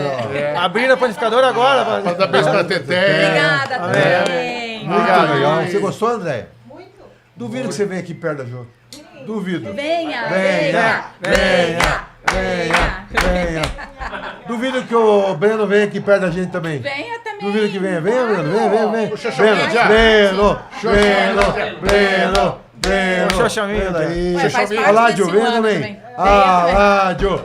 Abrindo a panificadora agora. Parabéns pra Teté. Obrigada também. Muito Obrigado. legal. Você gostou, André? Muito. Duvido que você venha aqui perto da Jô. Duvido. Venha, Venha, venha, Venha. Duvido que o Breno venha aqui perto da gente também. Venha também. Duvido que venha. Venha, Breno. Venha. O Xoxomídia. Breno. O Xoxomídia. Breno aí. Ué, faz parte Aládio, desse venha ano também. também. Aládio.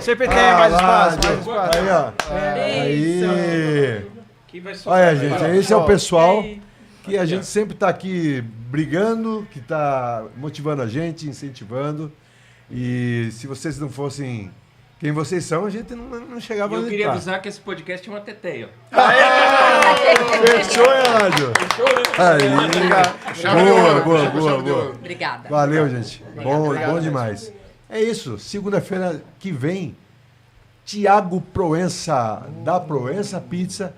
Sempre tem mais espaço, Aládio. mais espaço. Aí, ó. Aí. Quem vai soltar? Olha, gente, esse é o pessoal Ei. que a gente sempre está aqui brigando, que está motivando a gente, incentivando. E se vocês não fossem quem vocês são, a gente não chegava E eu onde queria tá. avisar que esse podcast é uma teteia. Fechou, Aládio? Aí, boa. Obrigada. Valeu, gente. Bom demais. É isso. Segunda-feira que vem, Tiago Proença, da Proença Pizza.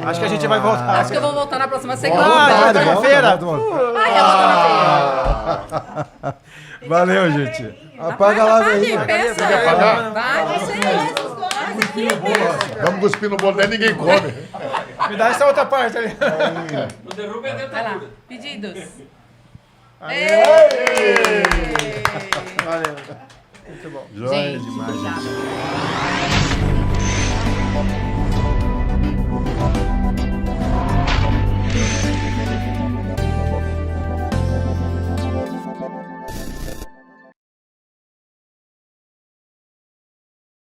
Acho que a gente vai voltar. Acho que eu vou voltar na próxima segunda. Volta, quarta-feira. Ai, eu vou voltar na feira. Valeu, gente. Apaga lá, velho. Peça. apagar? Vai, você. Vamos cuspir no bolo, daí ninguém come. Me dá essa outra parte ali. Não derruba a Vai lá. dentadura. Pedidos. Valeu. Muito bom. Joia Gente, demais. obrigada.